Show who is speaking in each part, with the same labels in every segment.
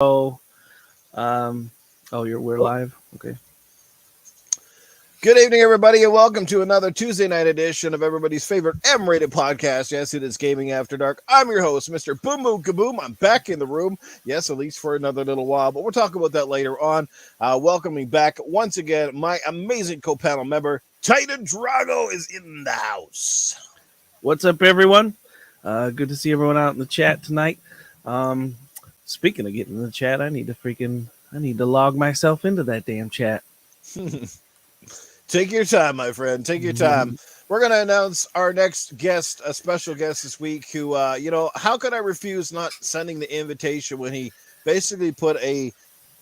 Speaker 1: So, we're live. Okay.
Speaker 2: Good evening, everybody, and welcome to another Tuesday night edition of everybody's favorite M-rated podcast. Yes, it is Gaming After Dark. I'm your host, Mr. Boom Boom Kaboom. I'm back in the room. Yes, at least for another little while, but we'll talk about that later on. Welcoming back once again my amazing co-panel member, Titan Drago, is in the house.
Speaker 1: What's up, everyone? Good to see everyone out in the chat tonight. Speaking of getting in the chat, I need to log myself into that damn chat.
Speaker 2: Take your time, my friend. Take your time. We're going to announce our next guest, a special guest this week who, how could I refuse not sending the invitation when he basically put a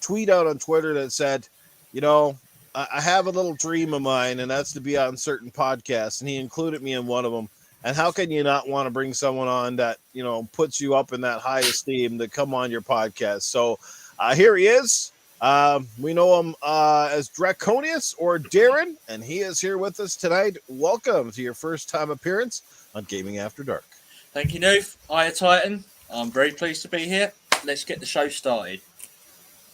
Speaker 2: tweet out on Twitter that said, I have a little dream of mine, and that's to be on certain podcasts, and he included me in one of them. And how can you not want to bring someone on that, puts you up in that high esteem to come on your podcast? So here he is. We know him as Draconius or Darren, and he is here with us tonight. Welcome to your first time appearance on Gaming After Dark.
Speaker 3: Thank you, Noof. Hiya, Titan. I'm very pleased to be here. Let's get the show started.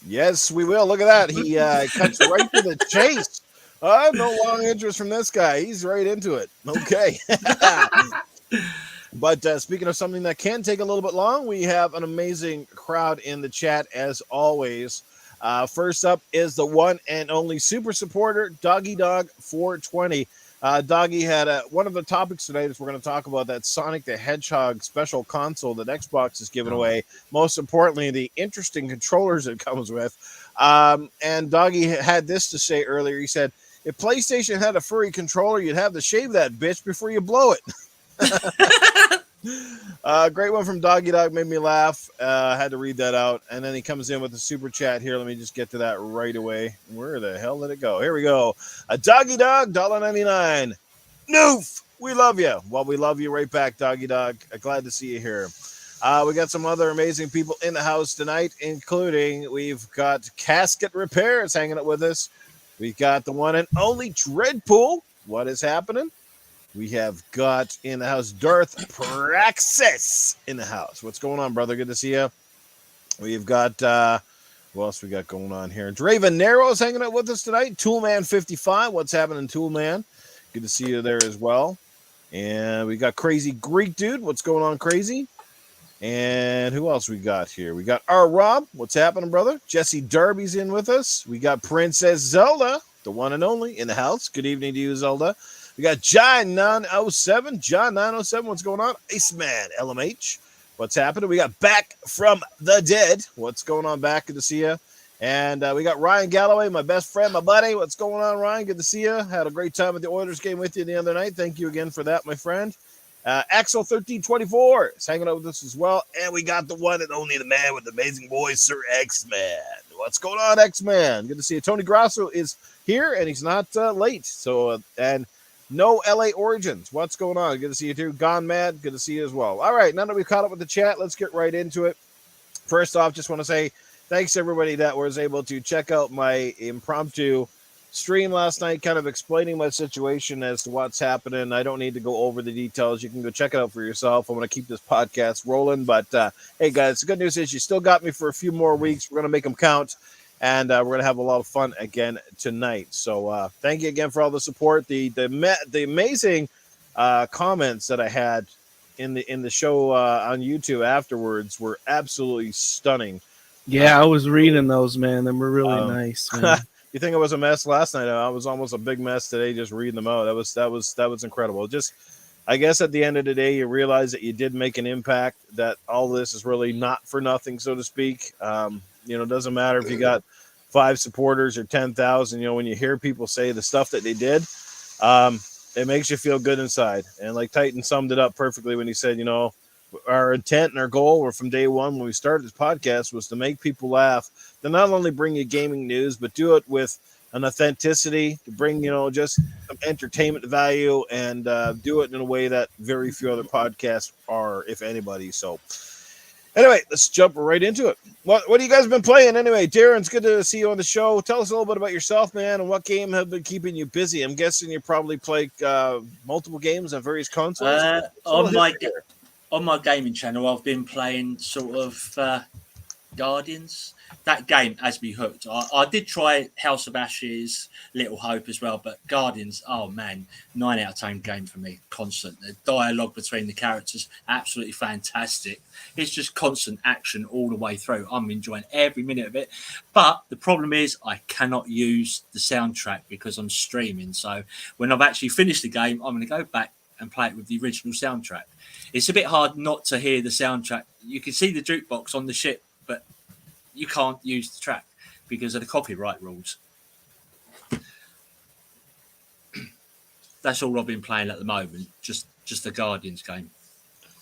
Speaker 2: Yes, we will. Look at that. He cuts right to the chase. I have no long interest from this guy. He's right into it. Okay. But speaking of something that can take a little bit long, we have an amazing crowd in the chat as always. First up is the one and only super supporter, Doggy Dog 420. Doggy had one of the topics tonight is we're going to talk about that Sonic the Hedgehog special console that Xbox is giving away. Most importantly, the interesting controllers it comes with. And Doggy had this to say earlier. He said, if PlayStation had a furry controller, you'd have to shave that bitch before you blow it. Great one from Doggy Dog, made me laugh. Had to read that out. And then he comes in with a super chat here. Let me just get to that right away. Where the hell did it go? Here we go. A Doggy Dog, $1.99. Noof, we love you. Well, we love you right back, Doggy Dog. Glad to see you here. We got some other amazing people in the house tonight, including we've got Casket Repairs hanging out with us. We've got the one and only Dreadpool. What is happening? We have got in the house Darth Praxis in the house. What's going on, brother? Good to see you. We've got, what else we got going on here? Draven Nero is hanging out with us tonight. Toolman55. What's happening, Toolman? Good to see you there as well. And we got Crazy Greek Dude. What's going on, Crazy? And who else we got here? We got our Rob. What's happening, brother? Jesse Darby's in with us. We got Princess Zelda, the one and only, in the house. Good evening to you, Zelda. We got John 907. John 907, what's going on? Iceman LMH, what's happening? We got Back from the Dead. What's going on, Back? Good to see you. And we got Ryan Galloway, my best friend, my buddy. What's going on, Ryan? Good to see you. Had a great time at the Oilers game with you the other night. Thank you again for that, my friend. Axel 1324 is hanging out with us as well. And we got the one and only the man with the amazing voice, Sir X-Man. What's going on, X-Man? Good to see you. Tony Grasso is here, and he's not late. So, and no LA Origins. What's going on? Good to see you too. Gone Mad. Good to see you as well. All right, now that we've caught up with the chat, let's get right into it. First off, just want to say thanks to everybody that was able to check out my impromptu stream last night, kind of explaining my situation as to what's happening. I don't need to go over the details. You can go check it out for yourself. I'm going to keep this podcast rolling. But, hey, guys, the good news is you still got me for a few more weeks. We're going to make them count. And we're going to have a lot of fun again tonight. So thank you again for all the support. The amazing comments that I had in the show on YouTube afterwards were absolutely stunning.
Speaker 1: Yeah, I was reading those, man. They were really nice.
Speaker 2: You think I was a mess last night? I was almost a big mess today just reading them out. That was incredible. Just, I guess at the end of the day, you realize that you did make an impact, that all this is really not for nothing, so to speak. It doesn't matter if you got 5 supporters or 10,000. When you hear people say the stuff that they did, it makes you feel good inside. And like Titan summed it up perfectly when he said, our intent and our goal were from day one when we started this podcast was to make people laugh, to not only bring you gaming news, but do it with an authenticity, to bring, just some entertainment value, and do it in a way that very few other podcasts are, if anybody. So anyway, let's jump right into it. What have you guys been playing anyway? Darren, it's good to see you on the show. Tell us a little bit about yourself, man, and what game have been keeping you busy. I'm guessing you probably played multiple games on various consoles.
Speaker 3: On my gaming channel, I've been playing sort of Guardians. That game has me hooked. I did try House of Ashes, Little Hope as well, but Guardians, oh man, 9 out of 10 game for me. Constant. The dialogue between the characters, absolutely fantastic. It's just constant action all the way through. I'm enjoying every minute of it. But the problem is I cannot use the soundtrack because I'm streaming. So when I've actually finished the game, I'm going to go back and play it with the original soundtrack. It's a bit hard not to hear the soundtrack. You can see the jukebox on the ship, but you can't use the track because of the copyright rules. That's all I've been playing at the moment, just the Guardians game.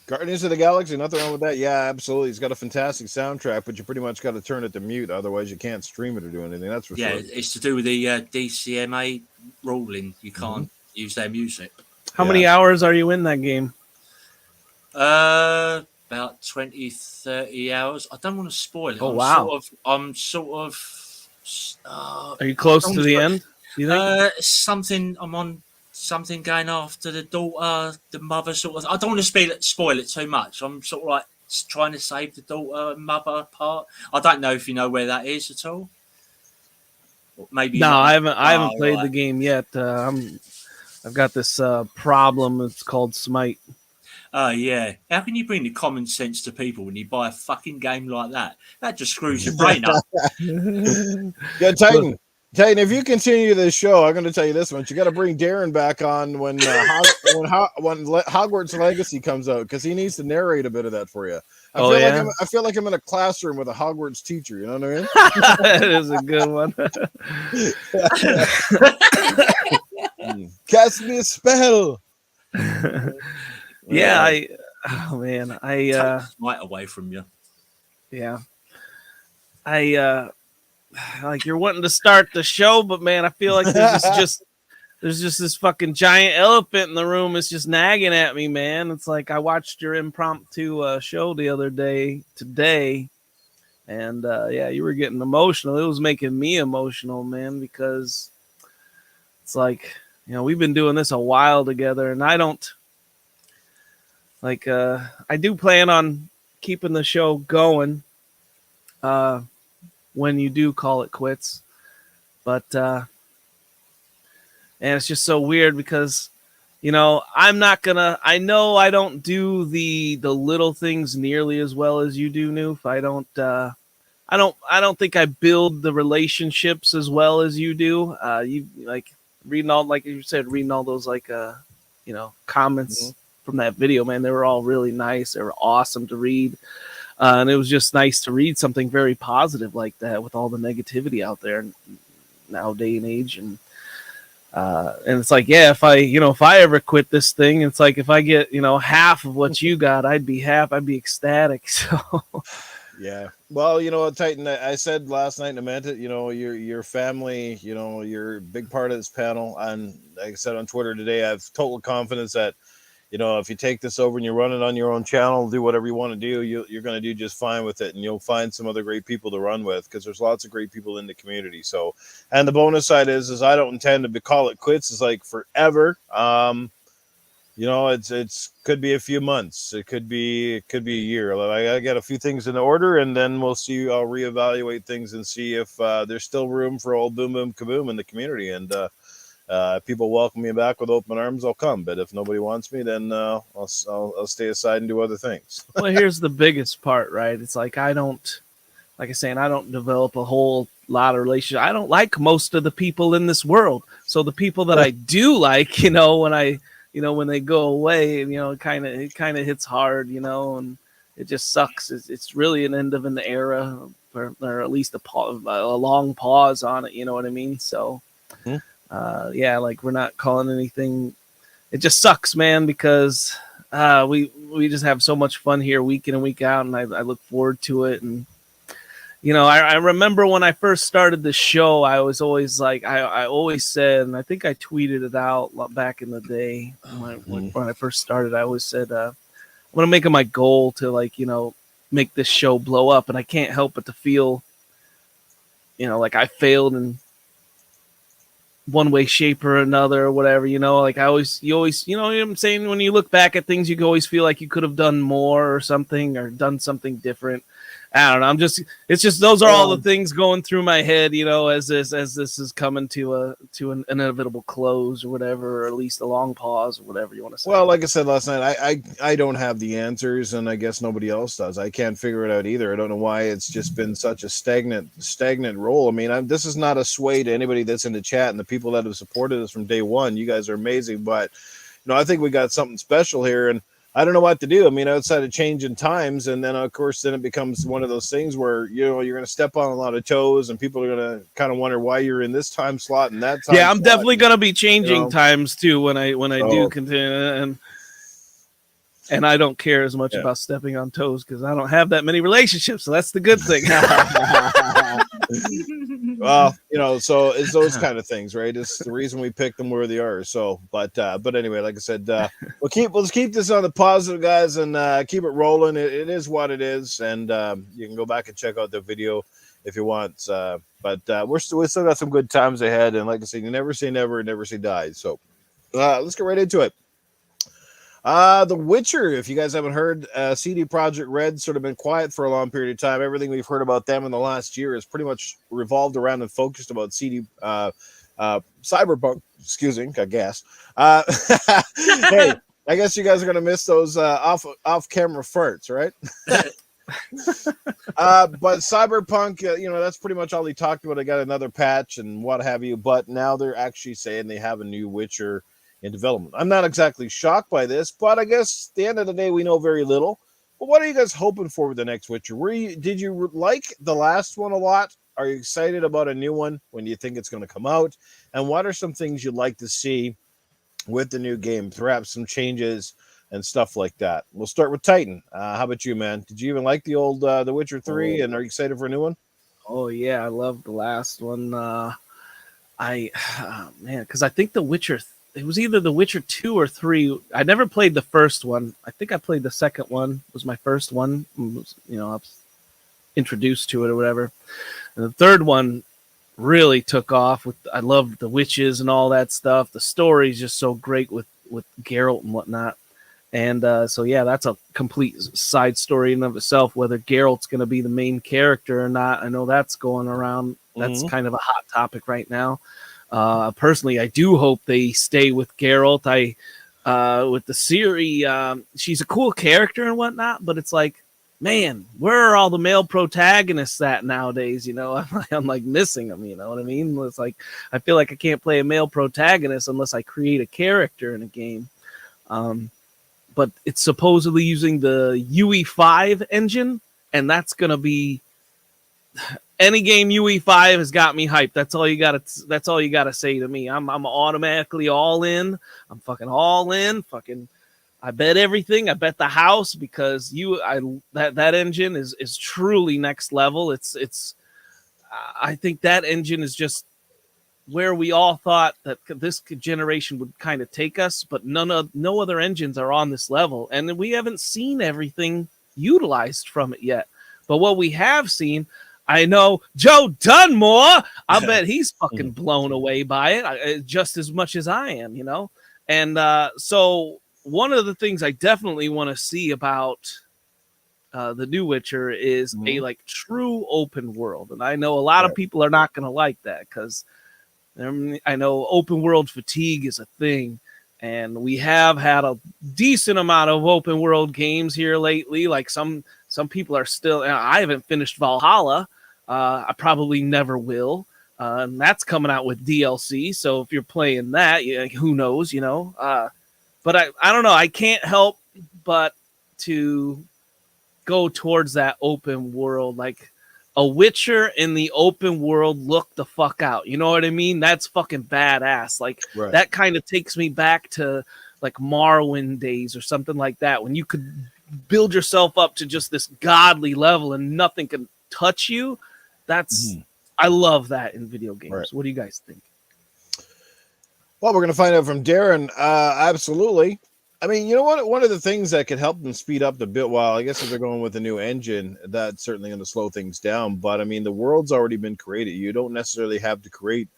Speaker 2: Guardians of the Galaxy, nothing wrong with that. Yeah, absolutely. It's got a fantastic soundtrack, but you pretty much got to turn it to mute. Otherwise, you can't stream it or do anything. That's for sure.
Speaker 3: Yeah, it's to do with the DCMA ruling. You can't use their music.
Speaker 1: How many hours are you in that game?
Speaker 3: About 20, 30 hours. I don't want to spoil it.
Speaker 1: Oh, wow.
Speaker 3: I'm sort of.
Speaker 1: Are you close to the end? Do you think?
Speaker 3: I'm on something going after the daughter, the mother sort of. I don't want to spoil it too much. I'm sort of like trying to save the daughter and mother part. I don't know if you know where that is at all. Maybe
Speaker 1: no, I haven't played the game yet. I've got this problem. It's called Smite.
Speaker 3: Oh, yeah. How can you bring the common sense to people when you buy a fucking game like that? That just screws your brain up.
Speaker 2: Yeah, Titan, if you continue this show, I'm going to tell you this much. You got to bring Darren back on when Hogwarts Legacy comes out because he needs to narrate a bit of that for you. I feel like I'm in a classroom with a Hogwarts teacher. You know what I mean?
Speaker 1: That is a good one.
Speaker 2: Cast me a spell.
Speaker 1: Yeah, I
Speaker 3: right away from you.
Speaker 1: Yeah. Like you're wanting to start the show, but man, I feel like there's just this fucking giant elephant in the room. It's just nagging at me, man. It's like I watched your impromptu show the other day today, and you were getting emotional. It was making me emotional, man, because it's like, we've been doing this a while together, and I don't. Like, I do plan on keeping the show going when you do call it quits. But, and it's just so weird because, I know I don't do the little things nearly as well as you do, Noof. I don't think I build the relationships as well as you do. You like reading all, like you said, reading all those comments. Mm-hmm. From that video, man, they were all really nice. They were awesome to read, and it was just nice to read something very positive like that with all the negativity out there now day and age. And it's like, if I ever quit this thing, it's like if I get half of what you got, I'd be ecstatic. So
Speaker 2: yeah, well, Titan, I said last night and I meant it. Your family, you're a big part of this panel, and like I said on Twitter today, I have total confidence that if you take this over and you run it on your own channel, do whatever you want to do, you're going to do just fine with it. And you'll find some other great people to run with because there's lots of great people in the community. So, and the bonus side is I don't intend to call it quits. It's like forever. It's could be a few months. It could be a year. I got a few things in order, and then we'll see. I'll reevaluate things and see if there's still room for old boom boom kaboom in the community. And people welcome me back with open arms, I'll come. But if nobody wants me, then I'll stay aside and do other things.
Speaker 1: Well, here's the biggest part, right? It's like I don't develop a whole lot of relationships. I don't like most of the people in this world. So the people that I do like, when they go away, it kind of hits hard, and it just sucks. It's really an end of an era, or at least a long pause on it. You know what I mean? So. Mm-hmm. Like we're not calling anything. It just sucks, man, because we just have so much fun here week in and week out, and I look forward to it. And I remember when I first started the show, I was always like, I always said, and I think I tweeted it out back in the day when I first started. I always said I'm gonna make it my goal to make this show blow up, and I can't help but to feel like I failed in one way, shape, or another, or whatever. You always, what I'm saying, when you look back at things, you always feel like you could have done more or something, or done something different. I don't know. It's just those are all the things going through my head, you know, as this is coming to an inevitable close or whatever, or at least a long pause or whatever you want to say.
Speaker 2: Well, like I said last night, I don't have the answers, and I guess nobody else does. I can't figure it out either. I don't know why it's just been such a stagnant role. I mean, this is not a sway to anybody that's in the chat and the people that have supported us from day one. You guys are amazing, but you know, I think we got something special here, and I don't know what to do. I mean, outside of changing times, and then of course, then it becomes one of those things where you know you're going to step on a lot of toes, and people are going to kind of wonder why you're in this time slot and that time.
Speaker 1: Yeah, I'm
Speaker 2: slot.
Speaker 1: definitely going to be changing times too when I do continue, and I don't care as much about stepping on toes because I don't have that many relationships, so that's the good thing.
Speaker 2: Well, you know, so it's those kind of things, right? It's the reason we picked them where they are. So, but anyway, like I said, let's keep this on the positive, guys, and keep it rolling. It is what it is, and you can go back and check out the video if you want. But we still got some good times ahead, and like I said, you never say never, never say die. So, let's get right into it. The Witcher, if you guys haven't heard, CD Projekt Red sort of been quiet for a long period of time. Everything we've heard about them in the last year is pretty much revolved around and focused about Cyberpunk, I guess. Hey, I guess you guys are going to miss those off-camera farts, right? But Cyberpunk, you know, that's pretty much all he talked about. I got another patch and what have you, but now they're actually saying they have a new Witcher in development. I'm not exactly shocked by this, but I guess at the end of the day, we know very little. But what are you guys hoping for with the next Witcher? Did you like the last one a lot? Are you excited about a new one? When do you think it's going to come out? And what are some things you'd like to see with the new game? Perhaps some changes and stuff like that. We'll start with Titan. How about you, man? Did you even like the old The Witcher 3? And are you excited for a new one?
Speaker 1: Oh, yeah. I love the last one. Because I think The Witcher it was either The Witcher 2 or 3. I never played the first one. I think I played the second one. It was my first one. You know, I was introduced to it or whatever. And the third one really took off. I loved the witches and all that stuff. The story's just so great with Geralt and whatnot. And so, yeah, that's a complete side story in of itself, whether Geralt's going to be the main character or not. I know that's going around. That's kind of a hot topic right now. Personally, I do hope they stay with Geralt. With the Ciri, she's a cool character and whatnot, but it's like, man, where are all the male protagonists at nowadays? You know, I'm like missing them. You know what I mean? It's like I feel like I can't play a male protagonist unless I create a character in a game. But it's supposedly using the UE5 engine, and that's gonna be. Any game UE5 has got me hyped. That's all you gotta say to me. I'm automatically all in. I'm fucking all in. Fucking, I bet everything. I bet the house because that engine is truly next level. It's I think that engine is just where we all thought that this generation would kind of take us, but no other engines are on this level, and we haven't seen everything utilized from it yet. But what we have seen. I know Joe Dunmore. I bet he's fucking blown away by it just as much as I am, you know? And so one of the things I definitely want to see about the new Witcher is a like true open world. And I know a lot of people are not going to like that because I know open world fatigue is a thing. And we have had a decent amount of open world games here lately. Like some people are still, I haven't finished Valhalla. I probably never will. And that's coming out with DLC. So if you're playing that, who knows, you know? But I don't know. I can't help but to go towards that open world. Like a Witcher in the open world, look the fuck out. You know what I mean? That's fucking badass. Like that kind of takes me back to like Morrowind days or something like that. When you could build yourself up to just this godly level and nothing can touch you. That's I love that in video games. What do you guys think?
Speaker 2: Well, we're going to find out from Darren. Absolutely. I mean, you know what? One of the things that could help them speed up the bit, while I guess if they're going with a new engine, that's certainly going to slow things down. But I mean, the world's already been created. You don't necessarily have to create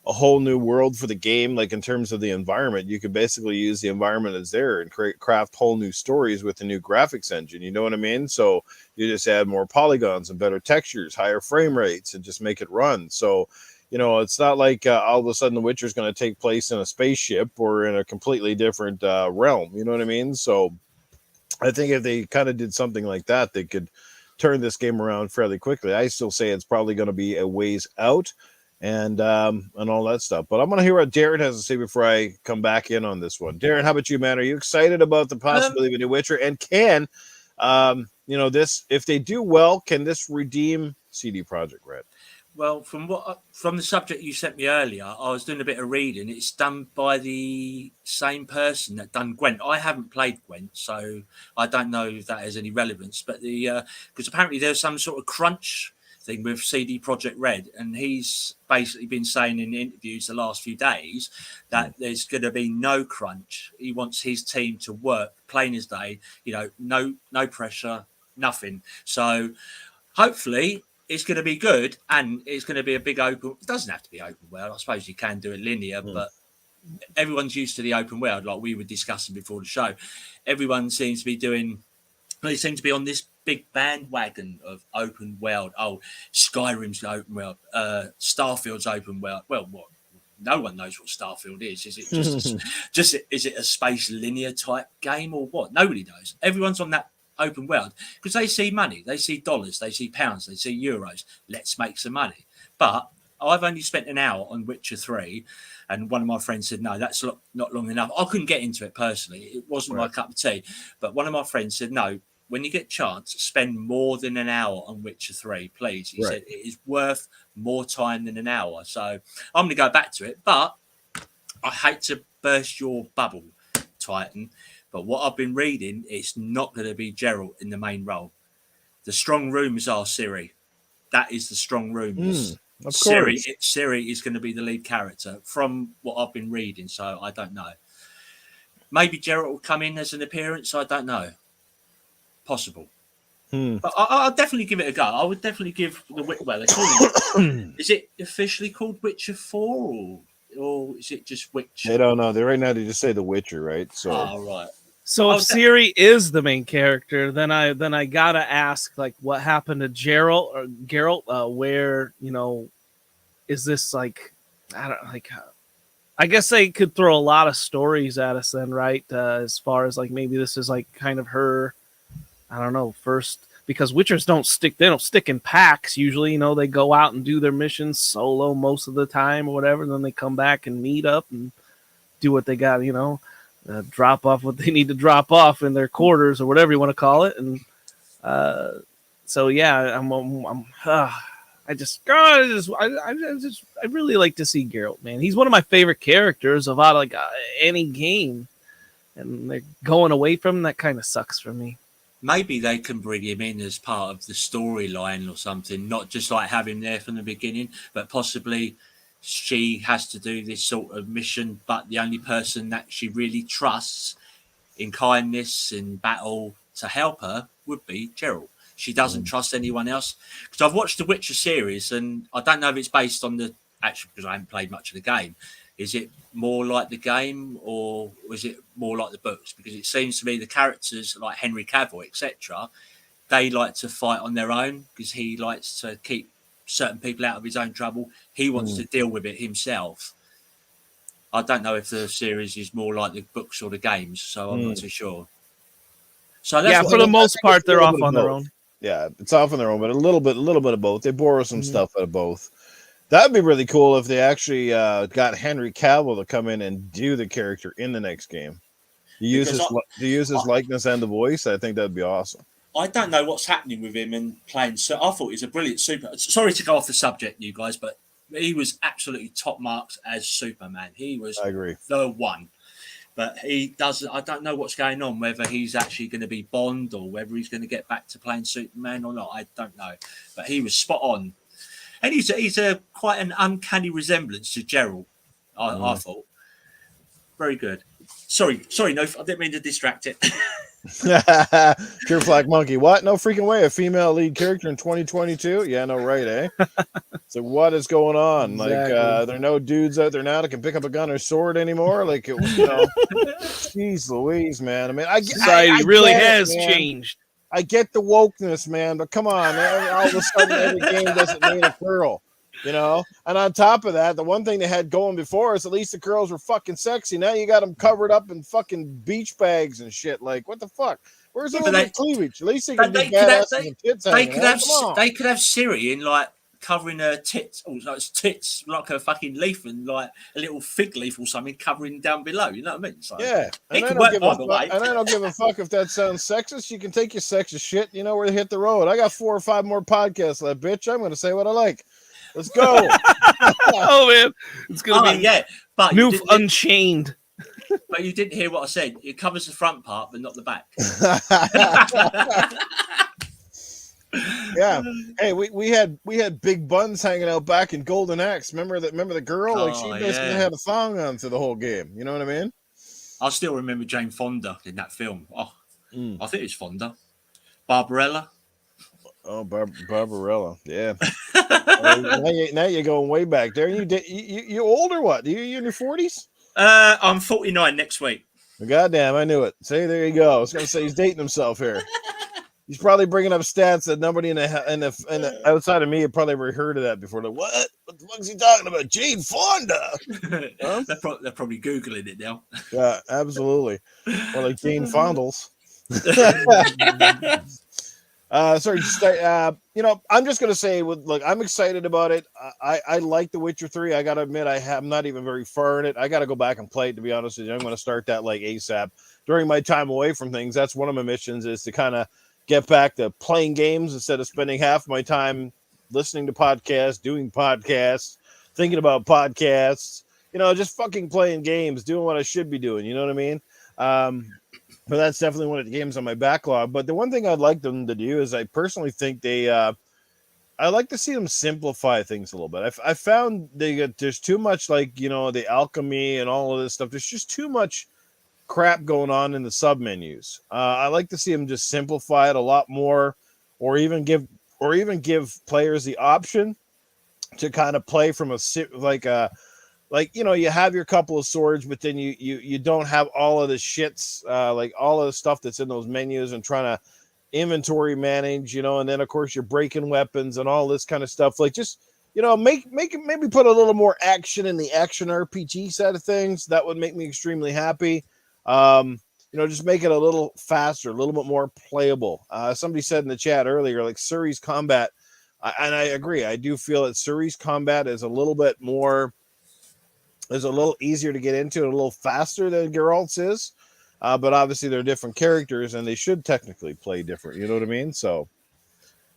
Speaker 2: a whole new world for the game. Like in terms of the environment, you could basically use the environment as there and craft whole new stories with the new graphics engine. You know what I mean? So you just add more polygons and better textures, higher frame rates, and just make it run. So, you know, it's not like all of a sudden The Witcher is going to take place in a spaceship or in a completely different realm. You know what I mean? So I think if they kind of did something like that, they could turn this game around fairly quickly. I still say it's probably going to be a ways out and all that stuff. But I'm going to hear what Darren has to say before I come back in on this one. Darren, how about you, man? Are you excited about the possibility of a new Witcher? And can, you know, this, if they do well, can this redeem CD Projekt Red?
Speaker 3: Well, from the subject you sent me earlier, I was doing a bit of reading. It's done by the same person that done Gwent. I haven't played Gwent, so I don't know if that has any relevance. But because apparently there's some sort of crunch thing with CD Projekt Red, and he's basically been saying in interviews the last few days that there's going to be no crunch. He wants his team to work plain as day. You know, no pressure, nothing. So hopefully it's going to be good, and it's going to be a big open. It doesn't have to be open world. I suppose you can do it linear, but everyone's used to the open world, like we were discussing before the show. Everyone seems to be doing. They seem to be on this big bandwagon of open world. Oh, Skyrim's open world. Starfield's open world. Well, what? No one knows what Starfield is. Is it just is it a space linear type game or what? Nobody knows. Everyone's on that open world because they see money, they see dollars, they see pounds, they see euros. Let's make some money. But I've only spent an hour on Witcher 3, and one of my friends said, no, that's not long enough. I couldn't get into it personally. It wasn't my cup of tea. But one of my friends said, no, when you get a chance, spend more than an hour on Witcher 3, please. He said it is worth more time than an hour. So I'm going to go back to it. But I hate to burst your bubble, Titan. But what I've been reading, it's not going to be Geralt in the main role. The strong rumors are Ciri. That is the strong rumors.
Speaker 2: Of course.
Speaker 3: Ciri is going to be the lead character from what I've been reading. So I don't know. Maybe Geralt will come in as an appearance. I don't know. Possible. But I'll definitely give it a go. I would definitely give the well. Is it officially called Witcher 4 or is it just Witcher?
Speaker 2: They don't know. Right now they just say The Witcher, right? So
Speaker 3: right.
Speaker 1: So if Ciri is the main character, then I gotta ask, like, what happened to Geralt? Where, you know, is this like? I don't like. I guess they could throw a lot of stories at us then, right? As far as like maybe this is like kind of her. I don't know. First, because Witchers don't stick in packs usually. You know, they go out and do their missions solo most of the time or whatever. And then they come back and meet up and do what they got. You know. Drop off what they need to drop off in their quarters or whatever you want to call it, and so yeah, I really like to see Geralt, man. He's one of my favorite characters of out of like any game, and they're going away from him. That kind of sucks for me.
Speaker 3: Maybe they can bring him in as part of the storyline or something, not just like have him there from the beginning, but possibly. She has to do this sort of mission, but the only person that she really trusts in kindness in battle to help her would be Geralt. She doesn't trust anyone else. Because I've watched the Witcher series, and I don't know if it's based on the actually because I haven't played much of the game. Is it more like the game, or is it more like the books? Because it seems to me the characters like Henry Cavill, etc., they like to fight on their own because he likes to keep certain people out of his own trouble. He wants to deal with it himself. I don't know if the series is more like the books or the games, so I'm not too sure. So that's
Speaker 1: for the most part, they're off on their own.
Speaker 2: Yeah, it's off on their own, but a little bit of both. They borrow some stuff out of both. That'd be really cool if they actually got Henry Cavill to come in and do the character in the next game. Use his likeness and the voice. I think that'd be awesome.
Speaker 3: I don't know what's happening with him and playing. So I thought he was a brilliant super. Sorry to go off the subject, you guys, but he was absolutely top marks as Superman. He was the one. But he doesn't. I don't know what's going on. Whether he's actually going to be Bond or whether he's going to get back to playing Superman or not. I don't know. But he was spot on, and he's a quite an uncanny resemblance to Geralt. I thought very good. Sorry, no, I didn't mean to distract it.
Speaker 2: Pure Flack Monkey. What? No freaking way. A female lead character in 2022? Yeah, no, right, eh? So what is going on?
Speaker 1: Exactly.
Speaker 2: Like, there are no dudes out there now that can pick up a gun or sword anymore. Like, jeez Louise, man. I mean,
Speaker 1: Society really
Speaker 2: get
Speaker 1: has
Speaker 2: it, man.
Speaker 1: changed.
Speaker 2: I get the wokeness, man, but come on, all of a sudden every game doesn't need a girl, And on top of that, the one thing they had going before is at least the girls were fucking sexy. Now you got them covered up in fucking beach bags and shit. Like, what the fuck? Where's the little cleavage? At least they can be badass and tits hanging out.
Speaker 3: They could have Siri in like covering her tits, it's tits like a fucking leaf and like a little fig leaf or something covering down below. You know what I mean? So,
Speaker 2: yeah, and I don't give a fuck if that sounds sexist. You can take your sexist shit. You know where to hit the road. I got 4 or 5 more podcasts left, bitch. I'm going to say what I like. Let's go.
Speaker 1: Oh man, it's gonna be
Speaker 3: but
Speaker 1: new Unchained.
Speaker 3: But you didn't hear what I said. It covers the front part, but not the back.
Speaker 2: Yeah. Hey, we had big buns hanging out back in Golden Axe. Remember the girl? Like she basically had a thong on through the whole game. You know what I mean?
Speaker 3: I still remember Jane Fonda in that film. Oh, I think it's Fonda. Barbarella.
Speaker 2: Oh, Barbarella. Yeah. Now you're going way back there. You old or what? You in your 40s?
Speaker 3: I'm 49 next week.
Speaker 2: Goddamn, I knew it. See, there you go. I was going to say he's dating himself here. He's probably bringing up stats that nobody in the outside of me had probably ever heard of that before. Like, what? What the fuck is he talking about? Jane Fonda. Huh?
Speaker 3: They're probably Googling it now.
Speaker 2: Yeah, absolutely. Or like Jane Fondles. I'm just gonna say, I'm excited about it. I like The Witcher 3. I gotta admit, I'm not even very far in it. I gotta go back and play it, to be honest with you. I'm gonna start that like ASAP. During my time away from things, that's one of my missions, is to kind of get back to playing games instead of spending half my time listening to podcasts, doing podcasts, thinking about podcasts. Just fucking playing games, doing what I should be doing. You know what I mean? But that's definitely one of the games on my backlog. But the one thing I'd like them to do is I personally think I like to see them simplify things a little bit. I found there's too much the alchemy and all of this stuff. There's just too much crap going on in the sub menus. I like to see them just simplify it a lot more, or even give players the option to kind of play from you have your couple of swords, but then you don't have all of the shits, like all of the stuff that's in those menus, and trying to inventory manage, and then of course you're breaking weapons and all this kind of stuff. Like, just, maybe put a little more action in the action RPG side of things. That would make me extremely happy. Just make it a little faster, a little bit more playable. Somebody said in the chat earlier, like Suri's combat, and I agree. I do feel that Suri's combat is a little easier to get into and a little faster than Geralt's is. But obviously they're different characters and they should technically play different. You know what I mean? So,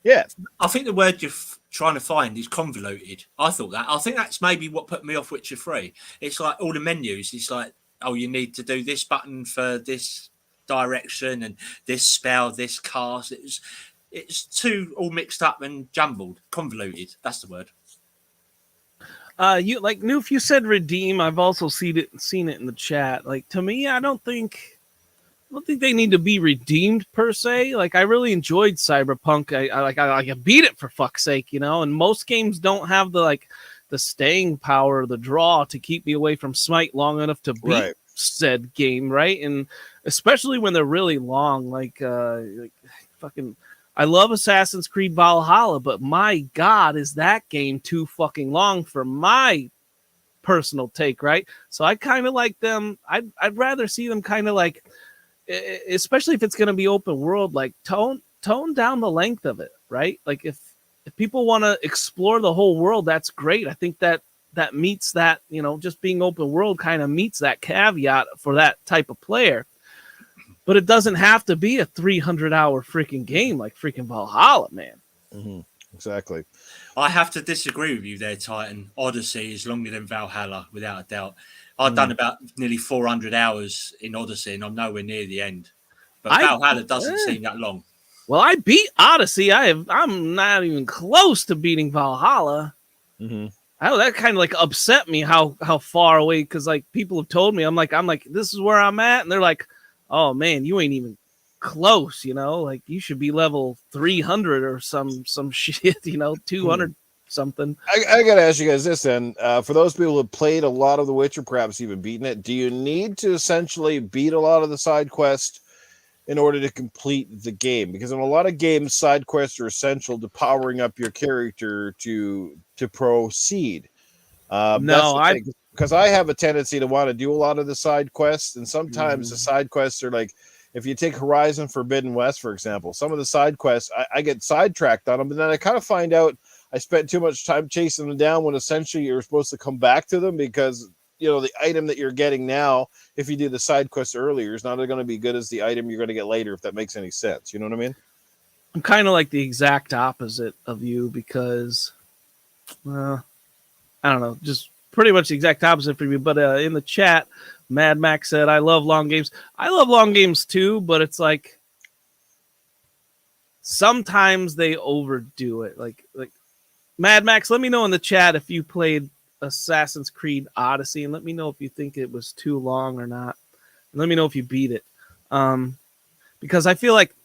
Speaker 2: yeah.
Speaker 3: I think the word you're trying to find is convoluted. I thought that. I think that's maybe what put me off Witcher 3. It's like all the menus. It's like, oh, you need to do this button for this direction and this spell, this cast. It's too all mixed up and jumbled. Convoluted. That's the word.
Speaker 1: Noof, you said redeem. I've also seen it in the chat. Like, to me, I don't think they need to be redeemed per se. Like, I really enjoyed Cyberpunk. I beat it, for fuck's sake, and most games don't have the staying power, the draw to keep me away from Smite long enough to beat said game, right? And especially when they're really long, fucking. I love Assassin's Creed Valhalla, but my God, is that game too fucking long for my personal take, right? So I kind of like them. I'd rather see them kind of like, especially if it's going to be open world, like tone down the length of it, right? Like if people want to explore the whole world, that's great. I think that meets that, just being open world kind of meets that caveat for that type of player. But it doesn't have to be a 300-hour freaking game like freaking Valhalla, man.
Speaker 2: Mm-hmm. Exactly.
Speaker 3: I have to disagree with you there, Titan. Odyssey is longer than Valhalla, without a doubt. I've done about nearly 400 hours in Odyssey, and I'm nowhere near the end. But Valhalla doesn't seem that long.
Speaker 1: Well, I beat Odyssey. I'm not even close to beating Valhalla.
Speaker 2: Mm-hmm.
Speaker 1: That kind of like upset me how far away, because like people have told me, I'm like, this is where I'm at, and they're like, oh man, you ain't even close, you know, like you should be level 300 or some shit, you know, 200 something.
Speaker 2: I gotta ask you guys this then. For those people who have played a lot of The Witcher, perhaps even beaten it, do you need to essentially beat a lot of the side quests in order to complete the game? Because in a lot of games, side quests are essential to powering up your character to proceed.
Speaker 1: No,
Speaker 2: because I have a tendency to want to do a lot of the side quests, and sometimes the side quests are like, if you take Horizon Forbidden West, for example, some of the side quests, I get sidetracked on them, but then I kind of find out I spent too much time chasing them down when essentially you're supposed to come back to them, because, you know, the item that you're getting now, if you do the side quest earlier, is not going to be good as the item you're going to get later, if that makes any sense. You know what I mean?
Speaker 1: I'm kind of like the exact opposite of you because, I don't know, just pretty much the exact opposite for me. But in the chat, Mad Max said, I love long games. I love long games too, but it's like sometimes they overdo it. Like Mad Max, let me know in the chat if you played Assassin's Creed Odyssey, and let me know if you think it was too long or not. And let me know if you beat it. Because I feel like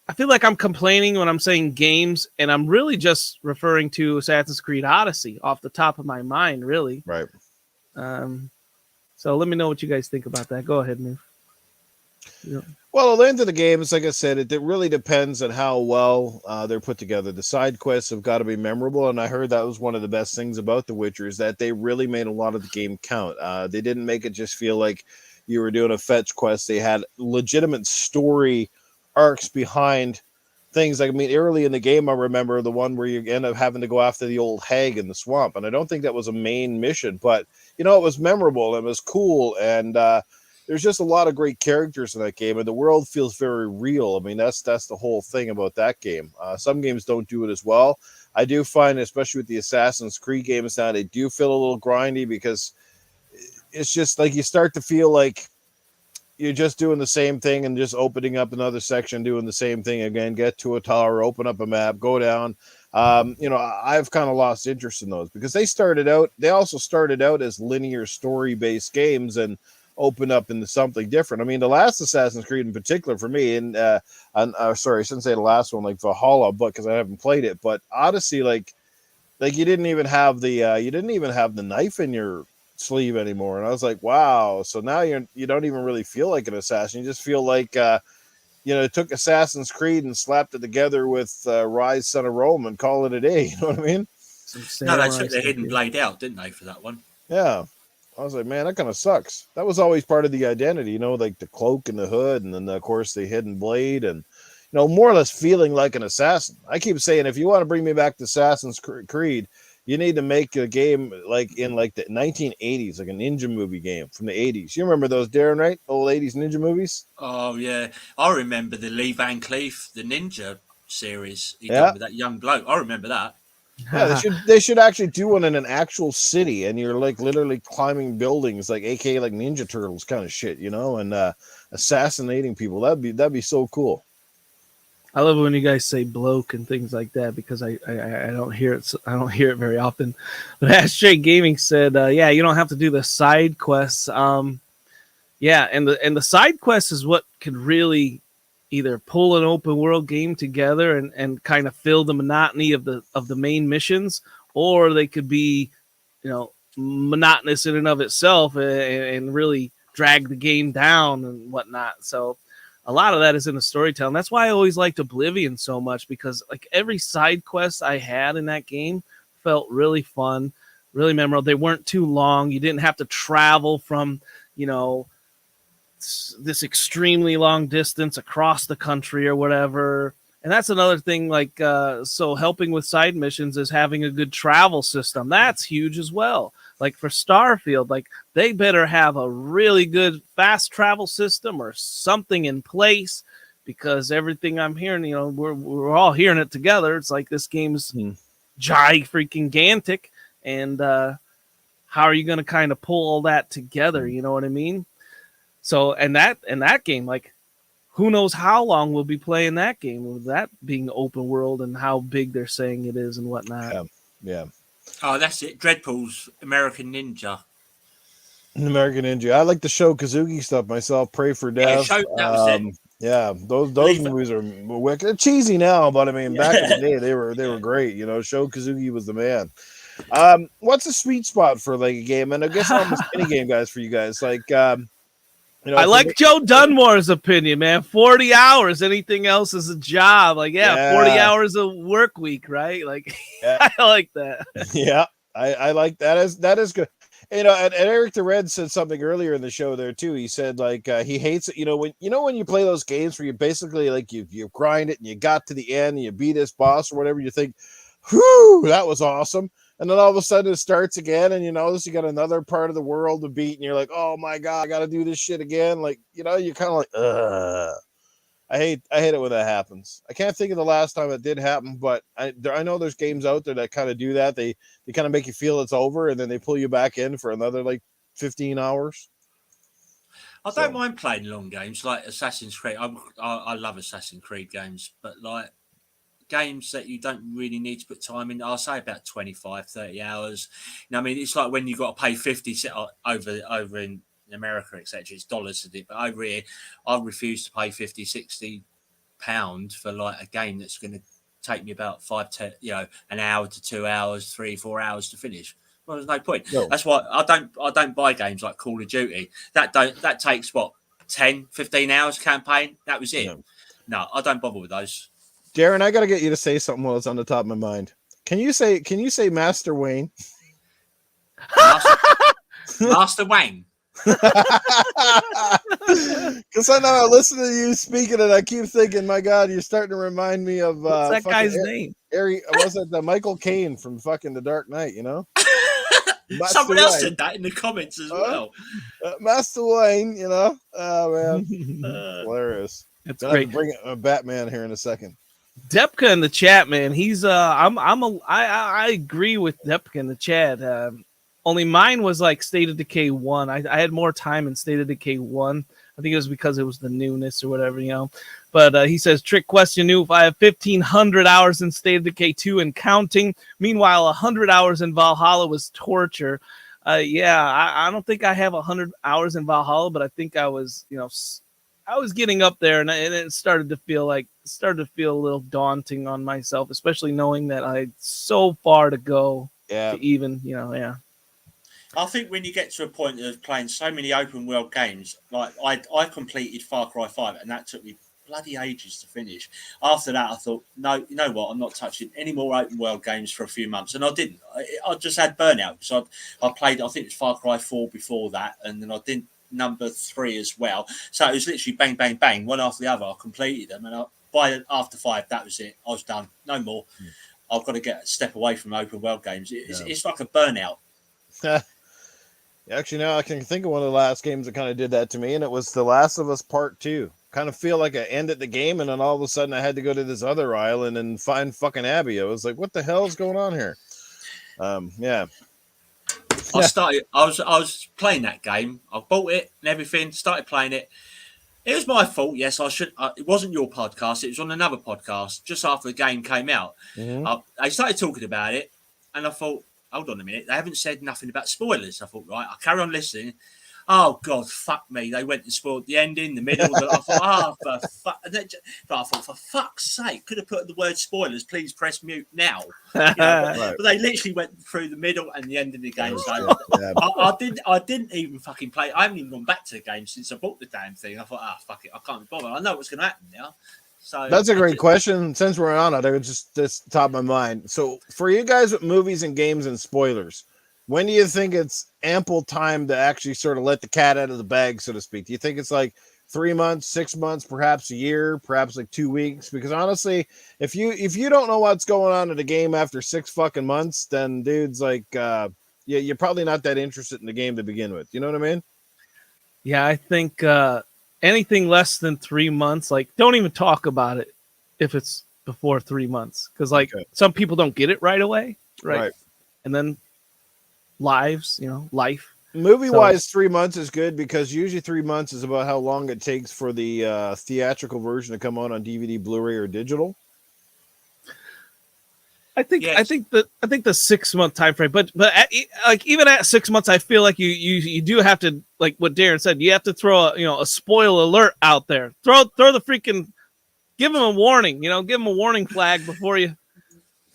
Speaker 1: I'm complaining when I'm saying games, and I'm really just referring to Assassin's Creed Odyssey off the top of my mind, really.
Speaker 2: Right.
Speaker 1: So let me know what you guys think about that. Go ahead, Nick. Yeah.
Speaker 2: Well, at the end of the games, like I said, it really depends on how well they're put together. The side quests have got to be memorable, and I heard that was one of the best things about The Witcher, is that they really made a lot of the game count. They didn't make it just feel like you were doing a fetch quest. They had legitimate story arcs behind things. Like, I mean, early in the game, I remember the one where you end up having to go after the old hag in the swamp, and I don't think that was a main mission, but, you know, it was memorable, and it was cool, and there's just a lot of great characters in that game, and the world feels very real. I mean, that's the whole thing about that game. Some games don't do it as well. I do find, especially with the Assassin's Creed games now, they do feel a little grindy, because it's just like you start to feel like you're just doing the same thing and just opening up another section, doing the same thing again, get to a tower, open up a map, go down. You know, I've kind of lost interest in those, because they also started out as linear story-based games and open up into something different. I mean, the last Assassin's Creed in particular for me, and sorry, I shouldn't say the last one, like Valhalla, but because I haven't played it, but Odyssey, like you didn't even have the knife in your sleeve anymore, and I was like, wow. So now you don't even really feel like an assassin. You just feel like you know, it took Assassin's Creed and slapped it together with Rise, Son of Rome, and call it a day. You know what I mean?
Speaker 3: No, they took the hidden blade out, didn't they, for that one?
Speaker 2: Yeah. I was like, man, that kind of sucks. That was always part of the identity, you know, like the cloak and the hood, and then, of course, the hidden blade, and, you know, more or less feeling like an assassin. I keep saying, if you want to bring me back to Assassin's Creed, you need to make a game like in like the 1980s, like a ninja movie game from the 80s. You remember those, Darren, right? Old 80s ninja movies?
Speaker 3: Oh, yeah. I remember the Lee Van Cleef, the ninja series. He done with that young bloke. I remember that.
Speaker 2: Yeah, they should actually do one in an actual city, and you're like literally climbing buildings, like AKA like Ninja Turtles kind of shit, you know, and assassinating people. That'd be so cool.
Speaker 1: I love when you guys say bloke and things like that, because I don't hear it. I don't hear it very often. But Ashtray Gaming said, yeah, you don't have to do the side quests. Yeah, and the side quests is what could really either pull an open world game together and kind of fill the monotony of the main missions, or they could be, you know, monotonous in and of itself and really drag the game down and whatnot. So a lot of that is in the storytelling. That's why I always liked Oblivion so much, because like every side quest I had in that game felt really fun, really memorable. They weren't too long. You didn't have to travel from, you know, this extremely long distance across the country or whatever. And that's another thing, like, so helping with side missions is having a good travel system. That's huge as well. Like for Starfield, like they better have a really good fast travel system or something in place, because everything I'm hearing, you know, we're all hearing it together. It's like this game's freaking gigantic, and how are you going to kind of pull all that together? You know what I mean? So, and that game, like, who knows how long we'll be playing that game, with that being open world and how big they're saying it is and whatnot.
Speaker 2: Yeah.
Speaker 3: Oh, that's it. Dreadpool's American Ninja.
Speaker 2: American Ninja. I like the Show Kazuki stuff myself. Pray for Death.
Speaker 3: Yeah, that was it.
Speaker 2: Yeah, those
Speaker 3: Leave it.
Speaker 2: movies are wicked. They're cheesy now, but I mean, back in the
Speaker 3: Yeah.
Speaker 2: day, they were
Speaker 3: Yeah.
Speaker 2: great. You know, Sho Kazuki was the man. What's a sweet spot for like a game? And I guess almost any game, guys, for you guys. Like, you know,
Speaker 1: I
Speaker 2: for me,
Speaker 1: like Joe Dunmore's opinion, man. 40 hours. Anything else is a job. Like, yeah, 40
Speaker 2: yeah,
Speaker 1: hours a work week, right? Like,
Speaker 2: yeah,
Speaker 1: I like that.
Speaker 2: yeah. I like that. Is good. You know, and Eric the Red said something earlier in the show there too. He said like he hates it. You know when you play those games where you basically like you grind it and you got to the end and you beat this boss or whatever. You think, whew, that was awesome. And then all of a sudden it starts again, and you notice you got another part of the world to beat, and you're like, oh my god, I got to do this shit again. Like, you know, you're kind of like, ugh. I hate it when that happens. I can't think of the last time it did happen, but I know there's games out there that kind of do that. They kind of make you feel it's over, and then they pull you back in for another like 15 hours.
Speaker 3: I don't mind playing long games like Assassin's Creed. I love Assassin's Creed games, but like games that you don't really need to put time in, I'll say about 25, 30 hours. You know, I mean, it's like when you got to pay 50 over in America, etc. It's dollars to do, but over here, I refuse to pay 50, 60 pound for like a game that's going to take me about 10, an hour to 2 hours, 3, 4 hours to finish. Well, there's no point.
Speaker 2: No.
Speaker 3: That's why I don't buy games like Call of Duty. That takes what 10, 15 hours campaign. That was it. No, I don't bother with those.
Speaker 2: Darren, I got to get you to say something while it's on the top of my mind. Can you say Master Wayne?
Speaker 3: Master Wayne.
Speaker 2: Because I know I listen to you speaking and I keep thinking, my God, you're starting to remind me of
Speaker 1: What's that guy's name?
Speaker 2: Was it Michael Caine from fucking The Dark Knight? You know,
Speaker 3: Someone else said that in the comments as well.
Speaker 2: Master Wayne, you know, oh man, hilarious.
Speaker 1: It's
Speaker 2: Gonna
Speaker 1: great.
Speaker 2: have to bring a Batman here in a second.
Speaker 1: Depka in the chat, man. He's I agree with Depka in the chat. Only mine was like State of Decay 1. I had more time in State of Decay 1. I think it was because it was the newness or whatever, you know. But he says, trick question, new if I have 1,500 hours in State of Decay 2 and counting. Meanwhile, 100 hours in Valhalla was torture. I don't think I have 100 hours in Valhalla, but I think I was, I was getting up there, and it started to feel a little daunting on myself, especially knowing that I had so far to go to even,
Speaker 3: I think when you get to a point of playing so many open world games, like I completed Far Cry 5, and that took me bloody ages to finish. After that, I thought, no, you know what? I'm not touching any more open world games for a few months, and I didn't. I just had burnout. So I played, I think it was Far Cry 4 before that, and then I did number 3 as well. So it was literally bang, bang, bang, one after the other. I completed them, and after 5, that was it. I was done. No more. I've got to step away from open world games. It's like a burnout.
Speaker 2: Actually, now I can think of one of the last games that kind of did that to me, and it was The Last of Us Part 2. Kind of feel like I ended the game, and then all of a sudden I had to go to this other island and find fucking Abby. I was like, what the hell is going on here? Yeah.
Speaker 3: I was playing that game. I bought it and everything, started playing it. It was my fault, yes. It wasn't your podcast. It was on another podcast just after the game came out.
Speaker 2: Mm-hmm.
Speaker 3: I started talking about it, and I thought, hold on a minute, they haven't said nothing about spoilers. I thought, right, I'll carry on listening. Oh God, fuck me! They went and spoiled the ending, the middle. I thought, but I thought, for fuck's sake, could have put the word spoilers. Please press mute now. But they literally went through the middle and the end of the game. So I didn't even fucking play. I haven't even gone back to the game since I bought the damn thing. I thought, fuck it, I can't be bothered. I know what's going to happen now. So
Speaker 2: that's a great question. Since we're on it, I was just this top of my mind. So for you guys with movies and games and spoilers, when do you think it's ample time to actually sort of let the cat out of the bag, so to speak? Do you think it's like 3 months, 6 months, perhaps a year, perhaps like 2 weeks? Because honestly, if you don't know what's going on in the game after 6 fucking months, then dude's like, you're probably not that interested in the game to begin with. You know what I mean?
Speaker 1: Yeah, I think anything less than 3 months, like don't even talk about it if it's before 3 months, because some people don't get it right away, right? And then life.
Speaker 2: Movie wise, 3 months is good because usually 3 months is about how long it takes for the theatrical version to come on DVD, Blu-ray, or digital.
Speaker 1: I think
Speaker 3: Yes.
Speaker 1: I think the 6 month time frame, but like even at 6 months, I feel like you do have to, like what Darren said, you have to throw a spoil alert out there. Throw the freaking, give them a warning, give them a warning flag before you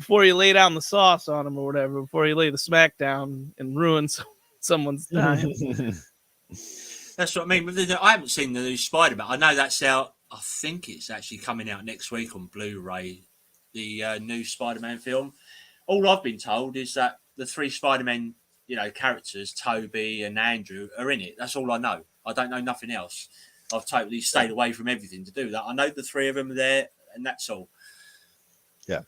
Speaker 1: lay down the sauce on them or whatever, before you lay the smack down and ruin someone's time.
Speaker 3: That's what I mean. I haven't seen the new Spider-Man. I know that's out. I think it's actually coming out next week on Blu-ray. The new Spider-Man film. All I've been told is that the 3 Spider-Man, characters, Toby and Andrew, are in it. That's all I know. I don't know nothing else. I've totally stayed away from everything to do that. I know the 3 of them are there, and that's all.
Speaker 2: Yeah.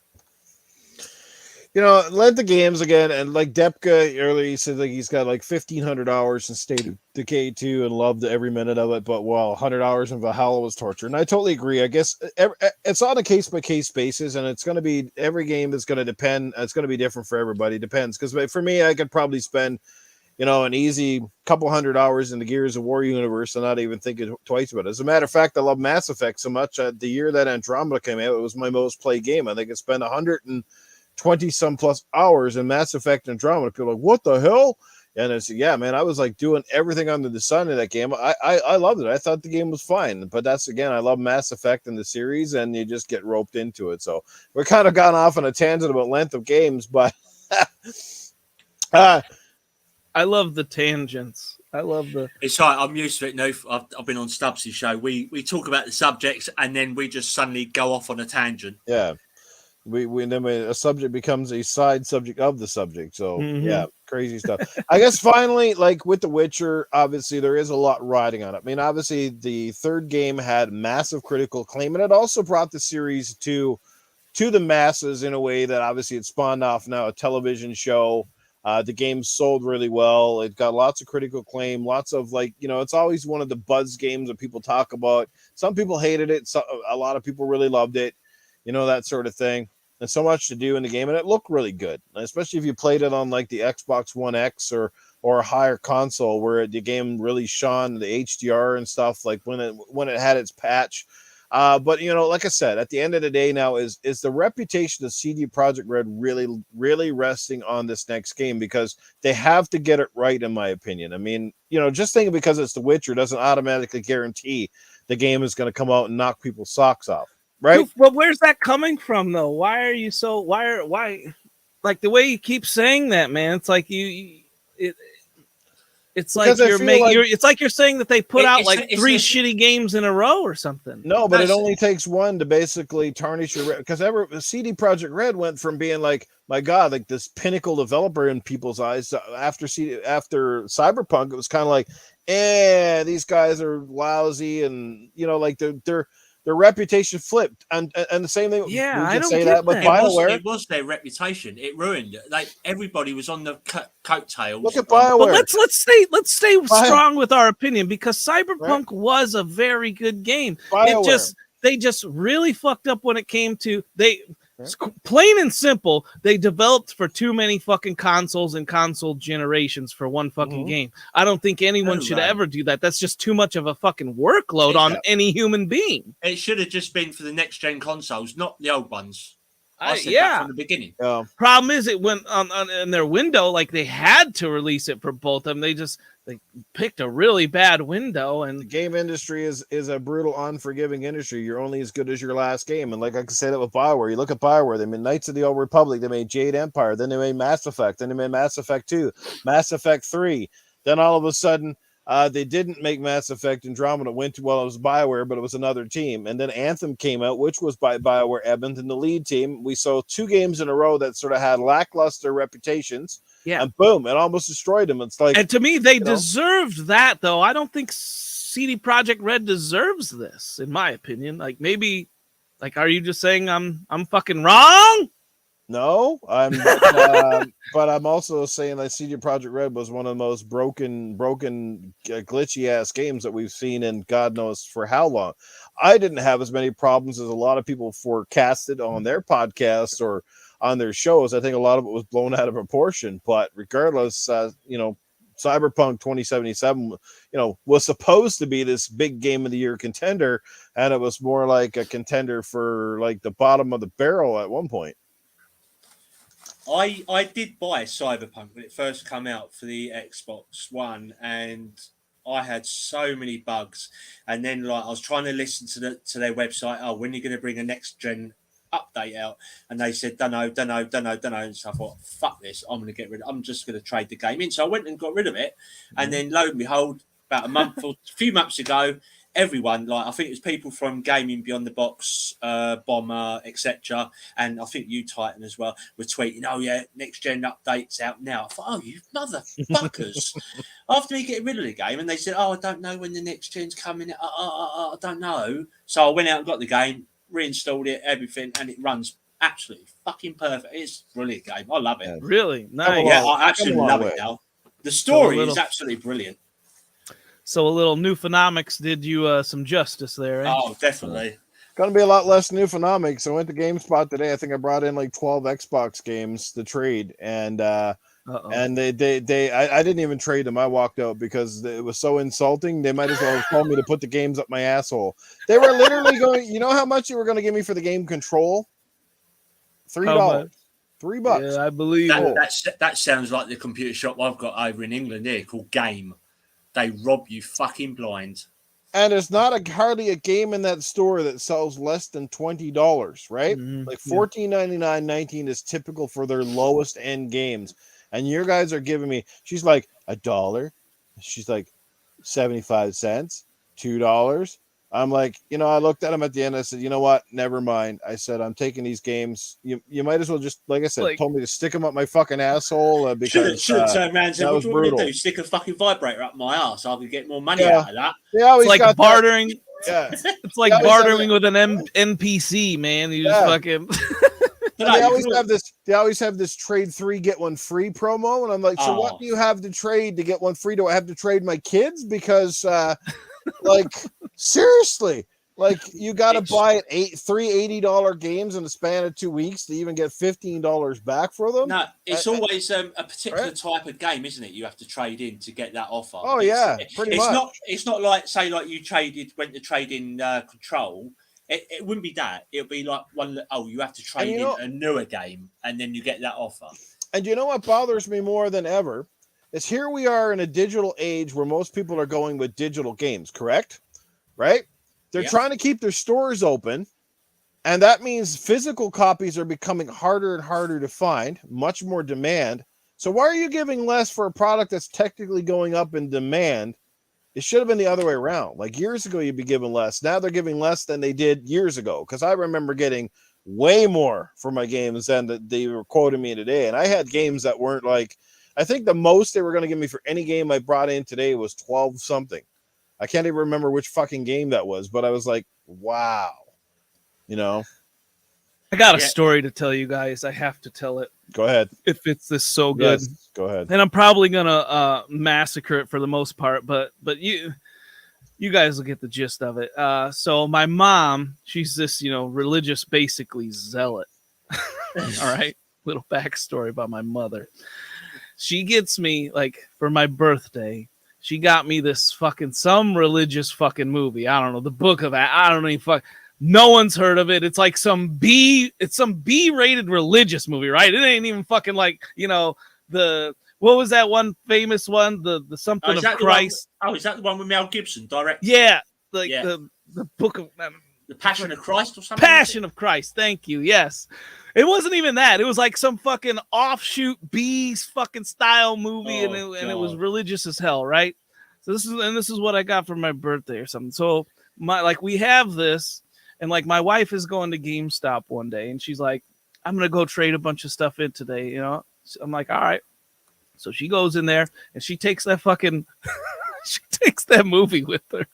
Speaker 2: Let the games again, and like Depka earlier, he said like he's got like 1,500 hours in State of Decay 2 and loved every minute of it, but 100 hours in Valhalla was torture. And I totally agree. I guess it's on a case-by-case basis, and it's going to be, every game is going to depend. It's going to be different for everybody. Depends. Because for me, I could probably spend, an easy couple hundred hours in the Gears of War universe and not even thinking twice about it. As a matter of fact, I love Mass Effect so much. The year that Andromeda came out, it was my most played game. I think I spent 120 some plus hours in Mass Effect Andromeda. People are like, what the hell? And it's, yeah, man, I was like doing everything under the sun in that game. I loved it. I thought the game was fine, but that's, again, I love Mass Effect in the series, and you just get roped into it. So we're kind of gone off on a tangent about length of games, but
Speaker 1: I love the tangents. I love the.
Speaker 3: It's like, I'm used to it now. I've been on Stubbs' show. We talk about the subjects, and then we just suddenly go off on a tangent.
Speaker 2: Yeah. Then a subject becomes a side subject of the subject. So yeah, crazy stuff. I guess finally, like with The Witcher, obviously there is a lot riding on it. I mean, obviously the 3rd game had massive critical acclaim, and it also brought the series to the masses in a way that obviously it spawned off now a television show. The game sold really well. It got lots of critical acclaim, lots of it's always one of the buzz games that people talk about. Some people hated it. A lot of people really loved it. That sort of thing. And so much to do in the game, and it looked really good, especially if you played it on like the Xbox One X or a higher console, where the game really shone, the HDR and stuff, like when it had its patch. But like I said, at the end of the day, now is the reputation of CD Projekt Red really, really resting on this next game, because they have to get it right, in my opinion. I mean, just thinking because it's The Witcher doesn't automatically guarantee the game is going to come out and knock people's socks off. Right.
Speaker 1: But where's that coming from, though? Why are you so? Why? Like the way you keep saying that, man. It's like it's like you're making. It's like you're saying that they put out like 3 shitty games in a row or something.
Speaker 2: No, but it only takes one to basically tarnish your. Because CD Projekt Red went from being like, my God, like this pinnacle developer in people's eyes. After Cyberpunk, it was kind of like, these guys are lousy, and like their reputation flipped, and the same thing.
Speaker 1: Yeah,
Speaker 2: I don't say that, but BioWare,
Speaker 3: it was their reputation. It ruined it. Like everybody was on the coattails.
Speaker 2: Look at BioWare.
Speaker 1: But let's stay strong with our opinion, because Cyberpunk was a very good game. They just really fucked up when it came to plain and simple. They developed for too many fucking consoles and console generations for one fucking game. I don't think anyone should ever do that. That's just too much of a fucking workload on any human being.
Speaker 3: It should have just been for the next gen consoles, not the old ones. I said that from the beginning.
Speaker 1: Problem is, it went on in their window, like they had to release it for both of them. They picked a really bad window, and
Speaker 2: the game industry is a brutal, unforgiving industry. You're only as good as your last game. And like I can say that with BioWare. You look at BioWare, they made Knights of the Old Republic, they made Jade Empire, then they made Mass Effect, then they made Mass Effect 2, Mass Effect 3. Then all of a sudden, they didn't make Mass Effect Andromeda. It was BioWare, but it was another team. And then Anthem came out, which was by BioWare Edmonds and the lead team. We saw 2 games in a row that sort of had lackluster reputations.
Speaker 1: Yeah,
Speaker 2: and boom, it almost destroyed them. It's like,
Speaker 1: and to me, they deserved that, though. I don't think CD Projekt Red deserves this, in my opinion. Like maybe, are you just saying I'm fucking wrong?
Speaker 2: No, but I'm also saying that CD Projekt Red was one of the most broken, glitchy ass games that we've seen in God knows for how long. I didn't have as many problems as a lot of people forecasted on their podcasts or on their shows. I think a lot of it was blown out of proportion, but regardless, Cyberpunk 2077, was supposed to be this big game of the year contender, and it was more like a contender for like the bottom of the barrel at one point.
Speaker 3: I did buy Cyberpunk when it first came out for the Xbox One, and I had so many bugs. And then like I was trying to listen to their website. Oh, when are you going to bring a next gen update out? And they said, don't know. And so I thought, fuck this. I'm just going to trade the game in. So I went and got rid of it. And then lo and behold, about a few months ago, everyone, like I think it was people from Gaming Beyond the Box, Bomber, etc., and I think you Titan as well, were tweeting, "Oh yeah, next gen updates out now." I thought, "Oh, you motherfuckers!" After me getting rid of the game, and they said, "Oh, I don't know when the next gen's coming. I don't know." So I went out and got the game, reinstalled it, everything, and it runs absolutely fucking perfect. It's a brilliant game. I love it.
Speaker 1: Really nice.
Speaker 3: Yeah, I absolutely love it now. The story is absolutely brilliant.
Speaker 1: So a little Newfonomics did you some justice there, eh?
Speaker 3: Oh, definitely.
Speaker 2: Gonna be a lot less Newfonomics. I went to GameSpot today. I think I brought in like 12 Xbox games to trade, and I didn't even trade them. I walked out because it was so insulting. They might as well have told me to put the games up my asshole. They were literally going. You know how much you were going to give me for the game Control? $3. $3.
Speaker 1: Yeah, I believe
Speaker 3: that sounds like the computer shop I've got over in England here called Game. They rob you fucking blind.
Speaker 2: And it's not hardly a game in that store that sells less than $20, right?
Speaker 1: Mm-hmm.
Speaker 2: Like $14.99, $19 is typical for their lowest end games. And your guys are giving me, she's like $1. She's like 75 cents, $2. I'm like, I looked at him at the end. I said, you know what? Never mind. I said, I'm taking these games. You might as well just, like I said, told me to stick them up my fucking asshole. Because
Speaker 3: should have turned around and said, what do you want me to do? Stick a fucking vibrator up my ass. I could get more money out of that.
Speaker 2: It's
Speaker 1: like bartering.
Speaker 2: Yeah.
Speaker 1: It's like bartering with an NPC, man. You just fucking...
Speaker 2: They always have this trade 3 get 1 free promo, and I'm like, so what do you have to trade to get 1 free? Do I have to trade my kids? Because like seriously, like you got to buy three $80 games in the span of 2 weeks to even get $15 back for them.
Speaker 3: No, it's always a particular type of game, isn't it? You have to trade in to get that offer.
Speaker 2: Oh yeah, pretty much.
Speaker 3: It's not like say like you went to trade in Control. It wouldn't be that. It'll be like one. Oh, you have to trade in a newer game, and then you get that offer.
Speaker 2: And you know what bothers me more than ever is here we are in a digital age where most people are going with digital games. Correct? Right? They're trying to keep their stores open, and that means physical copies are becoming harder and harder to find. Much more demand. So why are you giving less for a product that's technically going up in demand? It should have been the other way around. Like years ago, you'd be giving less. Now they're giving less than they did years ago. Because I remember getting way more for my games than they were quoting me today. And I had games that weren't like, I think the most they were going to give me for any game I brought in today was 12 something. I can't even remember which fucking game that was, but I was like, wow.
Speaker 1: I got a story to tell you guys. I have to tell it.
Speaker 2: Go ahead.
Speaker 1: It fits this so good.
Speaker 2: Yes, go ahead.
Speaker 1: And I'm probably gonna massacre it for the most part, but you guys will get the gist of it. So my mom, she's this religious, basically zealot. All right, little backstory about my mother. She gets me like for my birthday. She got me this some religious fucking movie. I don't know, the Book of I don't even no one's heard of it. It's like some B-rated religious movie, right? It ain't even fucking like, what was that one famous one? The something of Christ.
Speaker 3: Is that the one with Mel Gibson directed?
Speaker 1: Yeah. The Book of
Speaker 3: The Passion of Christ or something?
Speaker 1: Passion of Christ. Thank you. Yes. It wasn't even that. It was like some fucking offshoot B fucking style movie, and it was religious as hell, right? So this is what I got for my birthday or something. So we have this. And like my wife is going to GameStop one day and she's like, I'm going to go trade a bunch of stuff in today. So I'm like, all right. So she goes in there and she takes that she takes that movie with her.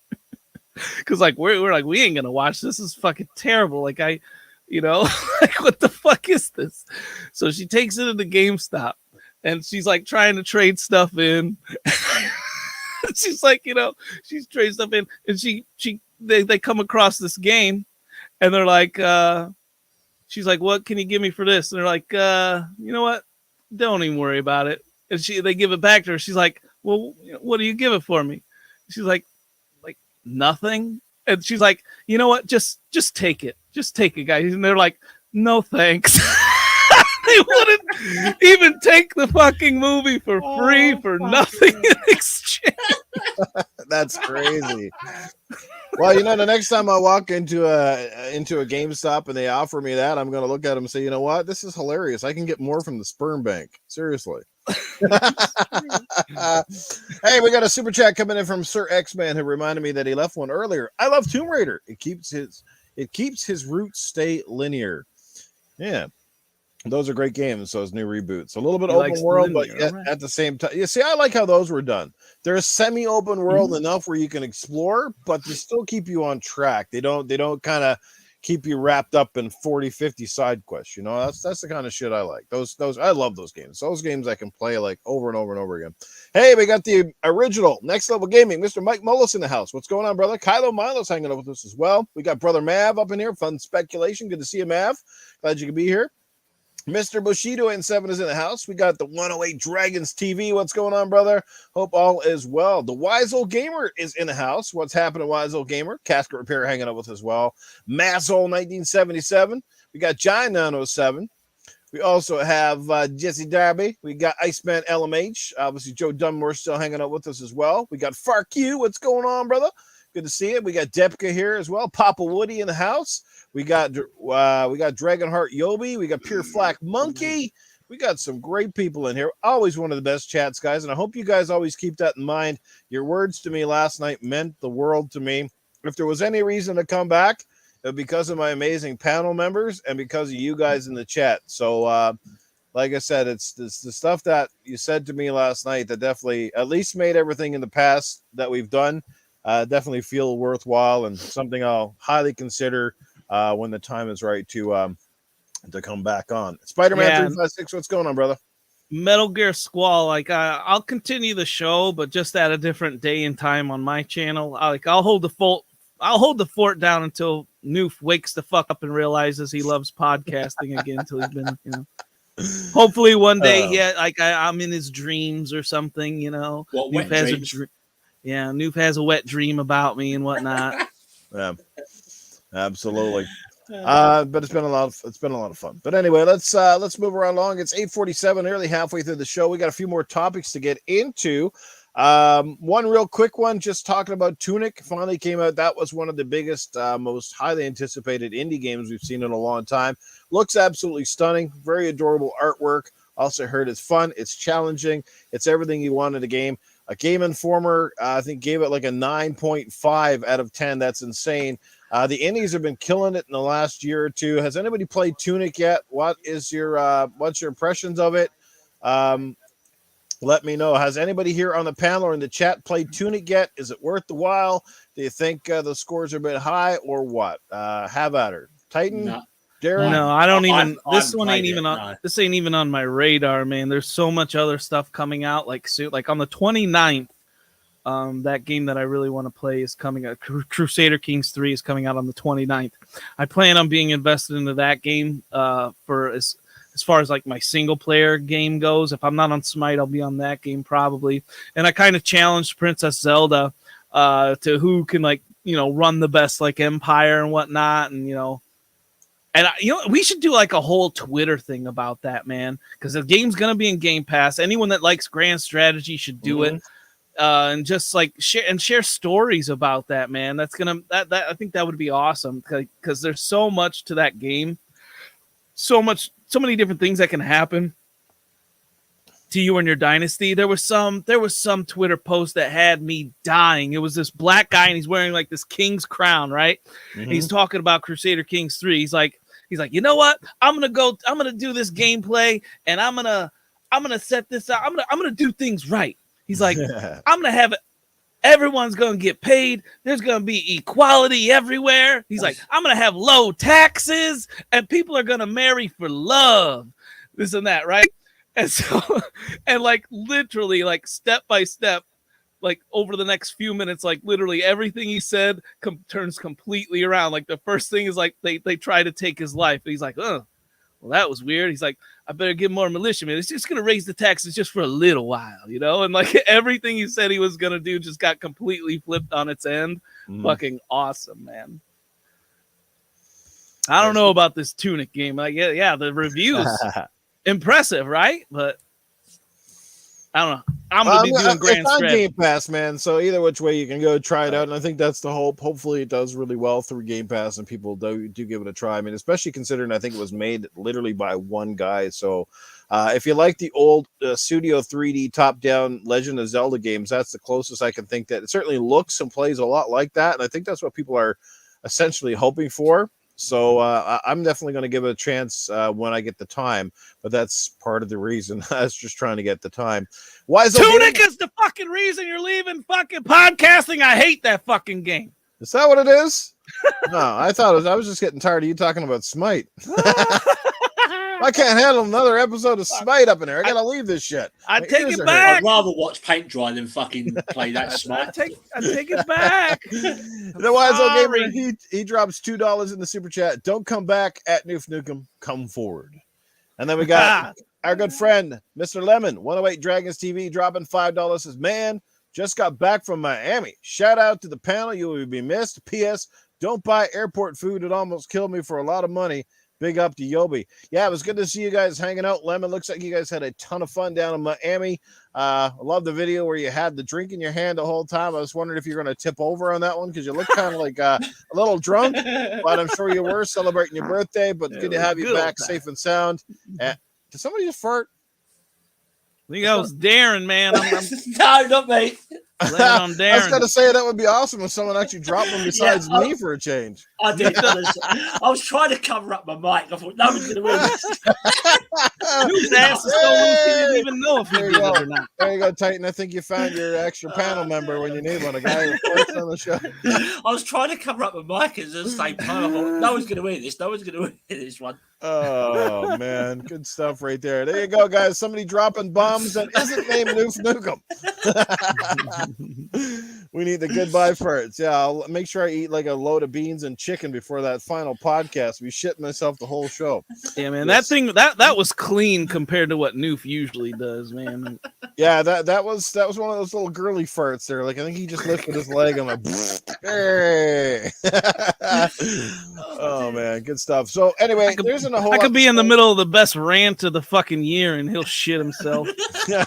Speaker 1: Cause like, we're like, we ain't going to watch. This is fucking terrible. Like like what the fuck is this? So she takes it into GameStop and she's like trying to trade stuff in. She's like, she's trading stuff in and they come across this game. And they're like, she's like, what can you give me for this? And they're like, you know what? Don't even worry about it. And they give it back to her. She's like, well, what do you give it for me? She's like nothing. And she's like, you know what? Just take it. Just take it, guys. And they're like, no, thanks. They wouldn't even take the fucking movie for free for nothing in exchange.
Speaker 2: That's crazy. Well, the next time I walk into a GameStop and they offer me that, I'm going to look at them and say, you know what? This is hilarious. I can get more from the sperm bank. Seriously. Hey, we got a super chat coming in from Sir X-Man who reminded me that he left one earlier. I love Tomb Raider. It keeps his roots stay linear. Yeah. Those are great games, those new reboots. A little bit open world, but yet at the same time. You see, I like how those were done. They're semi-open world enough where you can explore, but they still keep you on track. They don't kind of keep you wrapped up in 40, 50 side quests. That's the kind of shit I like. Those I love those games. Those games I can play like over and over and over again. Hey, we got the original Next Level Gaming, Mr. Mike Mullis in the house. What's going on, brother? Kylo Milo's hanging out with us as well. We got brother Mav up in here. Fun speculation. Good to see you, Mav. Glad you could be here. Mr. Bushido and 7 is in the house. We got the 108 Dragons TV. What's going on, brother? Hope all is well. The Wise Old Gamer is in the house. What's happening, Wise Old Gamer? Casket Repair hanging out with us as well. Masshole 1977. We got John 907. We also have Jesse Darby. We got Iceman LMH. Obviously, Joe Dunmore still hanging out with us as well. We got Farq. What's going on, brother? Good to see you. We got Depka here as well. Papa Woody in the house. We got Dragonheart Yobi. We got Pure Flack Monkey. We got some great people in here. Always one of the best chats, guys. And I hope you guys always keep that in mind. Your words to me last night meant the world to me. If there was any reason to come back, it was because of my amazing panel members and because of you guys in the chat. So, like I said, it's the stuff that you said to me last night that definitely at least made everything in the past that we've done definitely feel worthwhile and something I'll highly consider when the time is right to come back on. Spider-Man 356, what's going on, brother?
Speaker 1: Metal Gear Squall, I'll continue the show, but just at a different day and time on my channel. I'll hold the fort down until Noof wakes the fuck up and realizes he loves podcasting again until he's been, hopefully one day, I'm in his dreams or something, Noof has Noof has a wet dream about me and whatnot.
Speaker 2: Yeah. Absolutely. But it's been a lot of fun. But anyway, let's move around along. It's 8:47, nearly halfway through the show. We got a few more topics to get into. One real quick one, just talking about Tunic finally came out. That was one of the biggest, most highly anticipated indie games we've seen in a long time. Looks absolutely stunning, very adorable artwork. Also heard it's fun, it's challenging, it's everything you want in a game. A Game Informer, I think, gave it like a 9.5 out of 10. That's insane. The indies have been killing it in the last year or two. Has anybody played Tunic yet? What's your impressions of it? Let me know. Has anybody here on the panel or in the chat played Tunic yet? Is it worth the while? Do you think the scores are a bit high or what? Have at her. Titan?
Speaker 3: No.
Speaker 2: Darren?
Speaker 1: No, I don't even. This one ain't even on.
Speaker 3: No.
Speaker 1: This ain't even on my radar, man. There's so much other stuff coming out. Like on the 29th, that game that I really want to play is coming out. Crusader Kings 3 is coming out on the 29th. I plan on being invested into that game for as far as like my single player game goes. If I'm not on Smite, I'll be on that game probably. And I kind of challenged Princess Zelda to who can run the best empire and whatnot, and And we should do like a whole Twitter thing about that, man, because the game's gonna be in Game Pass. Anyone that likes grand strategy should do it, and just share stories about that, man. That's gonna I think that would be awesome because there's so much to that game, so many different things that can happen to you and your dynasty. There was some Twitter post that had me dying. It was this black guy and he's wearing like this king's crown, right? Mm-hmm. He's talking about Crusader Kings 3. He's like, you know what? I'm gonna do this gameplay and I'm gonna set this out. I'm gonna do things right. He's like, I'm gonna have it. Everyone's gonna get paid. There's gonna be equality everywhere. He's like, I'm gonna have low taxes and people are gonna marry for love. This and that, right? And so, and literally, step by step, over the next few minutes, literally everything he said turns completely around. The first thing is they try to take his life. And he's like, oh, well, that was weird. He's like, I better get more militiamen. It's just going to raise the taxes just for a little while, And everything he said he was going to do just got completely flipped on its end. Fucking awesome, man. I don't know about this Tunic game. The reviews. impressive, right? But I don't know. I'm gonna be doing Grand
Speaker 2: It's on
Speaker 1: Strat.
Speaker 2: Game Pass, man. So either which way you can go try it out, and I think that's the hope. Hopefully, it does really well through Game Pass, and people do give it a try. I mean, especially considering I think it was made literally by one guy. So if you like the old Studio 3D top-down Legend of Zelda games, that's the closest I can think that it certainly looks and plays a lot like that, and I think that's what people are essentially hoping for. So I'm definitely going to give it a chance when I get the time, but that's part of the reason. I was just trying to get the time.
Speaker 1: Tunic is the fucking reason you're leaving fucking podcasting. I hate that fucking game.
Speaker 2: Is that what it is? No, I thought I was just getting tired of you talking about Smite. I can't handle another episode of Smite up in there. I gotta leave this shit.
Speaker 1: I take it back.
Speaker 3: I'd rather watch paint dry than fucking play that Smite.
Speaker 1: I take it back.
Speaker 2: The Wiseau Gamer, he drops $2 in the super chat. Don't come back at Noof Nukem. Come forward. And then we got our good friend, Mr. Lemon, 108 Dragons TV, dropping $5. Says, man, just got back from Miami. Shout out to the panel. You will be missed. P.S. Don't buy airport food. It almost killed me for a lot of money. Big up to Yobi. Yeah, it was good to see you guys hanging out. Lemon, looks like you guys had a ton of fun down in Miami. I love the video where you had the drink in your hand the whole time. I was wondering if you're going to tip over on that one because you look kind of like a little drunk, but I'm sure you were celebrating your birthday. But good to have you back safe and sound. Did somebody just fart?
Speaker 1: I think that was Darren, man.
Speaker 3: No, not me.
Speaker 1: I was
Speaker 2: going to say that would be awesome if someone actually dropped one besides me for a change.
Speaker 3: I did. I was trying to cover up my mic. I thought no one's going to win this.
Speaker 1: Whose ass is so loose he didn't even know if he did it or not.
Speaker 2: There you go, Titan. I think you found your extra panel member when you need one. A guy who works on the show.
Speaker 3: I was trying to cover up my mic at the same time. I thought, no one's going to win this. No one's going to win this one.
Speaker 2: Oh, man. Good stuff right there. There you go, guys. Somebody dropping bombs that isn't named Noof Nukem. We need the goodbye farts. Yeah, I'll make sure I eat like a load of beans and chicken before that final podcast. We shit myself the whole show.
Speaker 1: Yeah, man. Yes. That was clean compared to what Noof usually does, man.
Speaker 2: Yeah, that was one of those little girly farts there. Like I think he just lifted his leg. I'm like, hey. Oh man, good stuff. So anyway, there's a whole.
Speaker 1: I could be in the middle of the best rant of the fucking year, and he'll shit himself.
Speaker 2: Yeah.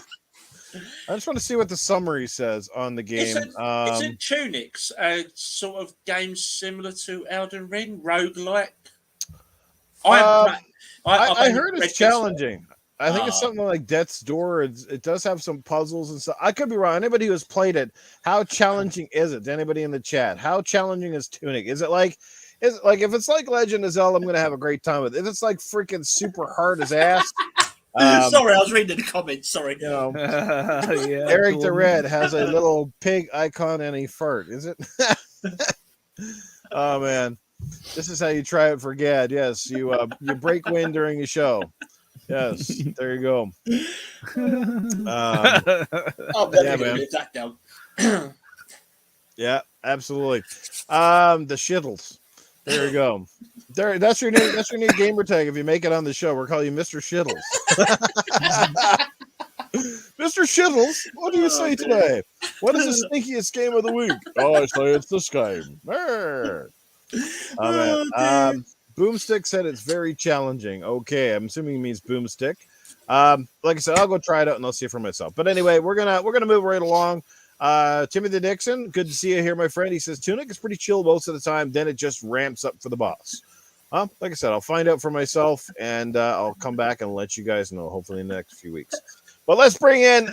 Speaker 2: I just want to see what the summary says on the game.
Speaker 3: Isn't Tunics a sort of game similar to Elden Ring, roguelike?
Speaker 2: I heard it's challenging. I think it's something like Death's Door. It does have some puzzles and stuff. I could be wrong. Anybody who's played it, how challenging is it? Anybody in the chat? How challenging is Tunic? Is it like if it's like Legend of Zelda, I'm going to have a great time with it. If it's like freaking super hard as ass.
Speaker 3: Sorry, I was reading the comments. Sorry.
Speaker 2: You know,
Speaker 1: yeah,
Speaker 2: Eric the Red has a little pig icon and a fart. Is it? Oh man, this is how you try it for Gad. Yes, you break wind during a show. Yes, there you go.
Speaker 3: Yeah, man. That down.
Speaker 2: Yeah, absolutely. The shittles. There you go. There, that's your new gamer tag. If you make it on the show, we'll call you Mr. Shittles. Mr. Shittles, what do you say today? What is the stinkiest game of the week? Oh, I say it's this game. Boomstick said it's very challenging. Okay, I'm assuming he means Boomstick. Like I said, I'll go try it out and I'll see it for myself. But anyway, we're gonna move right along. Timothy Dixon, good to see you here, my friend. He says Tunic is pretty chill most of the time, then it just ramps up for the boss. Like I said, I'll find out for myself and I'll come back and let you guys know, hopefully in the next few weeks. But let's bring in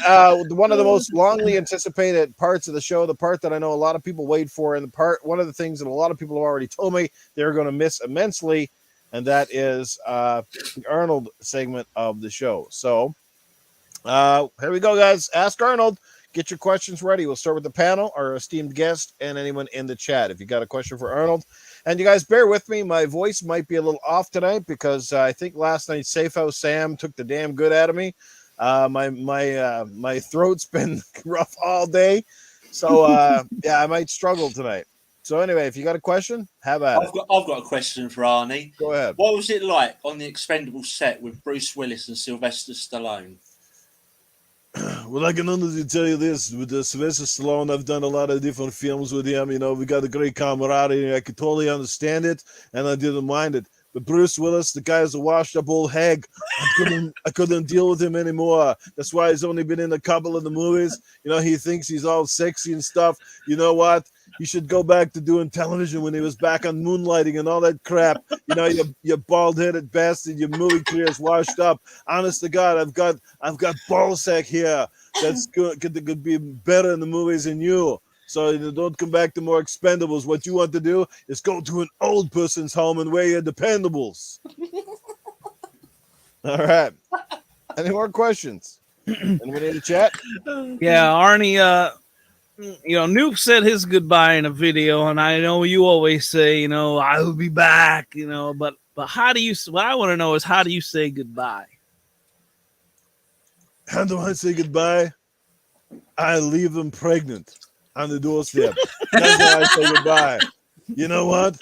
Speaker 2: one of the most longly anticipated parts of the show, the part that I know a lot of people wait for, and one of the things that a lot of people have already told me they're going to miss immensely, and that is the Arnold segment of the show. So here we go, guys. Ask Arnold. Get your questions ready. We'll start with the panel, our esteemed guest, and anyone in the chat. If you got a question for Arnold, and you guys bear with me, my voice might be a little off tonight because I think last night Safe House Sam took the damn good out of me. My throat's been rough all day, so yeah, I might struggle tonight. So anyway, if you got a question, have at it.
Speaker 3: I've got a question for Arnie.
Speaker 2: Go ahead.
Speaker 3: What was it like on the Expendables set with Bruce Willis and Sylvester Stallone?
Speaker 2: Well, I can honestly tell you this: with Sylvester Stallone, I've done a lot of different films with him. You know, we got a great camaraderie. I could totally understand it, and I didn't mind it. But Bruce Willis, the guy is a washed up old hag. I couldn't deal with him anymore. That's why he's only been in a couple of the movies. You know, he thinks he's all sexy and stuff. You know what? He should go back to doing television when he was back on Moonlighting and all that crap. You know, you bald-headed bastard, your movie career is washed up. Honest to God, I've got ballsack here that's could be better in the movies than you. So don't come back to more Expendables. What you want to do is go to an old person's home and wear your Dependables. All right. Any more questions? Anybody in the chat?
Speaker 1: Yeah, Arnie, Noob said his goodbye in a video, and I know you always say, I will be back, but how do you, what I want to know is, how do you say goodbye?
Speaker 2: How do I say goodbye? I leave them pregnant on the doorstep. That's how I say goodbye. You know what?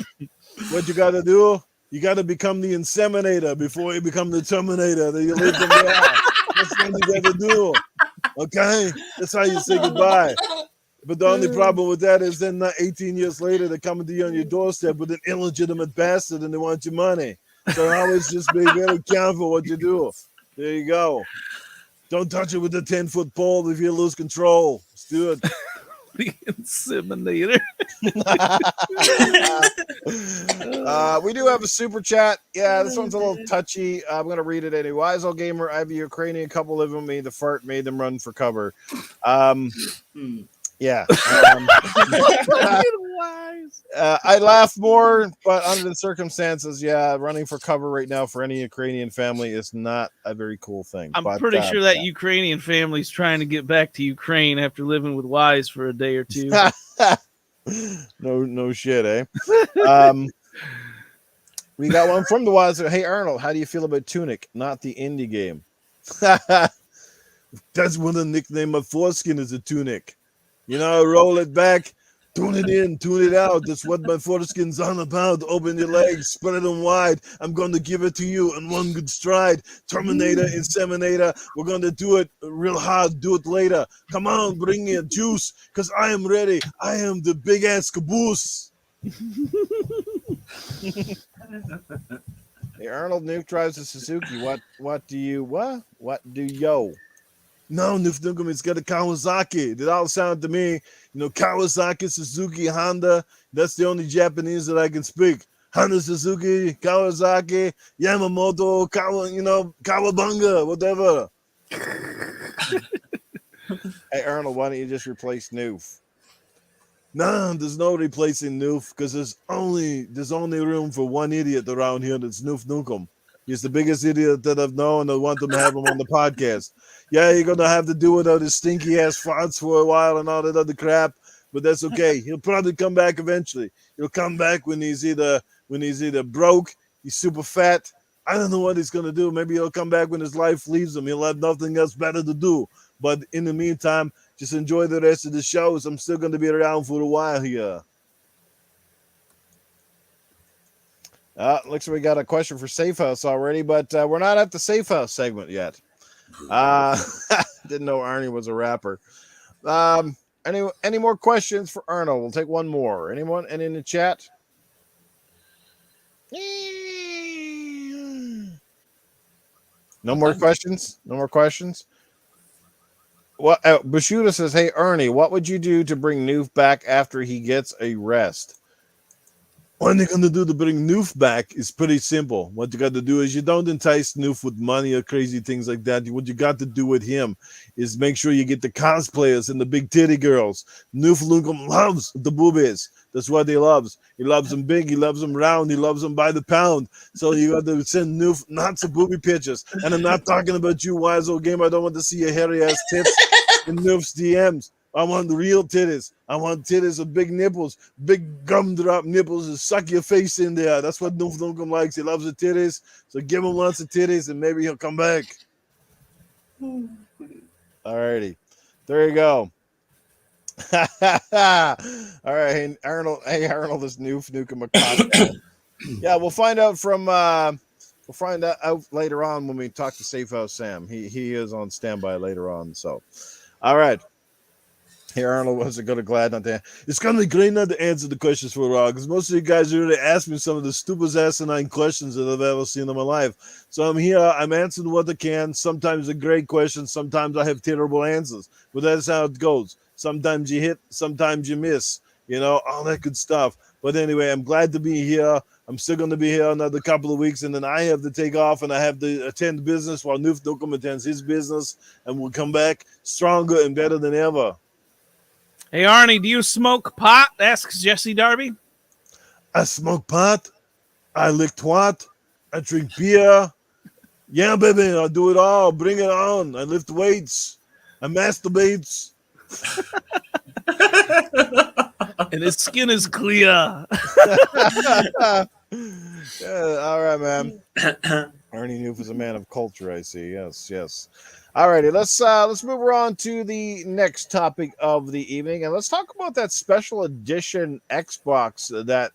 Speaker 2: What you got to do? You got to become the inseminator before you become the Terminator. Then you leave them there. That's what you got to do. Okay? That's how you say goodbye. But the only problem with that is then 18 years later, they're coming to you on your doorstep with an illegitimate bastard and they want your money. So always just be very careful what you do. There you go. Don't touch it with a 10-foot pole if you lose control. Let's do it.
Speaker 1: The inseminator.
Speaker 2: We do have a super chat. Yeah, this one's a little touchy. I'm going to read it anyway. Wise old gamer, I have a Ukrainian couple living with me. The fart made them run for cover. Yeah. I laugh more, but under the circumstances, running for cover right now for any Ukrainian family is not a very cool thing.
Speaker 1: I'm pretty sure that Ukrainian family's trying to get back to Ukraine after living with Wise for a day or two.
Speaker 2: No shit, eh? We got one from the Wise. Hey, Arnold, how do you feel about Tunic, not the indie game? That's one of the nickname of foreskin is a Tunic. Roll it back, tune it in, tune it out. That's what my foreskin's on about. Open your legs, spread them wide. I'm going to give it to you in one good stride. Terminator, Inseminator. We're going to do it real hard. Do it later. Come on, bring me a juice, because I am ready. I am the big-ass caboose. Hey, Arnold Nuke drives a Suzuki. What do you? No, Nuf Nukem, it's got a Kawasaki. That all sound to me, Kawasaki, Suzuki, Honda. That's the only Japanese that I can speak. Honda, Suzuki, Kawasaki, Yamamoto, Kawabunga, whatever. Hey, Arnold, why don't you just replace Noof? No, there's no replacing Noof because there's only room for one idiot around here. That's Noof Nukem. He's the biggest idiot that I've known. I want them to have him on the podcast. Yeah, you're going to have to do without his stinky ass farts for a while and all that other crap, but that's okay. He'll probably come back eventually. He'll come back when he's either broke, he's super fat. I don't know what he's going to do. Maybe he'll come back when his life leaves him. He'll have nothing else better to do. But in the meantime, just enjoy the rest of the shows. I'm still going to be around for a while here. Looks like we got a question for Safe House already, but we're not at the Safe House segment yet. Didn't know Arnie was a rapper. Any more questions for Arnold? We'll take one more. Anyone? And in the chat? No more questions? No more questions? What? Bashuda says, hey, Ernie, what would you do to bring Noof back after he gets a rest? What they're going to do to bring Noof back is pretty simple. What you got to do is you don't entice Noof with money or crazy things like that. What you got to do with him is make sure you get the cosplayers and the big titty girls. Noof Lunkum loves the boobies. That's what he loves. He loves them big. He loves them round. He loves them by the pound. So you got to send Noof lots of booby pictures. And I'm not talking about you, wise old gamer. I don't want to see your hairy-ass tits in Noof's DMs. I want real titties. I want titties with big nipples, big gumdrop nipples, and suck your face in there. That's what Noof Nukem likes. He loves the titties. So give him lots of titties, and maybe he'll come back. Alrighty. There you go. All right, hey, Arnold. Hey, Arnold is Noof Nukem. Yeah, we'll find out from. We'll find out later on when we talk to Safe House Sam. He is on standby later on. So, all right. Here, Arnold wasn't going to glad not to. It's going to be great not to answer the questions for a while because most of you guys already asked me some of the stupidest asinine questions that I've ever seen in my life. So I'm here. I'm answering what I can. Sometimes they're great questions. Sometimes I have terrible answers. But that's how it goes. Sometimes you hit. Sometimes you miss. You know, all that good stuff. But anyway, I'm glad to be here. I'm still going to be here another couple of weeks, and then I have to take off, and I have to attend business while Noof Nookum attends his business, and we'll come back stronger and better than ever.
Speaker 1: Hey, Arnie, do you smoke pot? Asks Jesse Darby.
Speaker 2: I smoke pot. I lick twat. I drink beer. Yeah, baby, I do it all. Bring it on. I lift weights. I masturbate.
Speaker 1: And his skin is clear.
Speaker 2: Yeah, all right, man. Arnie Noof is a man of culture, I see. Yes, yes. All righty, let's move on to the next topic of the evening, and let's talk about that special edition Xbox that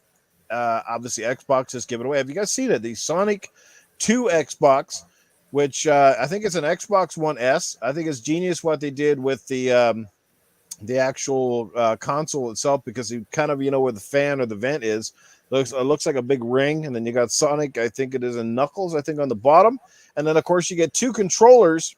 Speaker 2: obviously Xbox has given away. Have you guys seen it? The Sonic 2 Xbox, which I think it's an Xbox One S. I think it's genius what they did with the actual console itself, because you kind of, where the fan or the vent is. It looks like a big ring, and then you got Sonic, I think it is in Knuckles, I think, on the bottom. And then, of course, you get two controllers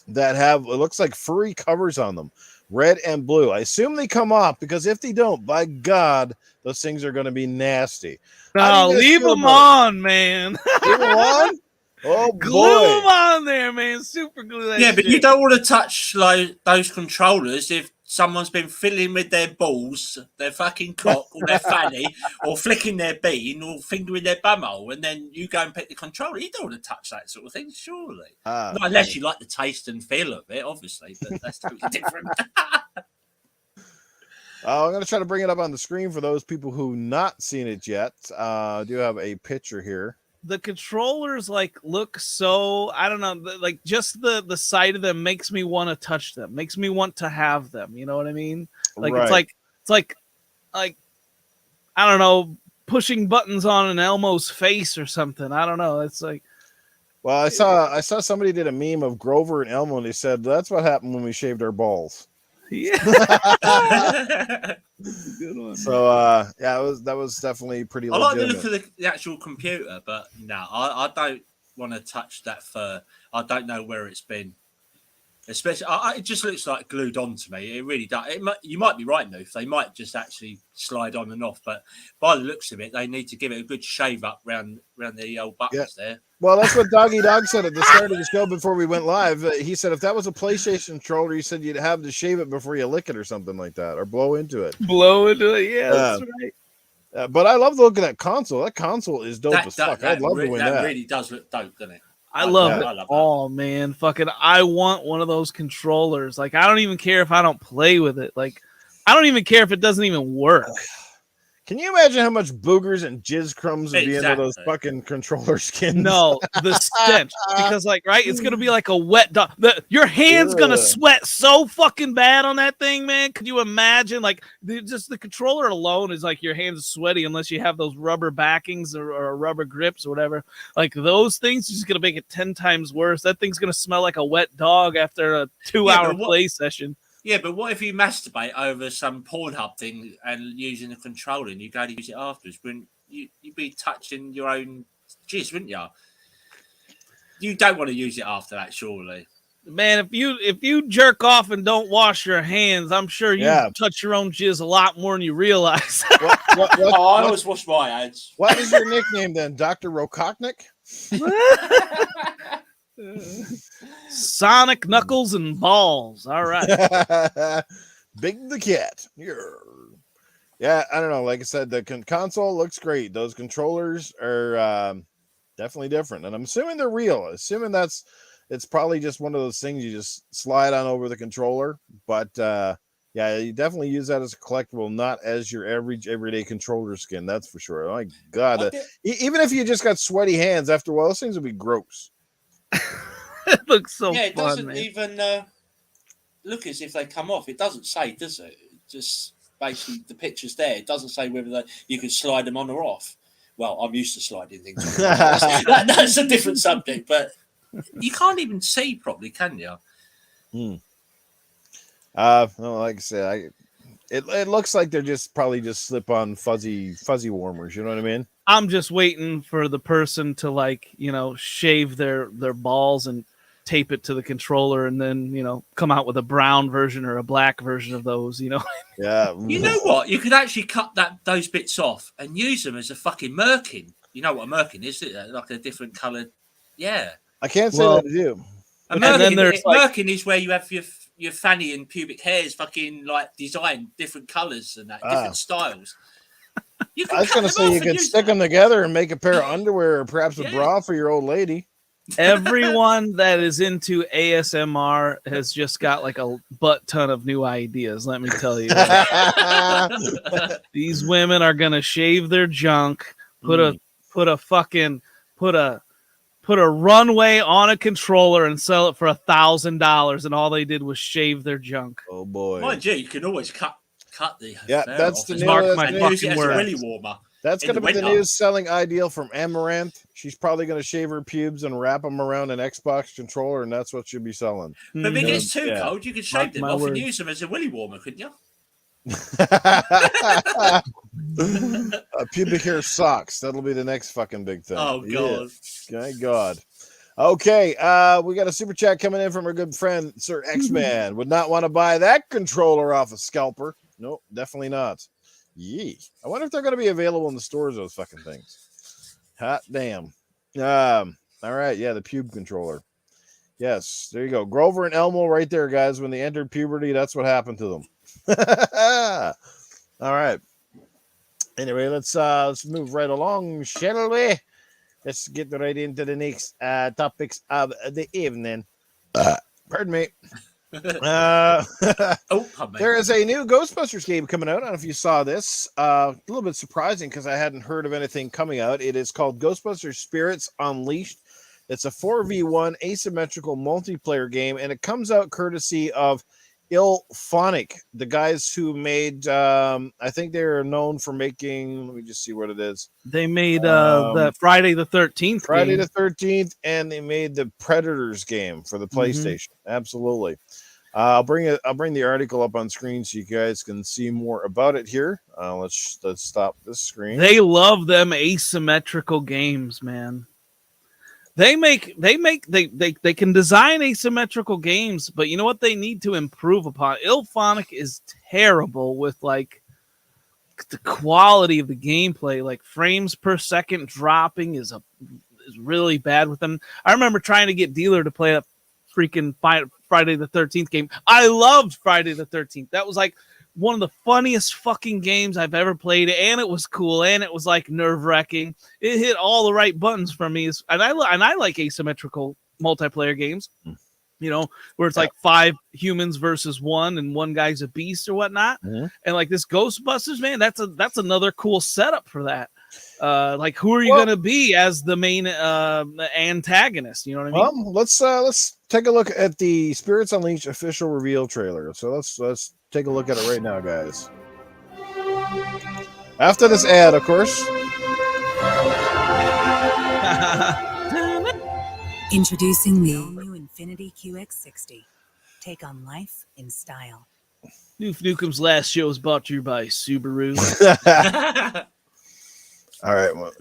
Speaker 2: that have, it looks like, furry covers on them, red and blue. I assume they come off, because if they don't, by God, those things are going to be nasty.
Speaker 1: No, leave them on, man.
Speaker 2: Leave them on? Oh,
Speaker 1: glue them on there, man. Super glue that shit.
Speaker 3: But you don't want to touch like those controllers if someone's been fiddling with their balls, their fucking cock, or their fanny, or flicking their bean, or fingering their bumhole, and then you go and pick the controller. You don't want to touch that sort of thing, surely. Not unless you like the taste and feel of it, obviously, but that's totally different.
Speaker 2: I'm going to try to bring it up on the screen for those people who not seen it yet. I do have a picture here.
Speaker 1: The controllers look so, I don't know, just the sight of them makes me want to touch them, makes me want to have them. You know what I mean?
Speaker 2: Right.
Speaker 1: It's like I don't know, pushing buttons on an Elmo's face or something. I don't know. It's like,
Speaker 2: well, I saw somebody did a meme of Grover and Elmo, and they said that's what happened when we shaved our balls.
Speaker 1: Yeah.
Speaker 2: Good one. So that was definitely pretty legitimate.
Speaker 3: I like the look of the actual computer, but no, I don't want to touch that fur. I don't know where it's been. Especially, it just looks like glued on to me. It really does. You might be right, Noof. They might just actually slide on and off, but by the looks of it, they need to give it a good shave up round the old buttons there.
Speaker 2: Well, that's what Doggy Dog said at the start of the show before we went live. He said if that was a PlayStation controller, he said you'd have to shave it before you lick it or something like that, or blow into it.
Speaker 1: Yeah, that's right.
Speaker 2: But I love the look of that console. That console is dope as fuck. I'd love to win that.
Speaker 3: That really does look dope, doesn't it?
Speaker 1: I love it all, man. Fucking, I want one of those controllers. I don't even care if I don't play with it. I don't even care if it doesn't even work.
Speaker 2: Can you imagine how much boogers and jizz crumbs would be into those fucking controller skins?
Speaker 1: No, the stench. Because, it's going to be like a wet dog. Your hand's going to sweat so fucking bad on that thing, man. Could you imagine? Just the controller alone is your hands sweaty unless you have those rubber backings or rubber grips or whatever. Those things are just going to make it 10 times worse. That thing's going to smell like a wet dog after a 2-hour play session.
Speaker 3: Yeah, but what if you masturbate over some Pornhub thing and using the controller and you go to use it afterwards? When you'd be touching your own jizz, wouldn't you? You don't want to use it after that, surely.
Speaker 1: Man, if you jerk off and don't wash your hands, I'm sure you touch your own jizz a lot more than you realize.
Speaker 3: I always wash my hands.
Speaker 2: What is your nickname then, Dr. Rokoknik?
Speaker 1: Sonic, Knuckles, and Balls. All right.
Speaker 2: Big the cat. Yeah, I don't know. Like I said, the console looks great. Those controllers are definitely different. And I'm assuming they're real. Assuming it's probably just one of those things you just slide on over the controller. But you definitely use that as a collectible, not as your average everyday controller skin. That's for sure. Oh my God. Even if you just got sweaty hands after a while, those things would be gross.
Speaker 1: It looks so fun,
Speaker 3: it doesn't
Speaker 1: man.
Speaker 3: even look as if they come off. It doesn't say, does it? Just basically the picture's there. It doesn't say whether you can slide them on or off. Well, I'm used to sliding things on. That's a different subject, but you can't even see properly, can you?
Speaker 2: No, like I said, it looks like they're probably just slip on fuzzy warmers. You know what I mean?
Speaker 1: I'm just waiting for the person to like, shave their balls and tape it to the controller, and then come out with a brown version or a black version of those.
Speaker 2: Yeah.
Speaker 3: You know what? You could actually cut those bits off and use them as a fucking merkin. You know what a merkin is? Like a different coloured. Yeah.
Speaker 2: I can't say that I do.
Speaker 3: A merkin is where you have your fanny and pubic hairs fucking like designed different colours and different styles.
Speaker 2: I was going to say you could stick them together and make a pair of underwear or perhaps a bra for your old lady.
Speaker 1: Everyone that is into ASMR has just got like a butt ton of new ideas. Let me tell you, these women are gonna shave their junk, put a runway on a controller and sell it for $1,000, and all they did was shave their junk.
Speaker 2: Oh boy!
Speaker 3: Mind you, you can always cut the
Speaker 2: that's the new
Speaker 3: use it as a willy warmer.
Speaker 2: That's going to be the new selling ideal from Amaranth. She's probably going to shave her pubes and wrap them around an Xbox controller, and that's what she'll be selling.
Speaker 3: But if it gets too cold, you could shave them off and use them as a willy warmer, couldn't you?
Speaker 2: Pubic hair socks. That'll be the next fucking big thing.
Speaker 3: Oh, God.
Speaker 2: Yeah. My God. Okay, we got a super chat coming in from our good friend, Sir X-Man. Would not want to buy that controller off a scalper. Nope, definitely not. Yee. I wonder if they're going to be available in the stores, those fucking things. Hot damn. All right. Yeah, the pube controller. Yes, there you go. Grover and Elmo right there, guys. When they entered puberty, that's what happened to them. All right. Anyway, let's move right along, shall we? Let's get right into the next topics of the evening. Pardon me. There is a new Ghostbusters game coming out. I don't know if you saw this. A little bit surprising because I hadn't heard of anything coming out. It is called Ghostbusters Spirits Unleashed. It's a 4v1 asymmetrical multiplayer game, and it comes out courtesy of Illfonic, the guys who made, I think they're known for making, let me just see what it is.
Speaker 1: They made the Friday the 13th
Speaker 2: Friday the 13th, and they made the Predators game for the PlayStation. Absolutely. I'll bring the article up on screen so you guys can see more about it here. Let's stop this screen.
Speaker 1: They love them asymmetrical games, man. They can design asymmetrical games, but you know what they need to improve upon? Illfonic is terrible with like the quality of the gameplay. Like frames per second dropping is really bad with them. I remember trying to get Dealer to play a freaking Friday the 13th game. I loved Friday the 13th. That was like one of the funniest fucking games I've ever played, and it was cool, and it was like nerve-wracking. It hit all the right buttons for me, and I like asymmetrical multiplayer games, where it's like 5 humans versus 1, and one guy's a beast or whatnot. And like this Ghostbusters, man, that's another cool setup for that. Like, who are you going to be as the main antagonist? You know what I mean?
Speaker 2: Let's take a look at the Spirits Unleashed official reveal trailer. So let's take a look at it right now, guys. After this ad, of course.
Speaker 4: Introducing the new Infiniti QX60. Take on life in style.
Speaker 1: Noof Nukem's last show is brought to you by Subaru.
Speaker 2: All right, well,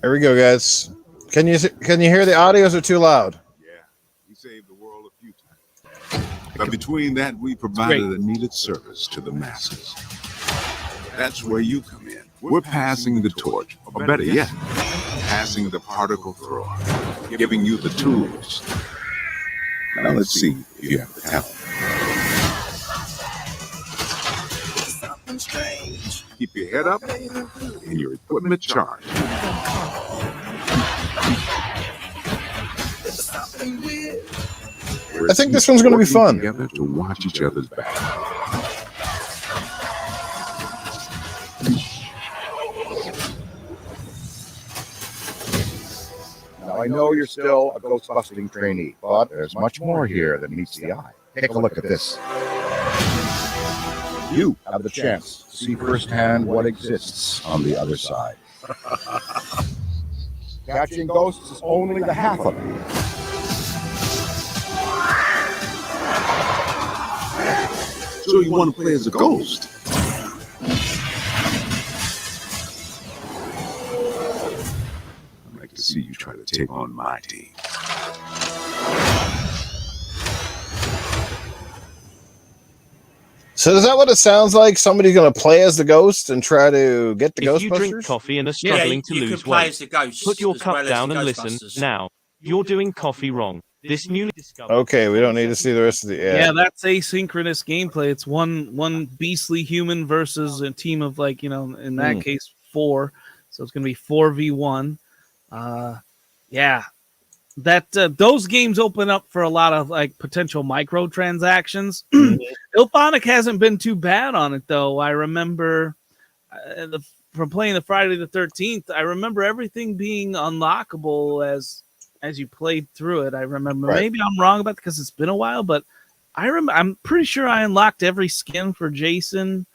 Speaker 2: here we go, guys. Can you hear the audios? Are too loud?
Speaker 5: Yeah, we saved the world a few times. But between that, we provided a needed service to the masses. That's where you come in. We're passing the torch, or better yet, passing the particle thrower, giving you the tools. Now let's see if you have the talent. Something strange. Keep your head up and your equipment charged.
Speaker 2: I think this one's going to be fun.
Speaker 5: Together to watch each other's back.
Speaker 6: Now, I know you're still a Ghostbusting trainee, but there's much more here than meets the eye. Take a look at this. You have the chance to see firsthand what exists on the other side. Catching ghosts is only the half of it.
Speaker 5: So you want to play as a ghost? I'd like to see you try to take on my team.
Speaker 2: So is that what it sounds like? Somebody's going to play as the ghost and try to get the
Speaker 7: If
Speaker 2: Ghostbusters?
Speaker 7: you drink coffee and are struggling to
Speaker 3: you
Speaker 7: lose
Speaker 3: can play
Speaker 7: weight,
Speaker 3: as the ghost.
Speaker 7: put your
Speaker 3: as
Speaker 7: cup
Speaker 3: well as
Speaker 7: down
Speaker 3: the
Speaker 7: and listen
Speaker 3: Ghostbusters.
Speaker 7: now. You're doing coffee wrong. This newly discovered.
Speaker 2: Okay, we don't need to see the rest of the ad.
Speaker 1: Yeah, that's asynchronous gameplay. It's one beastly human versus a team of, like, you know, in that case 4. So it's gonna be 4v1. Yeah, that those games open up for a lot of like potential microtransactions. Illfonic hasn't been too bad on it though. I remember from playing the Friday the 13th. I remember everything being unlockable as you played through it. I remember, maybe I'm wrong about it because it's been a while, but I'm pretty sure I unlocked every skin for Jason.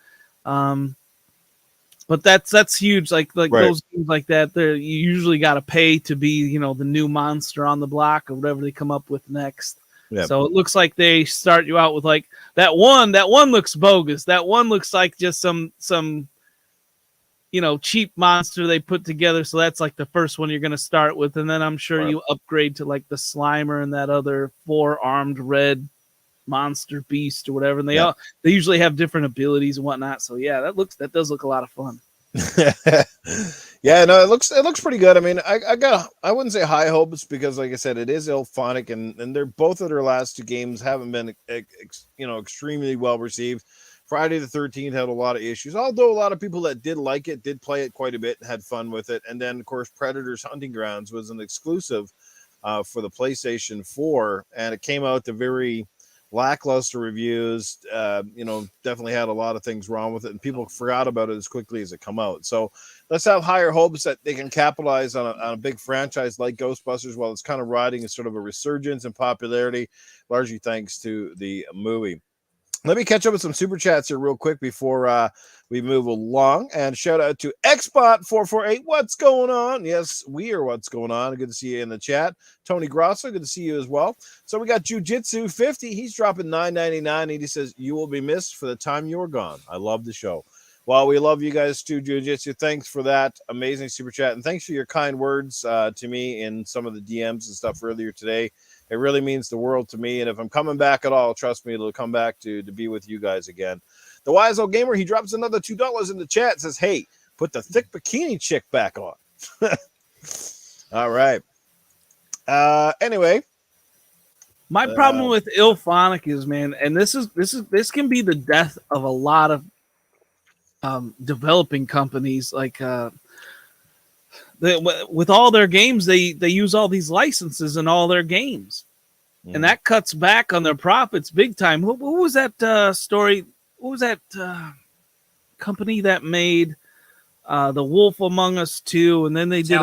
Speaker 1: But that's huge. Like those things like that, you usually got to pay to be, you know, the new monster on the block or whatever they come up with next. Yep. So it looks like they start you out with like that one. That one looks bogus. That one looks like just some you know, cheap monster they put together. So that's like the first one you're going to start with. And then I'm sure you upgrade to like the Slimer and that other 4-armed red monster beast or whatever. And they usually have different abilities and whatnot. So yeah, that does look a lot of fun.
Speaker 2: Yeah, no, it looks pretty good. I mean, I wouldn't say high hopes because, like I said, it is Illfonic, and they're both of their last 2 games haven't been extremely well received. Friday the 13th had a lot of issues, although a lot of people that did like it did play it quite a bit and had fun with it. And then, of course, Predator's Hunting Grounds was an exclusive for the PlayStation 4, and it came out to very lackluster reviews. Definitely had a lot of things wrong with it, and people forgot about it as quickly as it come out. So let's have higher hopes that they can capitalize on a big franchise like Ghostbusters while it's kind of riding a sort of a resurgence in popularity, largely thanks to the movie. Let me catch up with some super chats here real quick before we move along. And shout out to Xbot448. What's going on? Yes, we are what's going on. Good to see you in the chat. Tony Grosso, good to see you as well. So we got Jujitsu50. He's dropping $9.99. And he says, you will be missed for the time you're gone. I love the show. Well, we love you guys too, Jiu-Jitsu. Thanks for that amazing super chat. And thanks for your kind words to me in some of the DMs and stuff earlier today. It really means the world to me. And if I'm coming back at all, trust me, it'll come back to be with you guys again. The Wise Old Gamer, he drops another $2 in the chat. Says, hey, put the thick bikini chick back on. All right. Anyway.
Speaker 1: My problem with Illfonic is, man, and this can be the death of a lot of developing companies. Like with all their games, they use all these licenses in all their games, and that cuts back on their profits big time. Who was that story? What was that company that made The Wolf Among Us 2, and then they did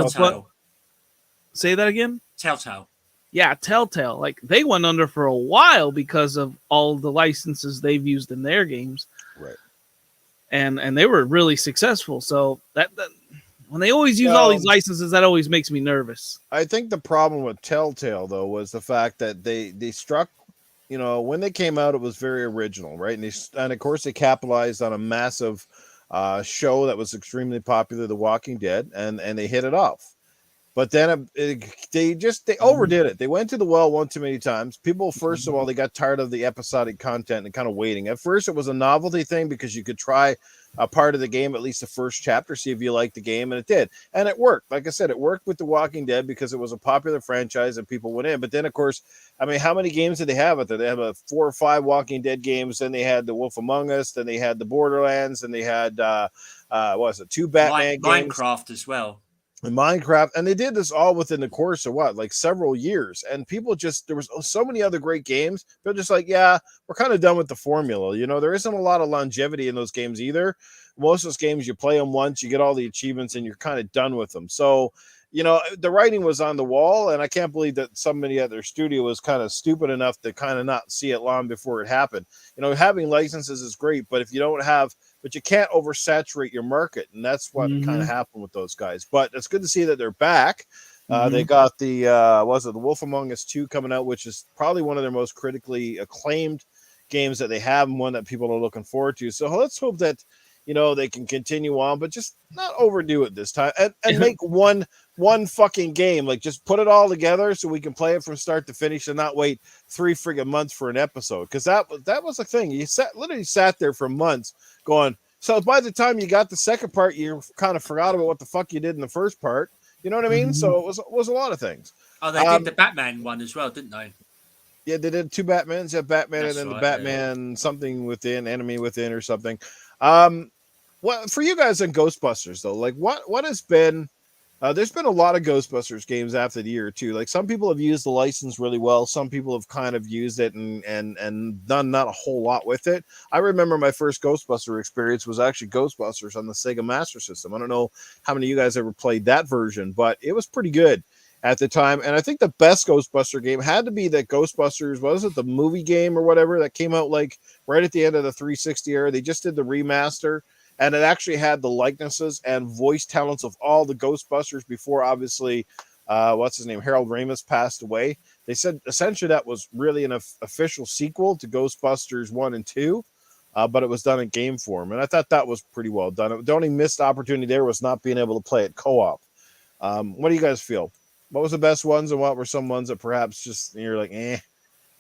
Speaker 1: Say that again?
Speaker 3: Telltale.
Speaker 1: Yeah, Telltale. Like, they went under for a while because of all the licenses they've used in their games.
Speaker 2: Right.
Speaker 1: And they were really successful. So that when they always use all these licenses, that always makes me nervous.
Speaker 2: I think the problem with Telltale, though, was the fact that they struck, when they came out, it was very original, right? And of course, they capitalized on a massive show that was extremely popular, The Walking Dead, and they hit it off. But then they overdid it. They went to the well one too many times. People, first of all, they got tired of the episodic content and kind of waiting. At first, it was a novelty thing because you could try a part of the game, at least the first chapter, see if you liked the game, and it did. And it worked. Like I said, it worked with The Walking Dead because it was a popular franchise and people went in. But then, of course, I mean, how many games did they have out there? They have 4 or 5 Walking Dead games. Then they had The Wolf Among Us. Then they had the Borderlands. And they had, 2 Batman games.
Speaker 3: Minecraft as well.
Speaker 2: And Minecraft, and they did this all within the course of several years. And people there was so many other great games. They're just like, yeah, we're kind of done with the formula. There isn't a lot of longevity in those games either. Most of those games, you play them once, you get all the achievements, and you're kind of done with them. So, the writing was on the wall, and I can't believe that somebody at their studio was kind of stupid enough to kind of not see it long before it happened. Having licenses is great, but if you don't have but you can't oversaturate your market, and that's what kind of happened with those guys. But it's good to see that they're back. They got the Wolf Among Us 2 coming out, which is probably one of their most critically acclaimed games that they have and one that people are looking forward to. So let's hope that, you know, they can continue on, but just not overdo it this time, and make one fucking game. Like, just put it all together so we can play it from start to finish and not wait 3 friggin' months for an episode. Because that was the thing. You literally sat there for months going. So by the time you got the second part, you kind of forgot about what the fuck you did in the first part. You know what I mean? So it was a lot of things.
Speaker 3: Oh, they did the Batman one as well, didn't they?
Speaker 2: Yeah, they did 2 Batmans. Yeah, Batman.
Speaker 3: That's
Speaker 2: and then
Speaker 3: right,
Speaker 2: the Batman something within, enemy within, or something. What for you guys in Ghostbusters though? Like, what has been? There's been a lot of Ghostbusters games after the year too. Like, some people have used the license really well. Some people have kind of used it and done not a whole lot with it. I remember my first Ghostbuster experience was actually Ghostbusters on the Sega Master System. I don't know how many of you guys ever played that version, but it was pretty good at the time. And I think the best Ghostbuster game had to be that Ghostbusters, was it the movie game or whatever that came out like right at the end of the 360 era? They just did the remaster. And it actually had the likenesses and voice talents of all the Ghostbusters before, obviously, what's his name? Harold Ramis passed away. They said essentially that was really an official sequel to Ghostbusters 1 and 2, but it was done in game form. And I thought that was pretty well done. The only missed opportunity there was not being able to play it co-op. What do you guys feel? What was the best ones, and what were some ones that perhaps just you're like, eh?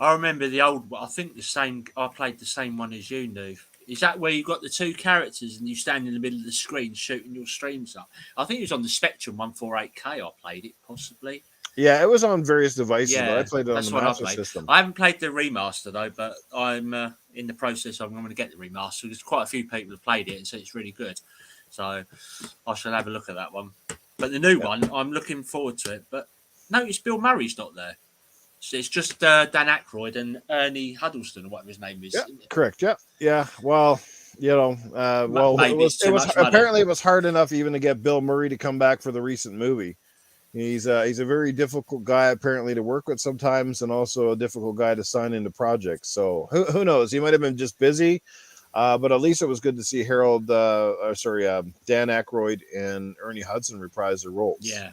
Speaker 3: I remember the old one. I think I played the same one as you, Noof. Is that where you got the 2 characters and you stand in the middle of the screen shooting your streams up? I think it was on the Spectrum 148K. I played it, possibly.
Speaker 2: Yeah, it was on various devices.
Speaker 3: Yeah,
Speaker 2: but I played it on the Master System.
Speaker 3: I haven't played the remaster though, but I'm in the process. I'm going to get the remaster because quite a few people have played it and said it's really good. So I shall have a look at that one. But the new one, I'm looking forward to it. But notice Bill Murray's not there. So it's just Dan Aykroyd and Ernie Huddleston, or whatever his name is.
Speaker 2: Yeah, correct. Yeah. Well, you know, it was apparently it was hard enough even to get Bill Murray to come back for the recent movie. He's a very difficult guy apparently to work with sometimes, and also a difficult guy to sign into projects. So who knows? He might have been just busy, but at least it was good to see Dan Aykroyd and Ernie Hudson reprise their roles.
Speaker 3: Yeah.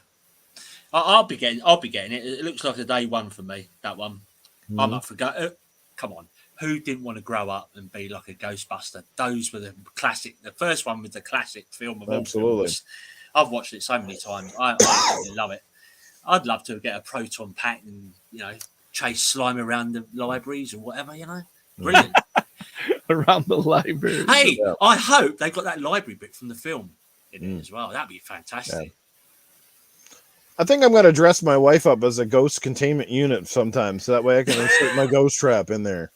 Speaker 3: I'll be getting it. It looks like a day one for me, that one.
Speaker 2: Mm-hmm.
Speaker 3: I'm up for come on. Who didn't want to grow up and be like a Ghostbuster? Those were the classic. The first one was the classic film of all films. I've watched it so many times. I absolutely love it. I'd love to get a proton pack and, you know, chase slime around the libraries or whatever, you know. Brilliant.
Speaker 1: Around the library.
Speaker 3: Hey, I hope they got that library bit from the film in it as well. That'd be fantastic.
Speaker 2: Yeah. I think I'm going to dress my wife up as a ghost containment unit sometime, so that way I can insert my ghost trap in there.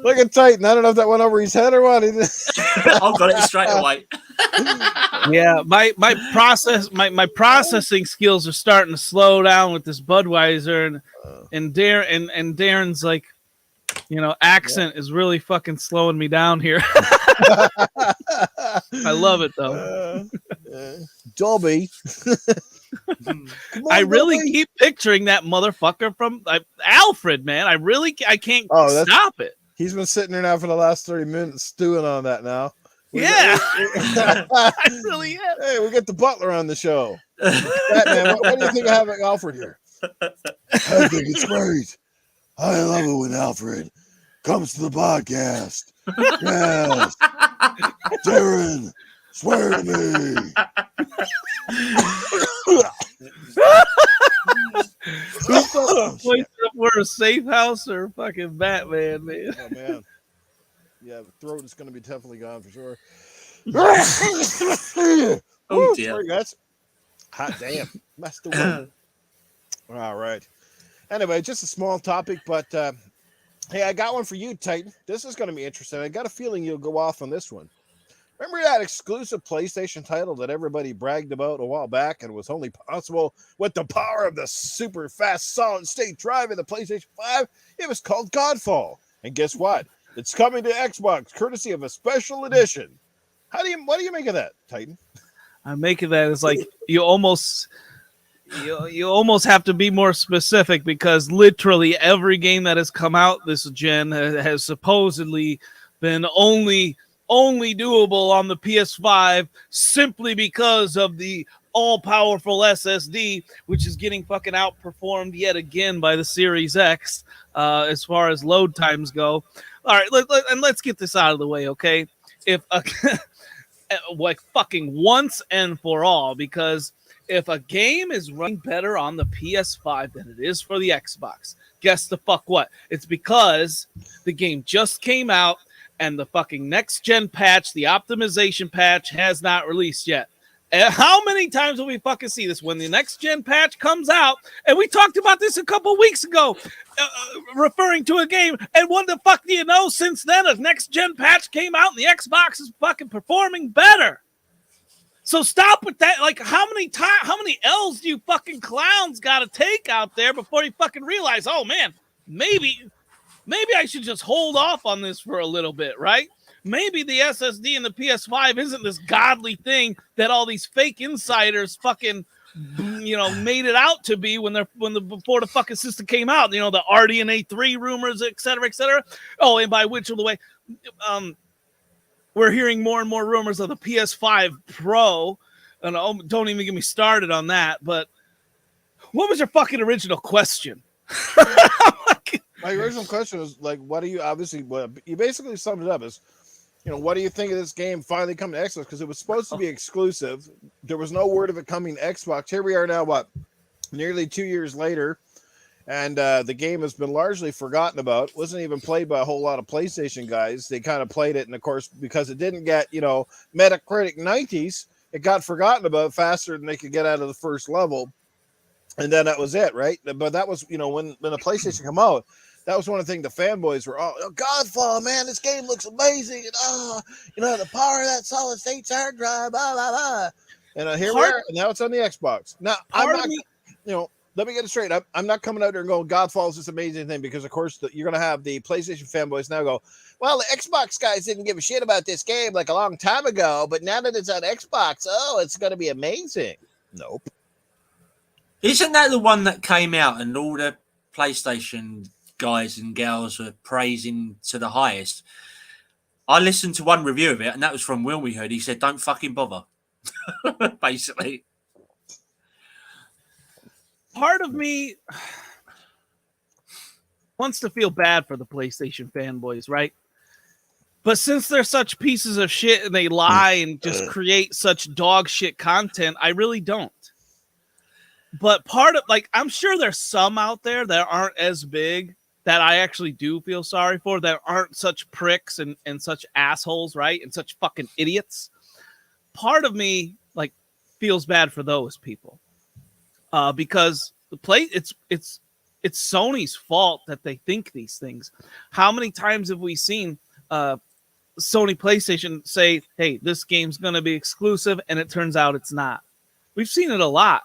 Speaker 2: Look at Titan. I don't know if that went over his head or what.
Speaker 3: I've got it straight away.
Speaker 1: Yeah, my processing skills are starting to slow down with this Budweiser, and Darren's like, you know, accent is really fucking slowing me down here. I love it though.
Speaker 2: Dobby.
Speaker 1: I really keep picturing that motherfucker from Alfred, man. I can't stop it.
Speaker 2: He's been sitting there now for the last 30 minutes stewing on that now.
Speaker 1: I really am.
Speaker 2: Hey, we get the butler on the show. Batman, what do you think of having Alfred here? I think it's great. I love it when Alfred comes to the podcast. Yes. Darren, swear to me.
Speaker 1: We're a safe house or fucking Batman, man.
Speaker 2: Oh, man. Yeah, the throat is going to be definitely gone for sure.
Speaker 3: Oh, dear.
Speaker 2: Sorry, guys. Hot damn. Messed the one. All right. Anyway, just a small topic, but hey, I got one for you, Titan. This is going to be interesting. I got a feeling you'll go off on this one. Remember that exclusive PlayStation title that everybody bragged about a while back and was only possible with the power of the super fast solid state drive of the PlayStation 5? It was called Godfall. And guess what? It's coming to Xbox courtesy of a special edition. What do you make of that, Titan?
Speaker 1: I make of that as like you almost have to be more specific, because literally every game that has come out this gen has supposedly been only doable on the PS5 simply because of the all-powerful SSD, which is getting fucking outperformed yet again by the Series X as far as load times go. All right, let's get this out of the way, okay? If like fucking once and for all, because if a game is running better on the PS5 than it is for the Xbox, guess the fuck what? It's because the game just came out and the fucking next gen patch, the optimization patch, has not released yet. And how many times will we fucking see this when the next gen patch comes out? And we talked about this a couple weeks ago, referring to a game. And what the fuck do you know? Since then, a next gen patch came out and the Xbox is fucking performing better. So stop with that. Like, how many L's do you fucking clowns got to take out there before you fucking realize, oh man, maybe I should just hold off on this for a little bit, right? Maybe the SSD and the PS5 isn't this godly thing that all these fake insiders fucking, made it out to be before the fucking system came out. You know, the RDNA 3 rumors, et cetera, et cetera. Oh, and by which of the way, we're hearing more and more rumors of the PS5 Pro, and don't even get me started on that. But what was your fucking original question?
Speaker 2: My original question was like, what do you you basically summed it up as, what do you think of this game finally coming to Xbox? Because it was supposed to be exclusive. There was no word of it coming to Xbox. Here we are now, nearly 2 years later, and the game has been largely forgotten about. Wasn't even played by a whole lot of PlayStation guys. They kind of played it, and of course, because it didn't get, Metacritic 90s, it got forgotten about faster than they could get out of the first level. And then that was it, right? But that was, when the PlayStation came out, that was one of the things the fanboys were all, Godfall, man, this game looks amazing. And, the power of that solid state hard drive, blah, blah, blah. And here we are, and now it's on the Xbox. Now, let me get it straight. I'm not coming out there and going, Godfall is this amazing thing, because, of course, you're going to have the PlayStation fanboys now go, well, the Xbox guys didn't give a shit about this game like a long time ago, but now that it's on Xbox, it's going to be amazing. Nope.
Speaker 3: Isn't that the one that came out and all the PlayStation guys and girls were praising to the highest? I listened to one review of it, and that was from Will we heard. He said, don't fucking bother. Basically.
Speaker 1: Part of me wants to feel bad for the PlayStation fanboys, right? But since they're such pieces of shit and they lie and just create such dog shit content, I really don't. But I'm sure there's some out there that aren't as big that I actually do feel sorry for, that aren't such pricks and such assholes, right? And such fucking idiots. Part of me feels bad for those people. Because it's Sony's fault that they think these things. How many times have we seen Sony PlayStation say, hey, this game's going to be exclusive, and it turns out it's not? We've seen it a lot.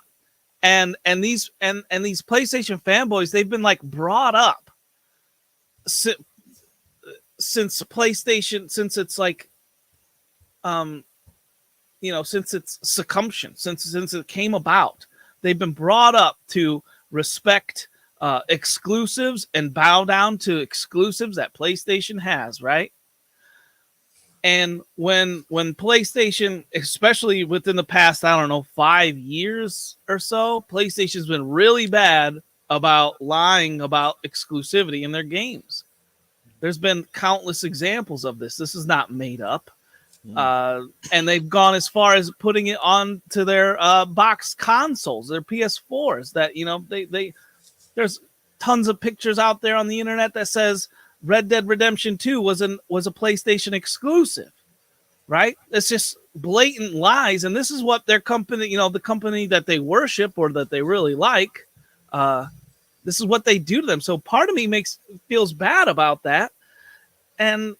Speaker 1: And these PlayStation fanboys, they've been brought up since PlayStation, since it's since its succumsion, since it came about, they've been brought up to respect exclusives and bow down to exclusives that PlayStation has, right? And when PlayStation, especially within the past, 5 years or so, PlayStation's been really bad about lying about exclusivity in their games. There's been countless examples of this. This is not made up. And they've gone as far as putting it on to their box consoles, their PS4s, that, there's tons of pictures out there on the internet that says Red Dead Redemption 2 was a PlayStation exclusive, right? It's just blatant lies. And this is what their company, the company that they worship or that they really like, this is what they do to them. So part of me feels bad about that. And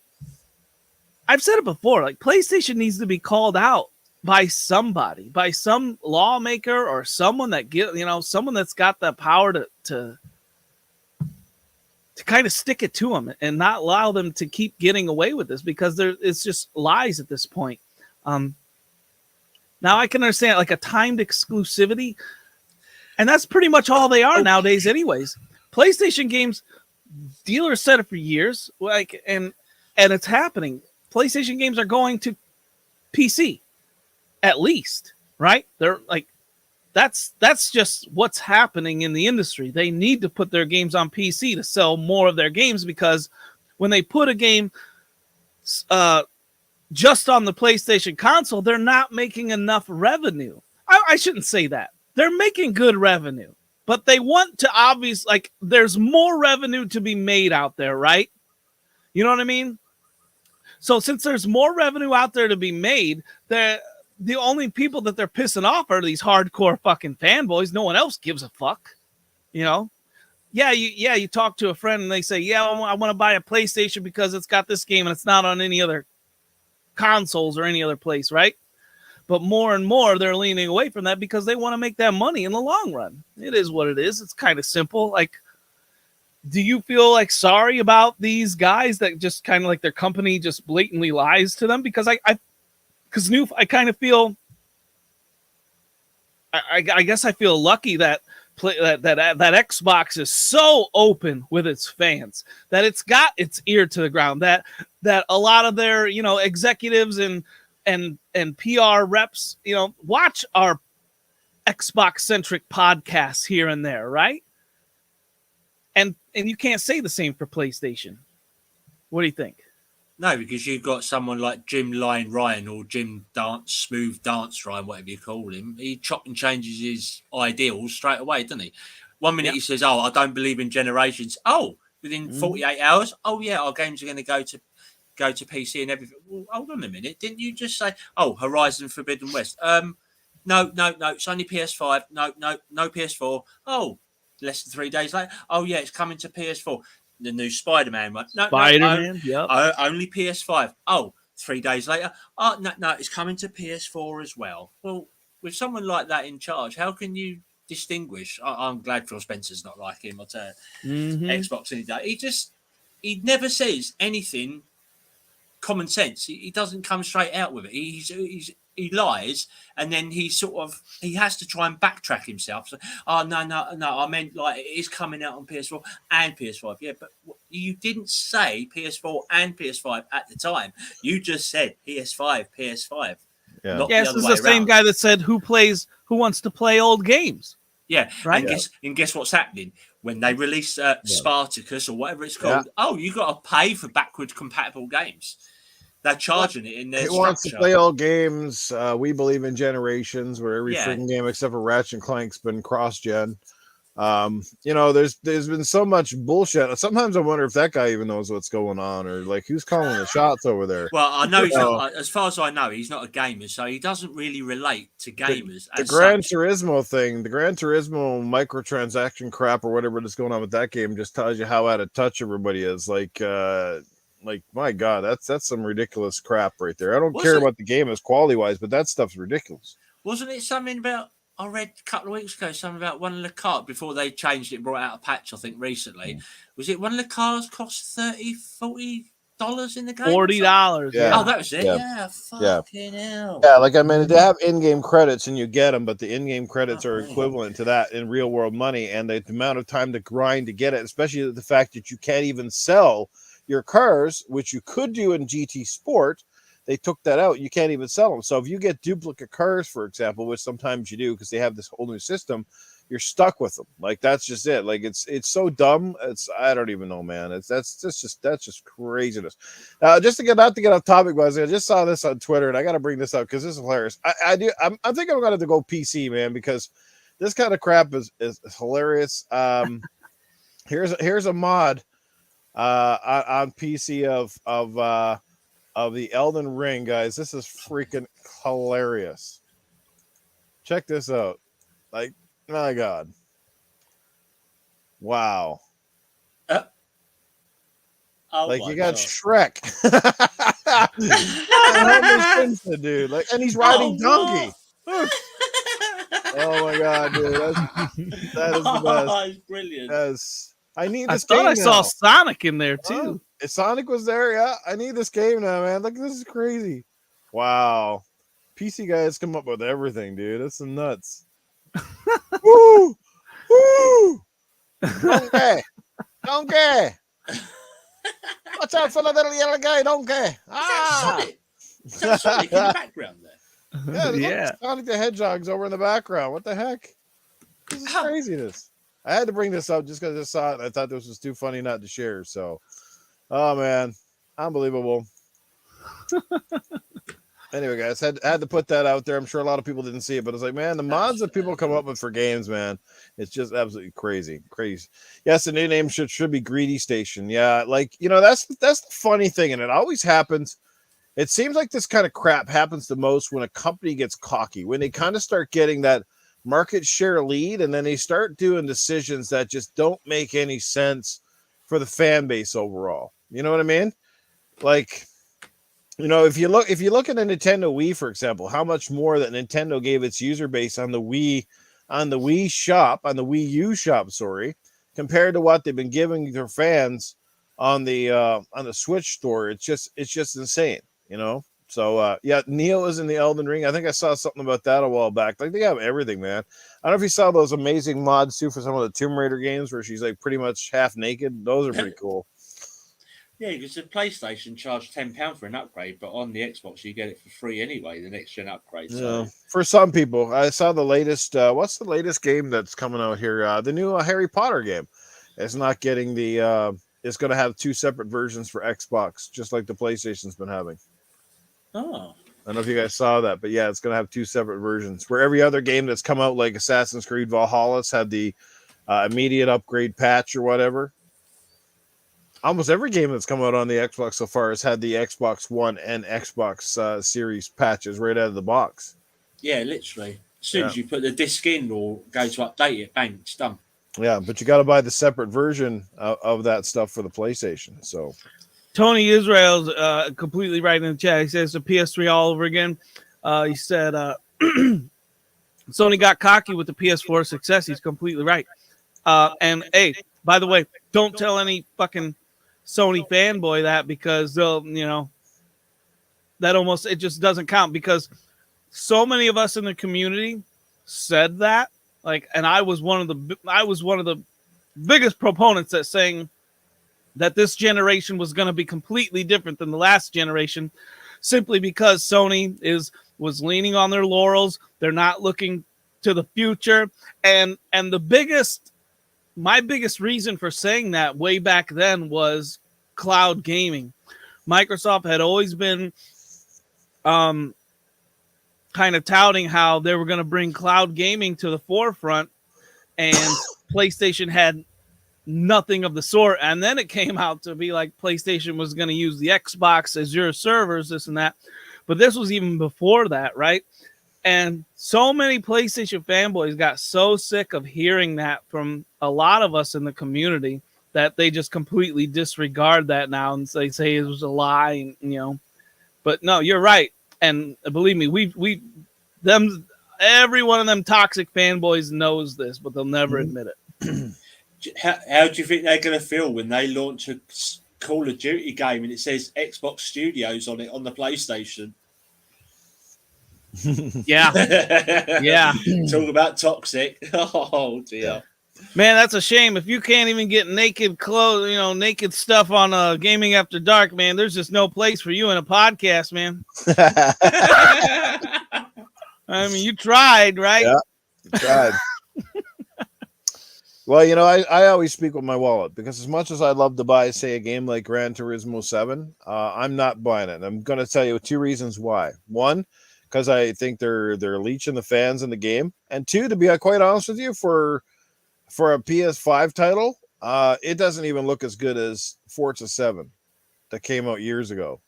Speaker 1: I've said it before, PlayStation needs to be called out by somebody, by some lawmaker or someone that someone that's got the power to kind of stick it to them and not allow them to keep getting away with this, because it's just lies at this point. Now I can understand a timed exclusivity, and that's pretty much all they are nowadays anyways. PlayStation games, dealers said it for years, and it's happening. PlayStation games are going to PC, at least, right? They're that's just what's happening in the industry. They need to put their games on PC to sell more of their games, because when they put a game just on the PlayStation console, they're not making enough revenue. I shouldn't say that. They're making good revenue, but they want to there's more revenue to be made out there, right? You know what I mean? So since there's more revenue out there to be made, the only people that they're pissing off are these hardcore fucking fanboys. No one else gives a fuck, you know? You talk to a friend and they say, yeah, I want to buy a PlayStation because it's got this game and it's not on any other consoles or any other place, right? But more and more they're leaning away from that because they want to make that money in the long run. It is what it is. It's kind of simple. Like, do you feel like sorry about these guys that just kind of like their company just blatantly lies to them? Because I kind of feel, I guess I feel lucky that that Xbox is so open with its fans, that it's got its ear to the ground, that a lot of their, you know, executives and PR reps, you know, watch our Xbox centric podcasts here and there, right? And you can't say the same for PlayStation. What do you think?
Speaker 3: No, because you've got someone like Jim Line Ryan, or Smooth Dance Ryan, whatever you call him. He chop and changes his ideals straight away, doesn't he? 1 minute he says, "Oh, I don't believe in generations." Oh, within 48 hours, oh yeah, our games are going to go to PC and everything. Well, hold on a minute, didn't you just say, "Oh, Horizon Forbidden West"? No, it's only PS5. No, PS4. Oh, less than 3 days later. Oh yeah, it's coming to PS4. The new Spider-Man one.
Speaker 1: Spider-Man, yep.
Speaker 3: Only PS5. Oh, 3 days later. Oh, no, it's coming to PS4 as well. Well, with someone like that in charge, how can you distinguish? I'm glad Phil Spencer's not like him. I'll tell you. Xbox any day. He never says anything common sense. He doesn't come straight out with it. He lies, and then he has to try and backtrack himself. So, no, I meant like it is coming out on PS4 and PS5. Yeah, but you didn't say PS4 and PS5 at the time. You just said PS5.
Speaker 2: Yeah.
Speaker 1: Yes, this is the same guy that said who wants to play old games.
Speaker 3: Yeah,
Speaker 1: right.
Speaker 3: And guess what's happening when they release Spartacus or whatever it's called? Yeah. Oh, you got to pay for backward compatible games. They're charging it in their structure.
Speaker 2: Wants to play all games. We believe in generations, where every freaking game except for Ratchet and Clank's been cross-gen. You know, there's been so much bullshit. Sometimes I wonder if that guy even knows what's going on, or like who's calling the shots over there.
Speaker 3: Well, I know he's not. As far as I know, he's not a gamer, so he doesn't really relate to gamers.
Speaker 2: The Gran Turismo thing, the Gran Turismo microtransaction crap, or whatever that's going on with that game, just tells you how out of touch everybody is. Like, my God, that's some ridiculous crap right there. I don't care about the game as quality-wise, but that stuff's ridiculous.
Speaker 3: Wasn't it something about, I read a couple of weeks ago, something about one of the cars, before they changed it, brought out a patch, I think, recently. Was it one of the cars cost $30-40 in the game?
Speaker 1: $40.
Speaker 2: Yeah.
Speaker 3: Oh, that was it? Yeah. Fucking hell.
Speaker 2: Yeah, like, I mean, they have in-game credits and you get them, but the in-game credits are equivalent to that in real-world money, and the amount of time to grind to get it, especially the fact that you can't even sell your cars, which you could do in GT Sport. They took that out. You can't even sell them. So if you get duplicate cars, for example, which sometimes you do because they have this whole new system, you're stuck with them. Like, that's just it. Like, it's so dumb. I don't even know, man. That's just craziness. Just to get off topic, guys, I just saw this on Twitter, and I got to bring this up because this is hilarious. I think I'm going to go PC, man, because this kind of crap is hilarious. Here's a mod on PC of the Elden Ring, guys. This is freaking hilarious. Check this out. Like, my God. Wow. Like, you got Shrek. Dude. Like, and he's riding donkey. Oh my God, dude. That is the best.
Speaker 3: That's brilliant.
Speaker 2: I need this
Speaker 1: game.
Speaker 2: I thought I
Speaker 1: saw Sonic in there too.
Speaker 2: Sonic was there, yeah. I need this game now, man. Look, this is crazy. Wow. PC guys come up with everything, dude. That's some nuts. Woo! Woo! Donkey! Donkey! Watch out for the little yellow guy, donkey!
Speaker 3: Is that Sonic in the background there?
Speaker 2: Yeah, look,
Speaker 1: Yeah.
Speaker 2: Sonic the Hedgehog's over in the background. What the heck? This is craziness. I had to bring this up just because I saw it. I thought this was too funny not to share. So, oh man, unbelievable. Anyway, guys, had to put that out there. I'm sure a lot of people didn't see it, but it's like, man, the mods that people come up with for games, man, it's just absolutely crazy. Yes, the new name should be Greedy Station. Yeah, like, you know, that's the funny thing, and it always happens. It seems like this kind of crap happens the most when a company gets cocky, when they kind of start getting that market share lead, and then they start doing decisions that just don't make any sense for the fan base overall. You know what I mean? Like, you know, if you look at the Nintendo Wii, for example, how much more that Nintendo gave its user base on the Wii U shop, sorry, compared to what they've been giving their fans on the Switch store. It's just insane, you know. So yeah, Neo is in the Elden Ring. I think I saw something about that a while back. Like, they have everything, man. I don't know if you saw those amazing mods too for some of the Tomb Raider games where she's like pretty much half naked. Those are pretty cool.
Speaker 3: Yeah, because the PlayStation charged £10 for an upgrade, but on the Xbox you get it for free anyway, the next gen upgrade. So.
Speaker 2: Yeah. For some people, I saw the latest. What's the latest game that's coming out here? The new Harry Potter game. It's not getting the. It's going to have 2 separate versions for Xbox, just like the PlayStation's been having.
Speaker 3: Oh.
Speaker 2: I don't know if you guys saw that, but yeah, it's going to have 2 separate versions. Where every other game that's come out, like Assassin's Creed Valhalla's had the immediate upgrade patch or whatever. Almost every game that's come out on the Xbox so far has had the Xbox One and Xbox Series patches right out of the box.
Speaker 3: Yeah, literally. As soon as you put the disc in or go to update it, bang, it's done.
Speaker 2: Yeah, but you got to buy the separate version of that stuff for the PlayStation. So
Speaker 1: Tony Israel's completely right in the chat. He says the PS3 all over again. He said Sony got cocky with the PS4 success. He's completely right. And hey, by the way, don't tell any fucking Sony fanboy that, because they'll, you know, that almost, it just doesn't count, because so many of us in the community said that, like, and I was one of the biggest proponents that saying that this generation was going to be completely different than the last generation, simply because Sony was leaning on their laurels. They're not looking to the future, and my biggest reason for saying that way back then was cloud gaming. Microsoft had always been kind of touting how they were going to bring cloud gaming to the forefront, and PlayStation had nothing of the sort. And then it came out to be like PlayStation was going to use the Xbox Azure servers, this and that. But this was even before that, right? And so many PlayStation fanboys got so sick of hearing that from a lot of us in the community that they just completely disregard that now, and they say it was a lie, and, you know. But no, you're right. And believe me, every one of them toxic fanboys knows this, but they'll never admit it.
Speaker 3: How do you think they're going to feel when they launch a Call of Duty game and it says Xbox Studios on it on the PlayStation?
Speaker 1: Yeah. Yeah.
Speaker 3: Talk about toxic. Oh dear.
Speaker 1: Man, that's a shame. If you can't even get naked clothes, you know, naked stuff on Gaming After Dark, man, there's just no place for you in a podcast, man. I mean, you tried, right?
Speaker 2: Yeah, you tried. Well, you know, I always speak with my wallet, because as much as I love to buy, say, a game like Gran Turismo 7, I'm not buying it. I'm going to tell you 2 reasons why. One, because I think they're leeching the fans in the game, and 2, to be quite honest with you, for a PS5 title, it doesn't even look as good as Forza 7 that came out years ago.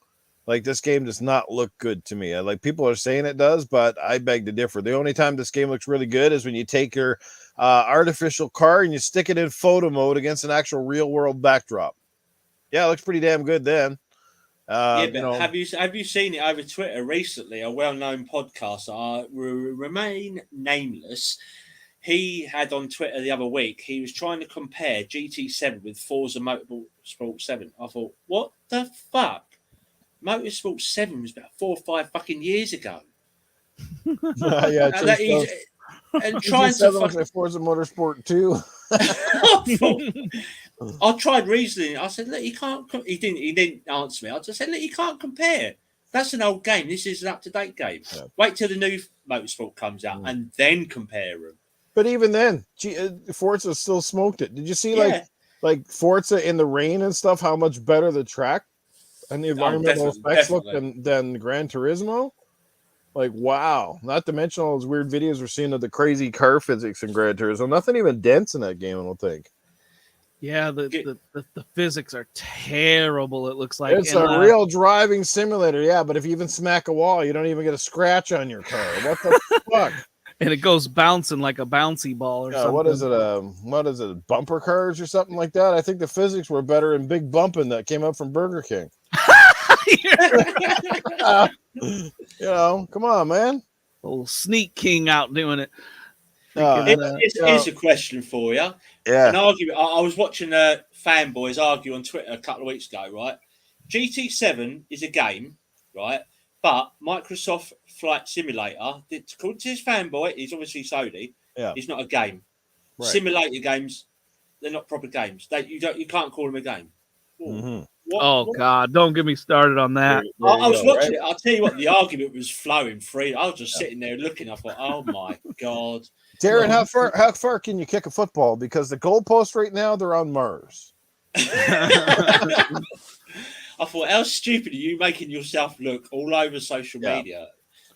Speaker 2: Like, this game does not look good to me. Like, people are saying it does, but I beg to differ. The only time this game looks really good is when you take your artificial car and you stick it in photo mode against an actual real world backdrop. Yeah, it looks pretty damn good then.
Speaker 3: Yeah, but you know, have you seen it over Twitter recently? A well-known podcaster, remain nameless, he had on Twitter the other week, he was trying to compare GT7 with Forza Motorsport 7. I thought, what the fuck? Motorsport 7 was about 4 or 5 fucking years ago.
Speaker 2: Yeah,
Speaker 3: and trying to
Speaker 2: fucking Forza Motorsport 2.
Speaker 3: I tried reasoning. I said, look, you can't. He didn't answer me. I just said, look, you can't compare. That's an old game. This is an up-to-date game.
Speaker 2: Yeah.
Speaker 3: Wait till the new Motorsport comes out and then compare them.
Speaker 2: But even then, Forza still smoked it. Did you see
Speaker 3: Yeah.
Speaker 2: like Forza in the rain and stuff? How much better the track and the environmental effects look than Gran Turismo? Like, wow! Not to mention all those weird videos we're seeing of the crazy car physics in Gran Turismo. Nothing even dense in that game, I don't think.
Speaker 1: Yeah, the physics are terrible. It looks like
Speaker 2: It's a real driving simulator. Yeah, but if you even smack a wall, you don't even get a scratch on your car. What the fuck?
Speaker 1: And it goes bouncing like a bouncy ball or something.
Speaker 2: What is it? What is it? Bumper cars or something like that? I think the physics were better in Big Bumpin' that came up from Burger King. Come on, man.
Speaker 1: Old Sneak King out doing it.
Speaker 3: Here's a question for you.
Speaker 2: Yeah.
Speaker 3: An argument. I was watching fanboys argue on Twitter a couple of weeks ago, right? GT7 is a game, right? But Microsoft Flight Simulator, according to his fanboy, he's obviously Sony.
Speaker 2: Yeah.
Speaker 3: He's not a game.
Speaker 2: Right.
Speaker 3: Simulator games, they're not proper games. You can't call them a game.
Speaker 2: Mm-hmm.
Speaker 1: God, don't get me started on that.
Speaker 3: I was watching it. I'll tell you what, the argument was flowing free. I was just sitting there looking. I thought, oh my God.
Speaker 2: Darren, how far can you kick a football? Because the goalposts right now, they're on Mars.
Speaker 3: I thought, how stupid are you making yourself look all over social media?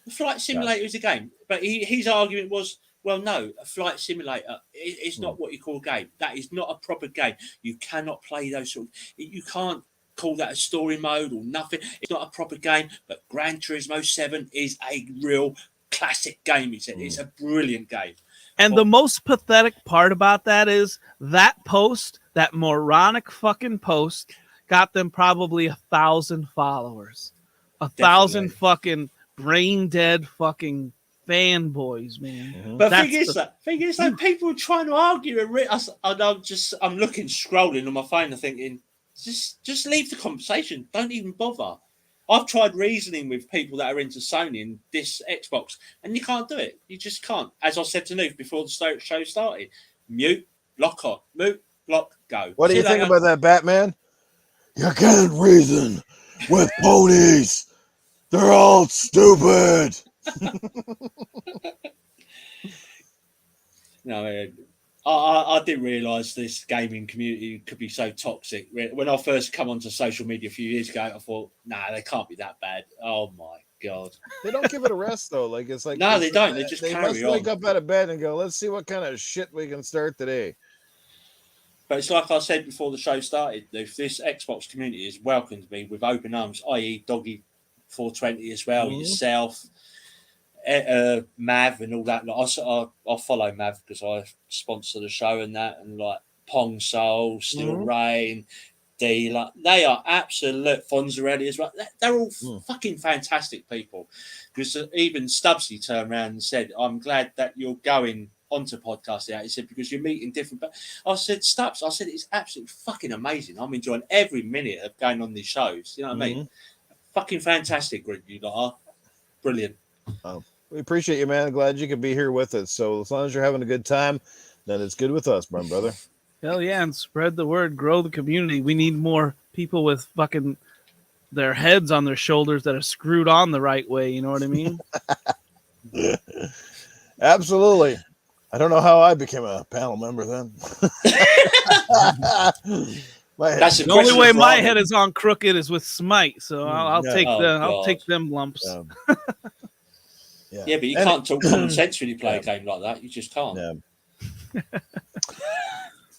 Speaker 3: The Flight Simulator is a game. But his argument was, well, no, a flight simulator is not what you call a game. That is not a proper game. You cannot play those you can't call that a story mode or nothing. It's not a proper game. But Gran Turismo 7 is a real classic game, he said. It's a brilliant game.
Speaker 1: And the most pathetic part about that is that post, that moronic fucking post, got them probably 1,000 followers. 1,000 fucking brain dead fucking fanboys, man.
Speaker 3: Mm-hmm. But thing is, people are trying to argue. I'm looking, scrolling on my phone, and thinking, just leave the conversation. Don't even bother. I've tried reasoning with people that are into Sony and this Xbox, and you can't do it. You just can't. As I said to Nuke before the show started, mute, block on, mute, block, go.
Speaker 2: What do you think about that, Batman? You can't reason with ponies. They're all stupid.
Speaker 3: No, I didn't realise this gaming community could be so toxic. When I first come onto social media a few years ago, I thought, nah, they can't be that bad. Oh my God.
Speaker 2: They don't give it a rest though. Like it's like
Speaker 3: no, they don't. They just carry on.
Speaker 2: Wake up out of bed and go, let's see what kind of shit we can start today.
Speaker 3: But it's like I said before the show started, if this Xbox community has welcomed me with open arms, i.e. Doggy 420 as well, yourself, Mav and all that. Like, I follow Mav because I sponsor the show and that, and like Pong Soul, Steel Rain, D. Like, they are absolute Fonzarelli as well. They're all fucking fantastic people. Because even Stubbsy turned around and said, "I'm glad that you're going onto podcasting out." He said, because you're meeting different. But I said, Stubbs, I said, it's absolutely fucking amazing. I'm enjoying every minute of going on these shows. You know what I mean? Fucking fantastic group you are. Brilliant.
Speaker 2: Oh, we appreciate you, man. Glad you could be here with us. So as long as you're having a good time, then it's good with us, my brother.
Speaker 1: Hell yeah, and spread the word, grow the community. We need more people with fucking their heads on their shoulders that are screwed on the right way. You know what I mean?
Speaker 2: Absolutely. I don't know how I became a panel member then.
Speaker 1: That's the only way my head is on crooked is with Smite, so I'll take them lumps.
Speaker 3: Yeah, but you can't talk common sense when you play a game like that. You just can't.
Speaker 2: Yeah.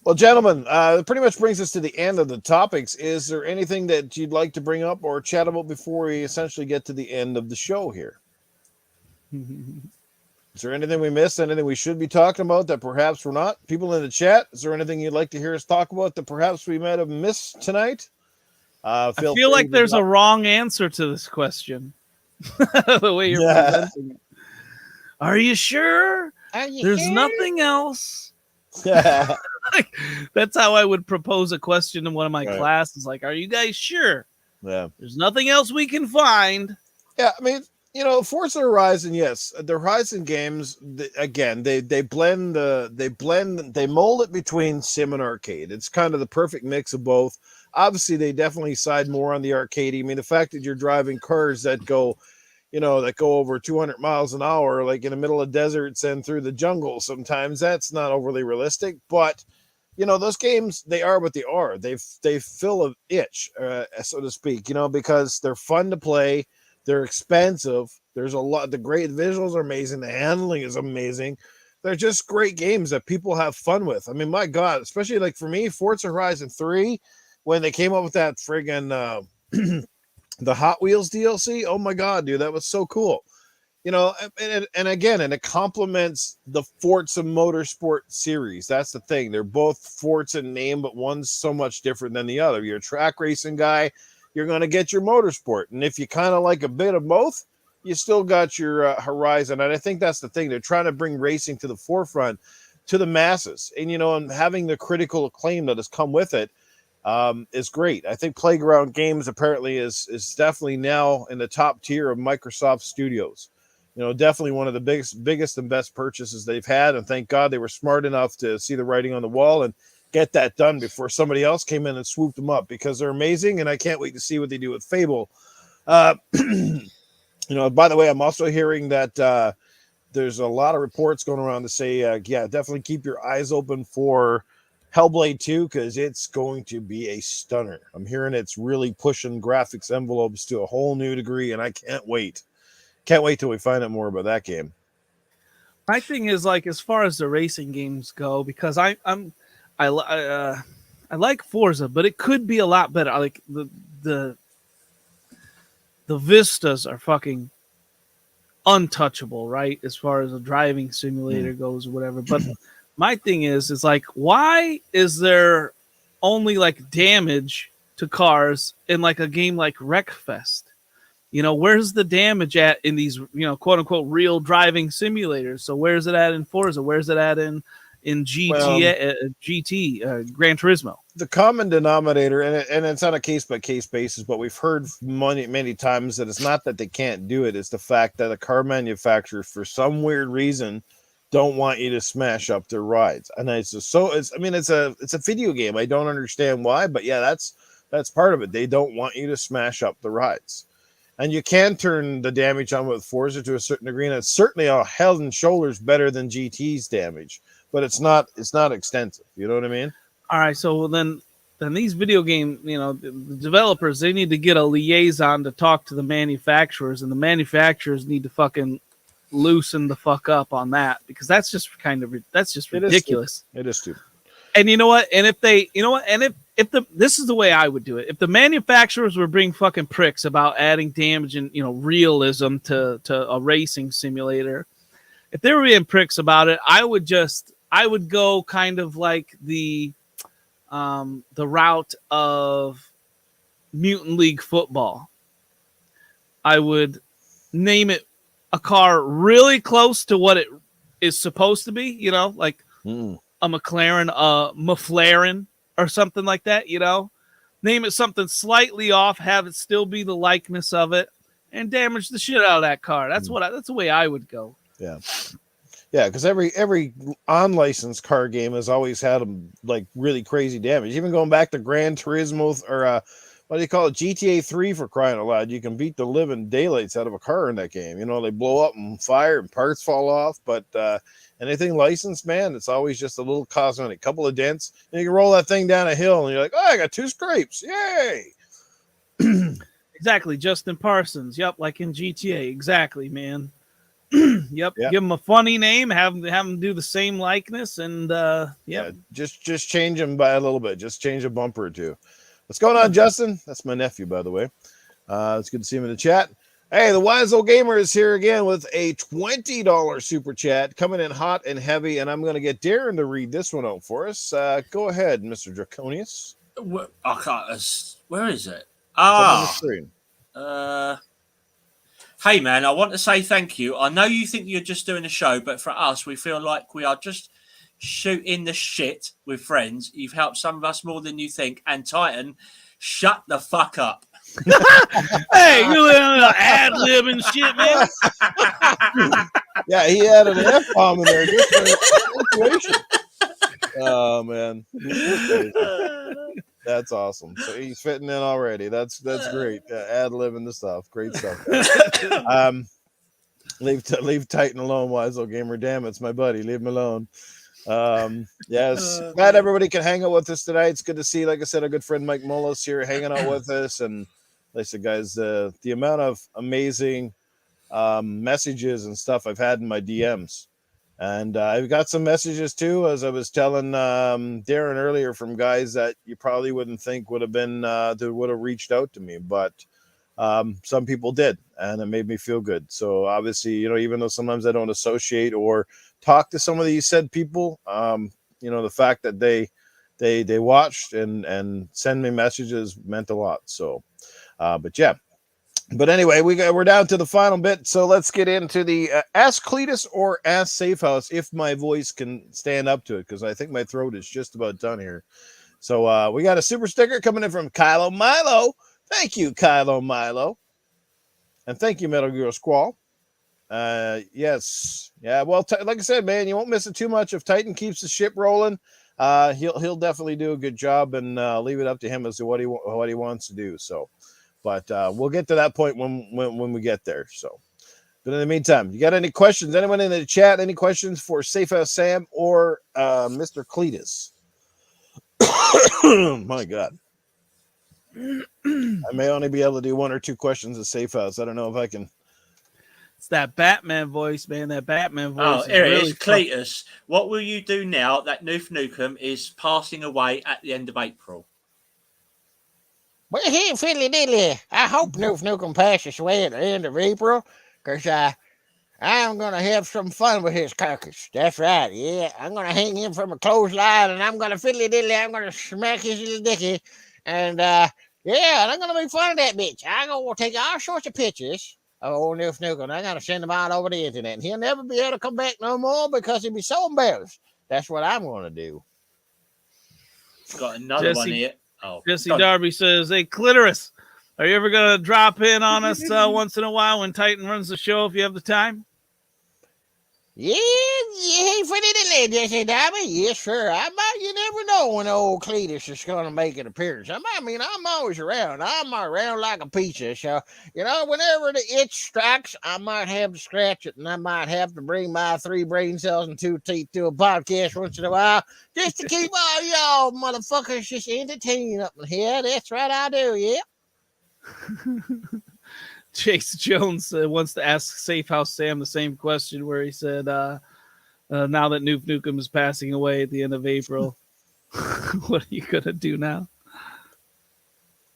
Speaker 2: Well, gentlemen, it pretty much brings us to the end of the topics. Is there anything that you'd like to bring up or chat about before we essentially get to the end of the show here? Is there anything we missed? Anything we should be talking about that perhaps we're not? People in the chat, is there anything you'd like to hear us talk about that perhaps we might have missed tonight?
Speaker 1: I feel like there's a wrong answer to this question. The way you're presenting it. Are you sure? There's nothing else. That's how I would propose a question in one of my classes. Like, are you guys sure?
Speaker 2: Yeah.
Speaker 1: There's nothing else we can find.
Speaker 2: Yeah, I mean, Forza Horizon, yes, the Horizon games. Again, they mold it between sim and arcade. It's kind of the perfect mix of both. Obviously, they definitely side more on the arcade. I mean, the fact that you're driving cars that go over 200 miles an hour, like in the middle of deserts and through the jungle, sometimes that's not overly realistic. But those games, they are what they are. They fill an itch, so to speak. Because they're fun to play. They're expensive. There's a lot. The great visuals are amazing. The handling is amazing. They're just great games that people have fun with. I mean, my God, especially like for me, Forza Horizon 3, when they came up with that friggin' the Hot Wheels DLC. Oh my God, dude, that was so cool. And again, it complements the Forza Motorsport series. That's the thing. They're both Forza in name, but one's so much different than the other. You're a track racing guy, you're going to get your motorsport. And if you kind of like a bit of both, you still got your Horizon. And I think that's the thing. They're trying to bring racing to the forefront, to the masses. And having the critical acclaim that has come with it is great. I think Playground Games apparently is definitely now in the top tier of Microsoft Studios. Definitely one of the biggest and best purchases they've had. And thank God they were smart enough to see the writing on the wall and get that done before somebody else came in and swooped them up, because they're amazing. And I can't wait to see what they do with Fable. By the way, I'm also hearing that there's a lot of reports going around to say, definitely keep your eyes open for Hellblade 2, because it's going to be a stunner. I'm hearing it's really pushing graphics envelopes to a whole new degree, and I can't wait. Can't wait till we find out more about that game.
Speaker 1: My thing is, like, as far as the racing games go, because I like Forza, but it could be a lot better. Like the vistas are fucking untouchable, right? As far as a driving simulator goes, or whatever. But my thing is like, why is there only like damage to cars in like a game like Wreckfest? Where's the damage at in these, quote unquote, real driving simulators? So where's it at in Forza? Where's it at in GT, Gran Turismo?
Speaker 2: The common denominator, and it's on a case by case basis, but we've heard many times that it's not that they can't do it; it's the fact that the car manufacturers, for some weird reason, don't want you to smash up their rides. And it's a video game. I don't understand why, but yeah, that's part of it. They don't want you to smash up the rides. And you can turn the damage on with Forza to a certain degree, and it's certainly a head and shoulders better than GT's damage, but it's not extensive. You know what I mean?
Speaker 1: All right, so then these video game, the developers, they need to get a liaison to talk to the manufacturers, and the manufacturers need to fucking loosen the fuck up on that, because that's just ridiculous.
Speaker 2: It is stupid.
Speaker 1: And you know what? And if this is the way I would do it. If the manufacturers were being fucking pricks about adding damage and realism to a racing simulator, if they were being pricks about it, I would go kind of like the route of Mutant League Football. I would name it a car really close to what it is supposed to be, like a McLaren, Maflaren, or something like that, Name it something slightly off, have it still be the likeness of it, and damage the shit out of that car. That's the way I would go.
Speaker 2: Yeah. Yeah, because every unlicensed car game has always had like really crazy damage. Even going back to Gran Turismo, or what do you call it, GTA 3, for crying out loud. You can beat the living daylights out of a car in that game. They blow up and fire and parts fall off. But anything licensed, man, it's always just a little cosmetic, couple of dents, and you can roll that thing down a hill, and you're like, oh, I got 2 scrapes, yay!
Speaker 1: Exactly, Justin Parsons. Yep, like in GTA. Exactly, man. Yep. Give them a funny name, have them do the same likeness, and
Speaker 2: just change them by a little bit. Just change a bumper or two. What's going on, Justin? That's my nephew, by the way. It's good to see him in the chat. Hey, the Wise Old Gamer is here again with a $20 super chat, coming in hot and heavy, and I'm going to get Darren to read this one out for us. Go ahead, Mr. Draconius.
Speaker 3: Where is it?
Speaker 2: On the screen.
Speaker 3: Hey, man, I want to say thank you. I know you think you're just doing a show, but for us, we feel like we are just shooting the shit with friends. You've helped some of us more than you think. And Titan, shut the fuck up.
Speaker 1: Hey, you ad lib and shit, man.
Speaker 2: Yeah, he had an F-bomb in there just for inspiration. Oh man, that's awesome. So he's fitting in already. That's great. Ad libbing the stuff. Great stuff. Leave Titan alone, Wiseau Gamer. Damn, it's my buddy. Leave him alone. Yes, glad everybody can hang out with us tonight. It's good to see, like I said, our good friend Mike Mullis here hanging out with us. And like I said, guys, the amount of amazing messages and stuff I've had in my DMs. And I've got some messages too, as I was telling Darren earlier, from guys that you probably wouldn't think would have been that would have reached out to me, but some people did, and it made me feel good. So obviously, even though sometimes I don't associate or talk to some of these said people, the fact that they watched and send me messages meant a lot. So, but yeah. But anyway, we're down to the final bit, so let's get into the Ask Cletus or Ask Safehouse, if my voice can stand up to it, because I think my throat is just about done here. So we got a super sticker coming in from Kylo Milo. Thank you, Kylo Milo. And thank you, Metal Gear Squall. Yes. Yeah, well, like I said, man, you won't miss it too much if Titan keeps the ship rolling. He'll definitely do a good job, and leave it up to him as to what he wants to do. So. But we'll get to that point when we get there. So, but in the meantime, you got any questions? Anyone in the chat? Any questions for Safe House Sam or Mr. Cletus? My God, I may only be able to do one or two questions at Safe House. I don't know if I can.
Speaker 1: It's that Batman voice, man. That Batman voice.
Speaker 3: Oh, here it is, Cletus. What will you do now that Noof Nukem is passing away at the end of April?
Speaker 8: Well, here, fiddly diddly. I hope Noof Nukem passes away at the end of April, because I'm going to have some fun with his carcass. That's right, yeah. I'm going to hang him from a clothesline, and I'm going to fiddly diddly. I'm going to smack his little dicky. And, and I'm going to make fun of that bitch. I'm going to take all sorts of pictures of old Noof Nukem. I'm going to send them out over the internet. And he'll never be able to come back no more because he'll be so embarrassed. That's what I'm going to do.
Speaker 3: Got another one here. Oh,
Speaker 1: Jesse Darby says, "Hey, Clitoris, are you ever going to drop in on us once in a while when Titan runs the show if you have the time?"
Speaker 8: Yeah, for the Jesse Darby. Yes, sir. You never know when old Cletus is going to make an appearance. I'm always around. I'm around like a pizza. So, whenever the itch strikes, I might have to scratch it, and I might have to bring my 3 brain cells and 2 teeth to a podcast once in a while just to keep all y'all motherfuckers just entertained up in here. That's right, I do, yeah.
Speaker 1: Chase Jones wants to ask Safe House Sam the same question, where he said, now that Noof Nukem is passing away at the end of April, what are you going to do now?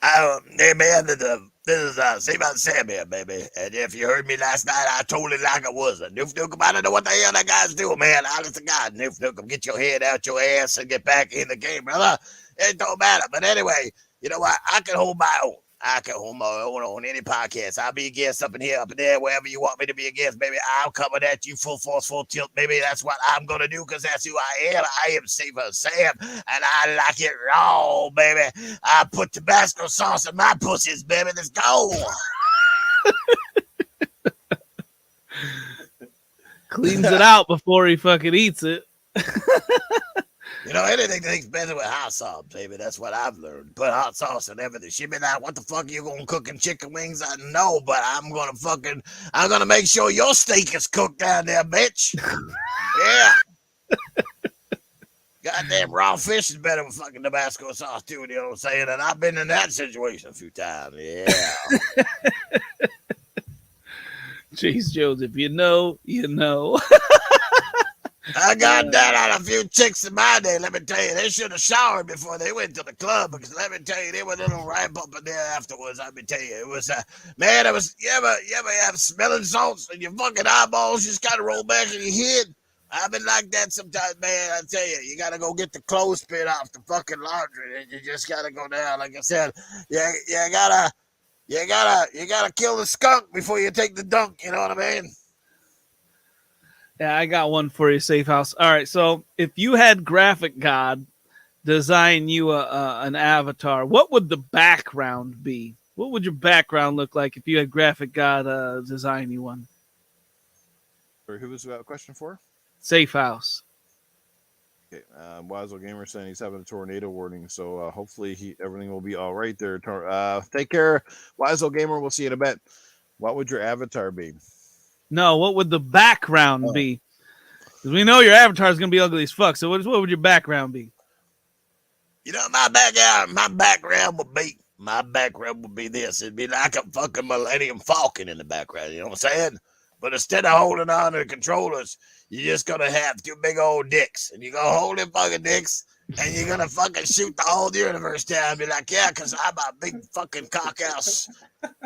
Speaker 8: Hey, man, this is Safe House Sam here, baby. And if you heard me last night, I told it like it was. Noof Nukem, I don't know what the hell that guy's doing, man. Honest to God, Noof Nukem, get your head out your ass and get back in the game, brother. It don't matter. But anyway, you know what? I can hold my own. I can hold my own on any podcast. I'll be a guest up in here, up in there, wherever you want me to be a guest, baby. I'll come at you full force, full tilt, baby. That's what I'm going to do, because that's who I am. I am Safe House Sam, and I like it raw, baby. I put Tabasco sauce in my pussies, baby. Let's go.
Speaker 1: Cleans it out before he fucking eats it.
Speaker 8: Anything tastes better with hot sauce, baby. That's what I've learned. Put hot sauce and everything. She be like, what the fuck you gonna cook in chicken wings? I know, but I'm gonna make sure your steak is cooked down there, bitch. Yeah. Goddamn raw fish is better with fucking Tabasco sauce too, you know what I'm saying? And I've been in that situation a few times. Yeah.
Speaker 1: Chase Jones, if you know, you know.
Speaker 8: I got that on a few chicks in my day. Let me tell you, they should have showered before they went to the club, because let me tell you, they were a little ripe up in there afterwards. Let me tell you, it was man. It was you ever have smelling salts and your fucking eyeballs just kind of roll back in your head. I've been like that sometimes, man. I tell you, you gotta go get the clothespin off the fucking laundry, and you just gotta go down. Like I said, you gotta kill the skunk before you take the dunk. You know what I mean?
Speaker 1: Yeah, I got one for you, Safe House. All right, so if you had Graphic God design you an avatar, what would the background be? What would your background look like if you had Graphic God design you one?
Speaker 2: Or who was that question for?
Speaker 1: Safe house.
Speaker 2: Okay, Wiseau Gamer saying he's having a tornado warning, so hopefully everything will be all right there. Take care, Wiseau Gamer. We'll see you in a bit. What would your avatar be?
Speaker 1: No, what would the background be? Because we know your avatar is going to be ugly as fuck. So what would your background be?
Speaker 8: You know, my background would be this. It'd be like a fucking Millennium Falcon in the background. You know what I'm saying? But instead of holding on to the controllers, you're just gonna have two big old dicks, and you're gonna hold them fucking dicks, and you're gonna fucking shoot the whole universe down and be like, yeah, because I'm a big fucking cock-ass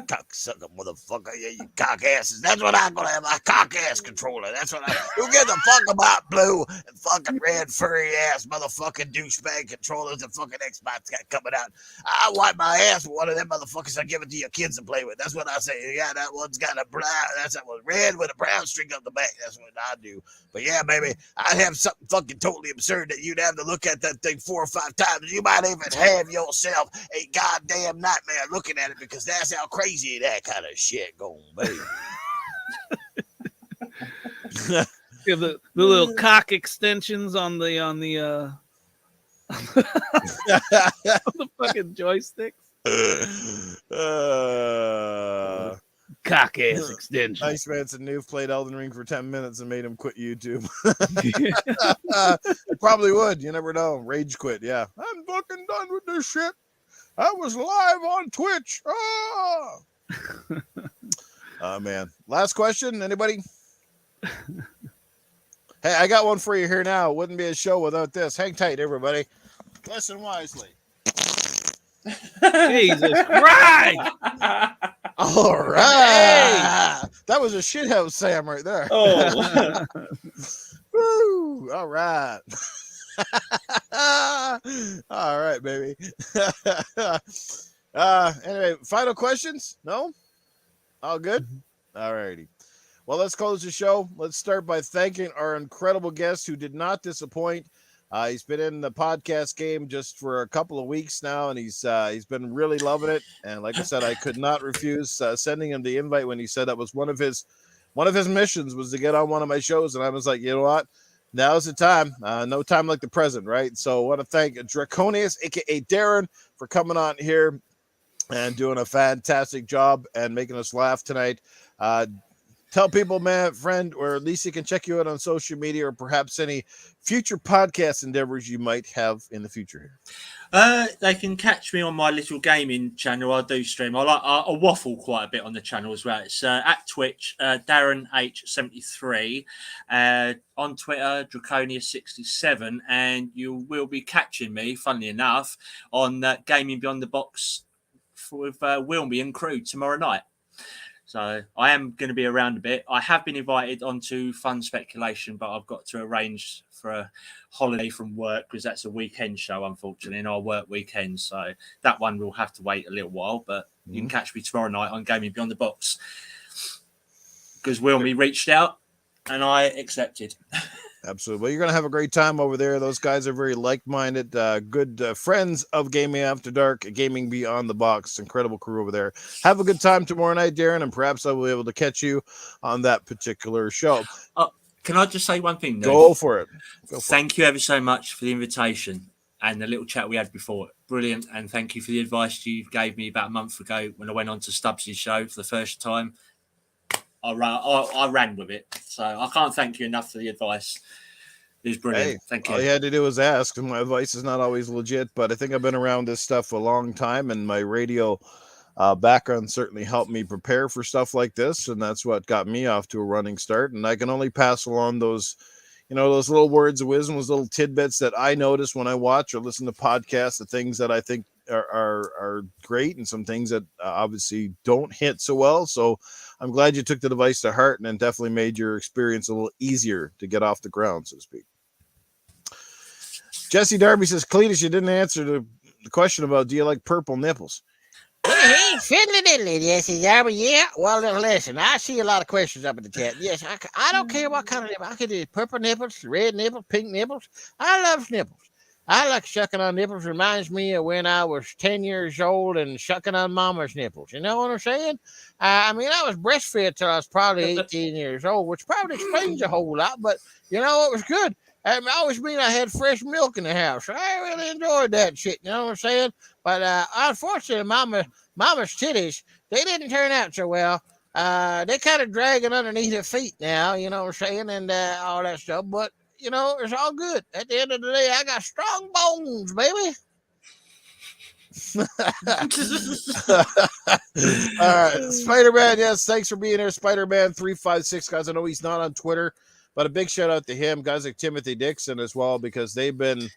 Speaker 8: cocksucker motherfucker. Yeah, you cock-asses. That's what I'm gonna have, my cock-ass controller. That's what who gives a fuck about blue and fucking red furry-ass motherfucking douchebag controllers and fucking Xbox got coming out. I wipe my ass with one of them motherfuckers. I give it to your kids to play with. That's what I say. Yeah, that one's got a brown, that's that one red with a brown string up the back. That's what I do. But yeah, baby, I'd have something fucking totally absurd that you'd have to look at that thing 4 or 5 times. You might even have yourself a goddamn nightmare looking at it, because that's how crazy that kind of shit gonna be.
Speaker 1: You have the little cock extensions on the on the fucking joysticks. Cock ass extension.
Speaker 2: Nice man said Noof played Elden Ring for 10 minutes and made him quit YouTube. Probably would. You never know. Rage quit. Yeah. I'm fucking done with this shit. I was live on Twitch. Oh, man. Last question. Anybody? Hey, I got one for you here now. Wouldn't be a show without this. Hang tight, everybody. Listen wisely.
Speaker 1: Jesus Christ!
Speaker 2: All right. Hey. That was a shithouse Sam right there.
Speaker 3: Oh.
Speaker 2: Woo. All right. All right, baby. Anyway, final questions? No? All good? All righty. Well, let's close the show. Let's start by thanking our incredible guest who did not disappoint. He's been in the podcast game just for a couple of weeks now, and he's been really loving it. And like I said, I could not refuse sending him the invite when he said that was one of his missions was to get on one of my shows. And I was like, you know what? Now's the time. No time like the present, right? So I want to thank Draconius, aka Darren, for coming on here and doing a fantastic job and making us laugh tonight. Tell people, man, friend, or at least you can check you out on social media, or perhaps any future podcast endeavors you might have in the future here.
Speaker 3: They can catch me on my little gaming channel. I do stream. I waffle quite a bit on the channel as well. It's at Twitch, Darren H73, on Twitter, Draconius67, and you will be catching me, funnily enough, on Gaming Beyond the Box with Wilmy and crew tomorrow night. So I am going to be around a bit. I have been invited onto Fun Speculation, but I've got to arrange for a holiday from work because that's a weekend show, unfortunately, and I work weekends. So that one will have to wait a little while, but you can catch me tomorrow night on Gaming Beyond the Box because Wilmy reached out and I accepted.
Speaker 2: Absolutely. Well, you're going to have a great time over there. Those guys are very like-minded, good friends of Gaming After Dark, Gaming Beyond the Box. Incredible crew over there. Have a good time tomorrow night, Darren, and perhaps I will be able to catch you on that particular show.
Speaker 3: Can I just say one thing?
Speaker 2: Go for it.
Speaker 3: Thank you ever so much for the invitation and the little chat we had before. Brilliant. And thank you for the advice you gave me about a month ago when I went on to Stubbs' show for the first time. I ran with it. So I can't thank you enough for the advice. It was brilliant.
Speaker 2: Hey,
Speaker 3: thank you.
Speaker 2: All you had to do was ask. My advice is not always legit, but I think I've been around this stuff a long time, and my radio background certainly helped me prepare for stuff like this, and that's what got me off to a running start. And I can only pass along those, those little words of wisdom, those little tidbits that I notice when I watch or listen to podcasts, the things that I think are great, and some things that obviously don't hit so well. So I'm glad you took the advice to heart, and then definitely made your experience a little easier to get off the ground, so to speak. Jesse Darby says, Cletus, you didn't answer the question about do you like purple nipples?
Speaker 8: Hey, fiddly diddly, Jesse Darby. Yeah, well, listen, I see a lot of questions up in the chat. Yes, I don't care what kind of nipple. I can do purple nipples, red nipples, pink nipples. I love nipples. I like sucking on nipples. Reminds me of when I was 10 years old and sucking on mama's nipples. You know what I'm saying? I mean, I was breastfed till I was probably 18 years old, which probably explains a whole lot, but you know, it was good. It always mean I had fresh milk in the house. I really enjoyed that shit. You know what I'm saying? But unfortunately, mama's titties, they didn't turn out so well. They kind of dragging underneath her feet now, you know what I'm saying, and all that stuff. But you know, it's all good. At the end of the day, I got strong bones, baby. All right, Spider-Man. Yes, thanks for being here, Spider-Man 356, guys. I know he's not on Twitter, but a big shout out to him, guys like Timothy Dixon as well, because they've been,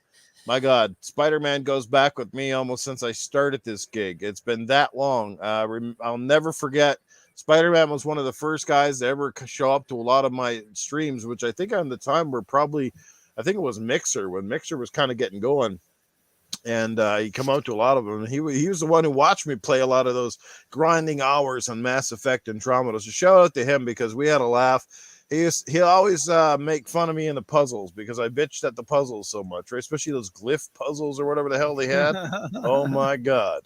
Speaker 8: my God, Spider-Man goes back with me almost since I started this gig. It's been that long. I'll never forget. Spider-Man was one of the first guys to ever show up to a lot of my streams, which I think on the time were probably, I think it was Mixer, when Mixer was kind of getting going. And he come out to a lot of them. He was the one who watched me play a lot of those grinding hours on Mass Effect and Andromeda. So shout out to him because we had a laugh. He'll always make fun of me in the puzzles because I bitched at the puzzles so much, right? Especially those glyph puzzles or whatever the hell they had. Oh my God.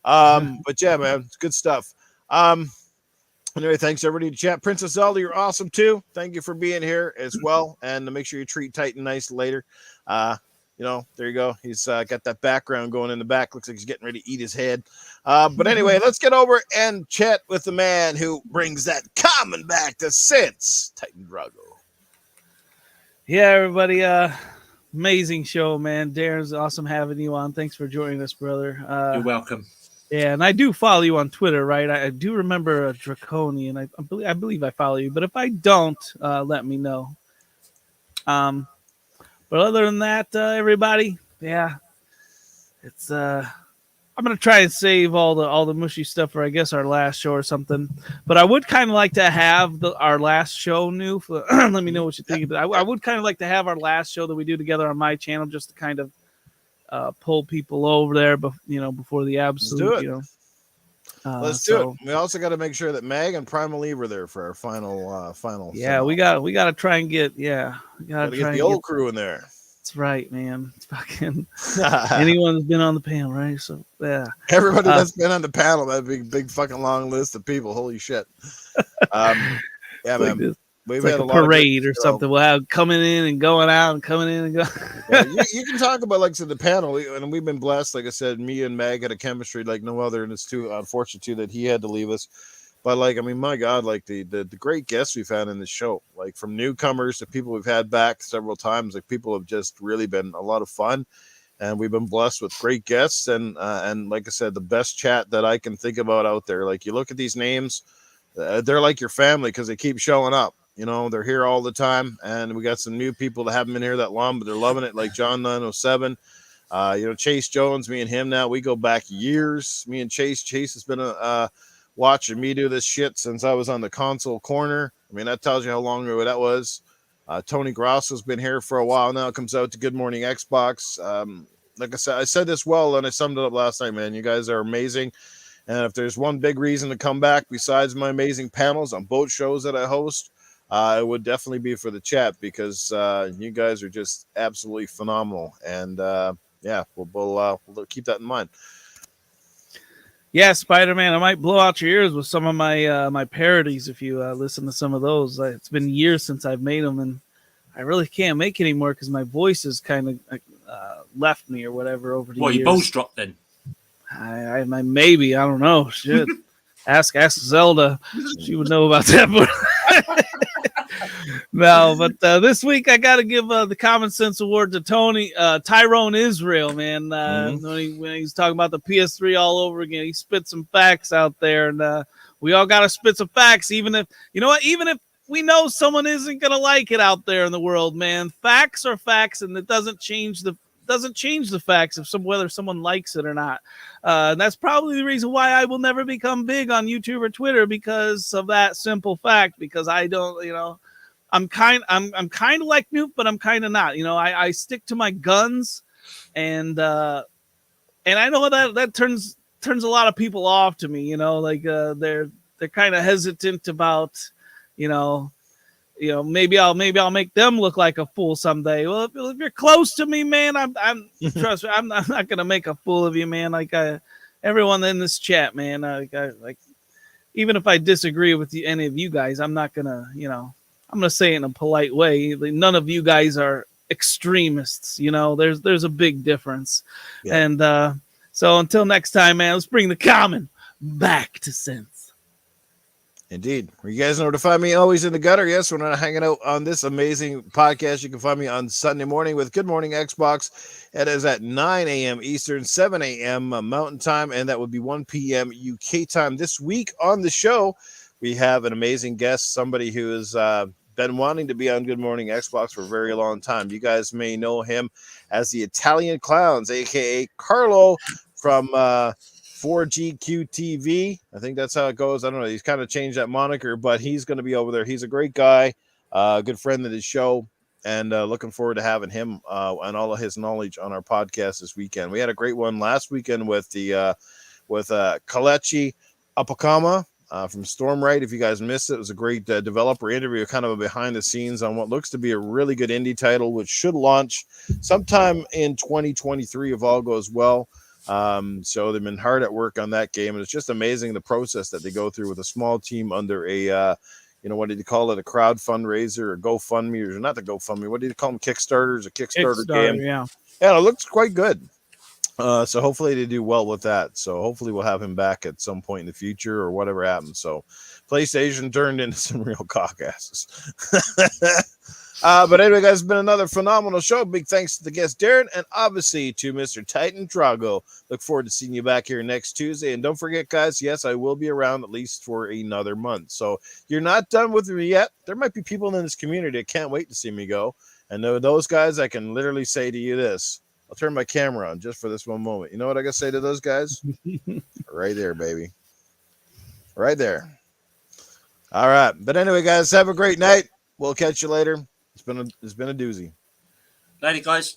Speaker 8: But yeah, man, it's good stuff. Anyway, thanks everybody to chat. Princess Zelda, you're awesome too. Thank you for being here as well. And make sure you treat Titan nice later. You know, there you go. He's got that background going in the back. Looks like he's getting ready to eat his head. But anyway, let's get over and chat with the man who brings that common back to sense, Titan Drago.
Speaker 1: Yeah, everybody. Amazing show, man. Darren's awesome having you on. Thanks for joining us, brother.
Speaker 3: You're welcome.
Speaker 1: Yeah, and I do follow you on Twitter, right? I do remember Draconian. I believe I follow you, but if I don't, let me know. But other than that, everybody, yeah, it's I'm gonna try and save all the mushy stuff for I guess our last show or something. But I would kind of like to have our last show new. For, let me know what you think. But I would kind of like to have our last show that we do together on my channel, just to kind of pull people over there, but before the absolute.
Speaker 2: Let's do it. We also got to make sure that Mag and Primal Eve are there for our final.
Speaker 1: Yeah, we got to try and get. Yeah, we got to
Speaker 2: get the old crew in there.
Speaker 1: That's right, man. It's fucking anyone that's been on the panel, right? So yeah,
Speaker 2: everybody that's been on the panel, that big fucking long list of people. Holy shit. Yeah, man.
Speaker 1: Like
Speaker 2: We've
Speaker 1: had
Speaker 2: like
Speaker 1: a parade or something. We'll have coming in and going out and coming in and going.
Speaker 2: Yeah, you can talk about, like I said, the panel, and we've been blessed. Like I said, me and Mag had a chemistry like no other, and it's too unfortunate too that he had to leave us. But like, I mean, my God, like the great guests we've had in the show, like from newcomers to people we've had back several times, like people have just really been a lot of fun, and we've been blessed with great guests, and like I said, the best chat that I can think about out there. Like you look at these names, they're like your family because they keep showing up. You know, they're here all the time, and we got some new people that haven't been here that long, but they're loving it, like John 907. Chase Jones, me and him now, we go back years. Me and Chase has been watching me do this shit since I was on the console corner. I mean, that tells you how long ago that was. Tony Grosso's been here for a while now. It comes out to Good Morning Xbox. Like I said this well, and I summed it up last night, man. You guys are amazing. And if there's one big reason to come back besides my amazing panels on both shows that I host, it would definitely be for the chat because you guys are just absolutely phenomenal. And yeah, we'll keep that in mind.
Speaker 1: Yeah, Spider-Man, I might blow out your ears with some of my my parodies if you listen to some of those. It's been years since I've made them, and I really can't make any more because my voice has kind of left me or whatever over the years.
Speaker 3: Well, your balls dropped then.
Speaker 1: I maybe, I don't know. Shit. Ask Zelda. She would know about that. But no, but this week I got to give the Common Sense Award to Tyrone Israel, man. When he's talking about the PS3 all over again, he spit some facts out there, and we all got to spit some facts, even if we know someone isn't gonna like it out there in the world, man. Facts are facts, and it doesn't change the facts of whether someone likes it or not. And that's probably the reason why I will never become big on YouTube or Twitter, because of that simple fact. Because I don't, I'm kind of like Newt, but I'm kind of not. I stick to my guns, and I know that turns a lot of people off to me. They're kind of hesitant about, maybe I'll make them look like a fool someday. Well, if you're close to me, man, I'm trust me, I'm not gonna make a fool of you, man. Like everyone in this chat, man. Like even if I disagree with any of you guys, I'm not gonna, I'm gonna say it in a polite way. Like, none of you guys are extremists. There's a big difference.
Speaker 2: Yeah.
Speaker 1: And so until next time, man, let's bring the common back to sense.
Speaker 2: Indeed. You guys know where to find me, always in the gutter. Yes, we're not hanging out on this amazing podcast. You can find me on Sunday morning with Good Morning Xbox. It is at 9 a.m. Eastern, 7 a.m. Mountain Time, and that would be 1 p.m. UK time. This week on the show, we have an amazing guest, somebody who has been wanting to be on Good Morning Xbox for a very long time. You guys may know him as the Italian Clowns, a.k.a. Carlo from 4GQ TV. I think that's how it goes. I don't know. He's kind of changed that moniker, but he's going to be over there. He's a great guy, a good friend of the show, and looking forward to having him and all of his knowledge on our podcast this weekend. We had a great one last weekend with Kalechi Apakama from Stormright. If you guys missed it, it was a great developer interview, kind of a behind the scenes on what looks to be a really good indie title, which should launch sometime in 2023 if all goes well. So they've been hard at work on that game, and it's just amazing the process that they go through with a small team under a what did you call it, a crowd fundraiser or GoFundMe, or not the GoFundMe, what did you call them, Kickstarters, a Kickstarter game?
Speaker 1: Yeah,
Speaker 2: it looks quite good. So hopefully they do well with that. So hopefully we'll have him back at some point in the future or whatever happens. So PlayStation turned into some real cockasses. But anyway, guys, it's been another phenomenal show. Big thanks to the guest, Darren, and obviously to Mr. Titan Drago. Look forward to seeing you back here next Tuesday. And don't forget, guys, yes, I will be around at least for another month. So you're not done with me yet. There might be people in this community that can't wait to see me go. And those guys, I can literally say to you this. I'll turn my camera on just for this one moment. You know what I gotta say to those guys? Right there, baby. Right there. All right. But anyway, guys, have a great night. We'll catch you later. It's been a doozy.
Speaker 3: Later, guys.